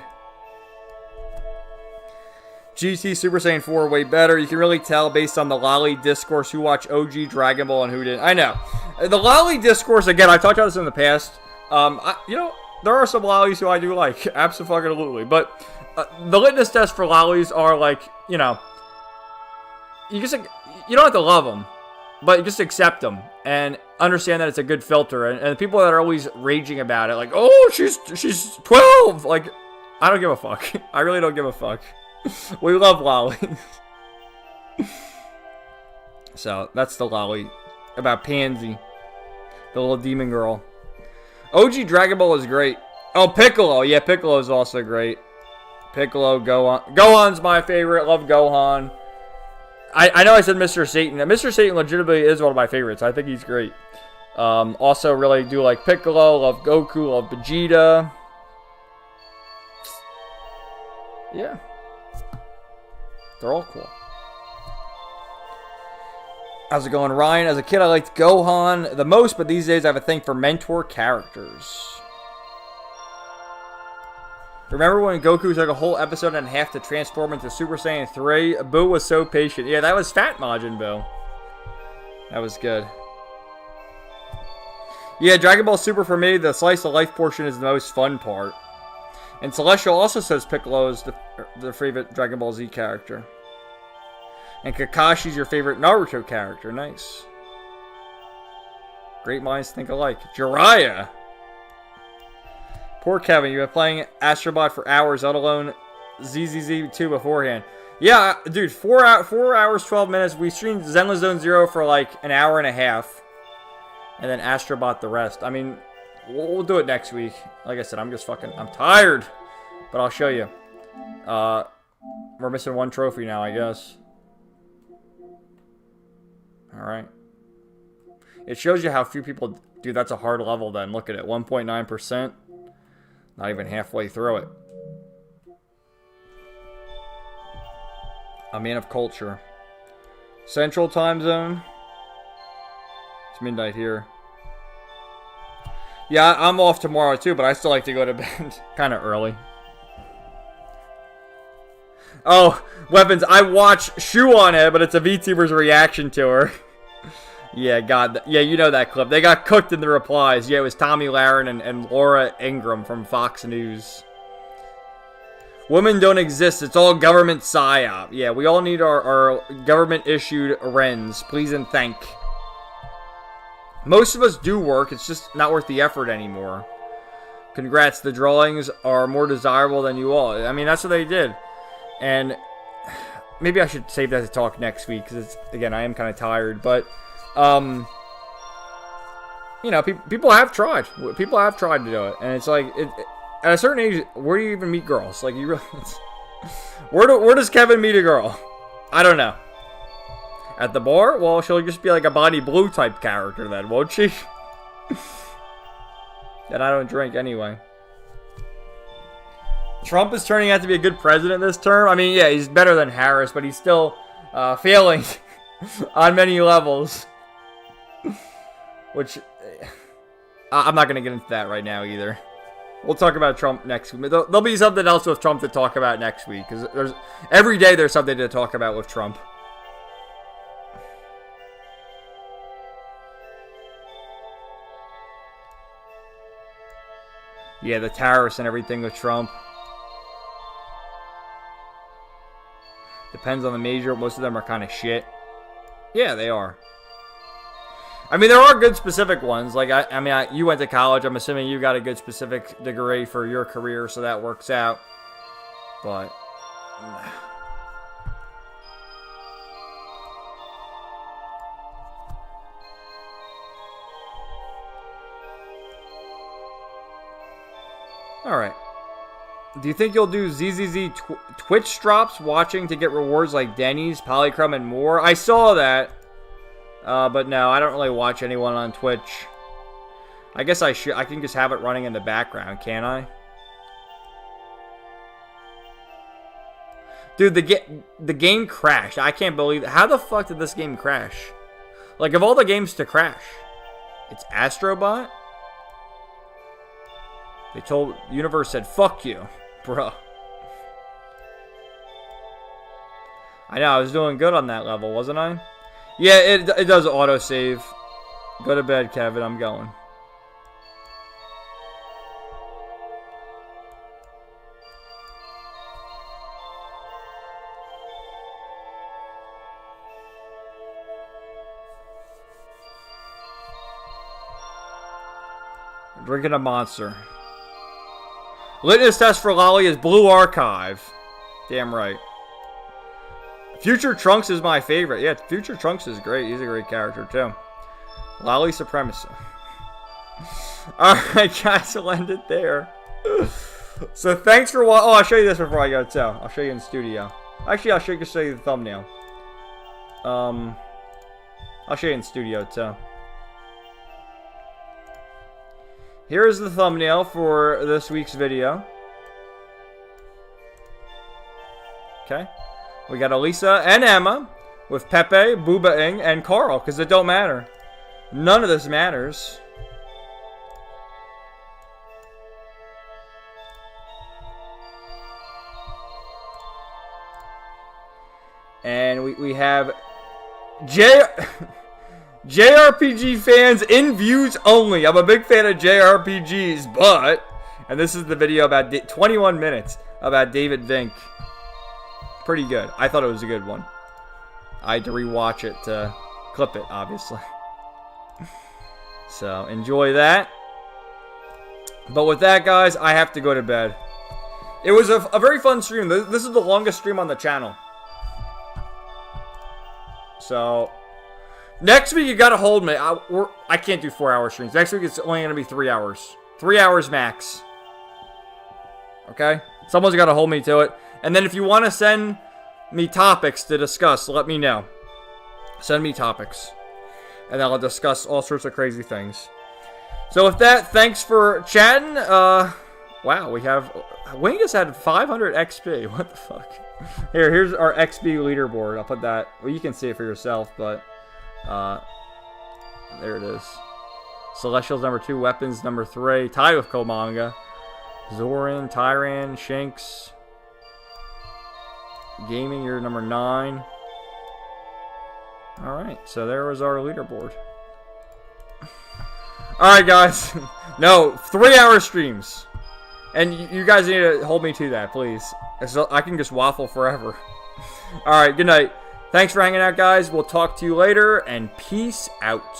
GT Super Saiyan 4 way better. You can really tell based on the Lolly discourse who watched OG Dragon Ball and who didn't. I know. The Lolly discourse, again, I've talked about this in the past. You know, there are some lollies who I do like, absolutely. But the litmus tests for lollies are like, you know, you don't have to love them, but you just accept them and understand that it's a good filter. And people that are always raging about it, like, oh, she's 12, like, I don't give a fuck. I really don't give a fuck. We love lollies. So that's the lolly about Pansy, the little demon girl. OG Dragon Ball is great. Oh, Piccolo. Yeah, Piccolo is also great. Piccolo, Gohan. Gohan's my favorite. Love Gohan. I know I said Mr. Satan. Mr. Satan legitimately is one of my favorites. I think he's great. Also really do like Piccolo. Love Goku. Love Vegeta. Yeah. They're all cool. How's it going, Ryan? As a kid, I liked Gohan the most, but these days I have a thing for mentor characters. Remember when Goku took a whole episode and a half to transform into Super Saiyan 3? Boo was so patient. Yeah, that was Fat Majin Buu. That was good. Yeah, Dragon Ball Super for me, the slice of life portion is the most fun part. And Celestial also says Piccolo is the favorite Dragon Ball Z character. And Kakashi's your favorite Naruto character. Nice. Great minds think alike. Jiraiya. Poor Kevin, you've been playing Astro Bot for hours, let alone ZZZ 2 beforehand. Yeah, dude, 4 hours, 12 minutes. We streamed Zenless Zone Zero for like an hour and a half. And then Astro Bot the rest. I mean, we'll do it next week. Like I said, I'm tired. But I'll show you. We're missing one trophy now, I guess. Alright. It shows you how few people... Dude, that's a hard level then. Look at it. 1.9%. Not even halfway through it. A man of culture. Central time zone. It's midnight here. Yeah, I'm off tomorrow too, but I still like to go to bed kind of early. Oh, Weapons, I watched Shoe on It, but it's a VTuber's reaction to her. Yeah, God. Yeah, you know that clip. They got cooked in the replies. Yeah, it was Tommy Lahren and Laura Ingram from Fox News. Women don't exist. It's all government psyop. Yeah, we all need our government-issued RENs. Please and thank. Most of us do work. It's just not worth the effort anymore. Congrats. The drawings are more desirable than you all. I mean, that's what they did. And maybe I should save that to talk next week because, again, I am kind of tired. But, you know, people have tried. People have tried to do it. And it's like, at a certain age, where do you even meet girls? Like, you really... where does Kevin meet a girl? I don't know. At the bar? Well, she'll just be like a Bonnie Blue type character then, won't she? And I don't drink anyway. Trump is turning out to be a good president this term. I mean, yeah, he's better than Harris, but he's still failing on many levels. Which, I'm not gonna get into that right now either. We'll talk about Trump next week. There'll be something else with Trump to talk about next week, because every day there's something to talk about with Trump. Yeah, the tariffs and everything with Trump. Depends on the major. Most of them are kind of shit. Yeah, they are. I mean, there are good specific ones. Like, you went to college. I'm assuming you got a good specific degree for your career, so that works out. But... Alright. Do you think you'll do ZZZ Twitch drops watching to get rewards like Denny's, Polychrome, and more? I saw that. But no, I don't really watch anyone on Twitch. I guess I can just have it running in the background, can't I? Dude, the game crashed. I can't believe it. How the fuck did this game crash? Like, of all the games to crash, it's Astro Bot? They told... Universe said, fuck you, bro. I know, I was doing good on that level, wasn't I? Yeah, it does autosave. Go to bed, Kevin. I'm going. Drinking a monster. Litmus test for Lolly is Blue Archive. Damn right. Future Trunks is my favorite. Yeah, Future Trunks is great. He's a great character, too. Lolly Supremacy. Alright, guys, I'll end it there. So, thanks for watching. Oh, I'll show you this before I go, too. I'll show you in studio. Actually, I'll show you the thumbnail. I'll show you in studio, too. Here's the thumbnail for this week's video. Okay. We got Elisa and Emma with Pepe, Booba Ing, and Carl, because it don't matter. None of this matters. And we have JRPG fans in views only. I'm a big fan of JRPGs, but... And this is the video about 21 minutes about David Vink. Pretty good. I thought it was a good one. I had to rewatch it to clip it, obviously. So, enjoy that. But with that, guys, I have to go to bed. It was a very fun stream. This is the longest stream on the channel. So... Next week, you gotta hold me. I can't do 4-hour streams. Next week, it's only gonna be 3 hours. 3 hours max. Okay? Someone's gotta hold me to it. And then if you want to send me topics to discuss, let me know. Send me topics. And then I'll discuss all sorts of crazy things. So with that, thanks for chatting. Wow, Wayne just had 500 XP. What the fuck? Here's our XP leaderboard. I'll put that... Well, you can see it for yourself, but... there it is. Celestials number 2, Weapons number 3, tied with Komanga. Zoran, Tyran, Shanks. Gaming, you're number 9. Alright, so there was our leaderboard. Alright, guys. No, 3-hour streams. And you guys need to hold me to that, please. So I can just waffle forever. Alright, good night. Thanks for hanging out, guys. We'll talk to you later, and peace out.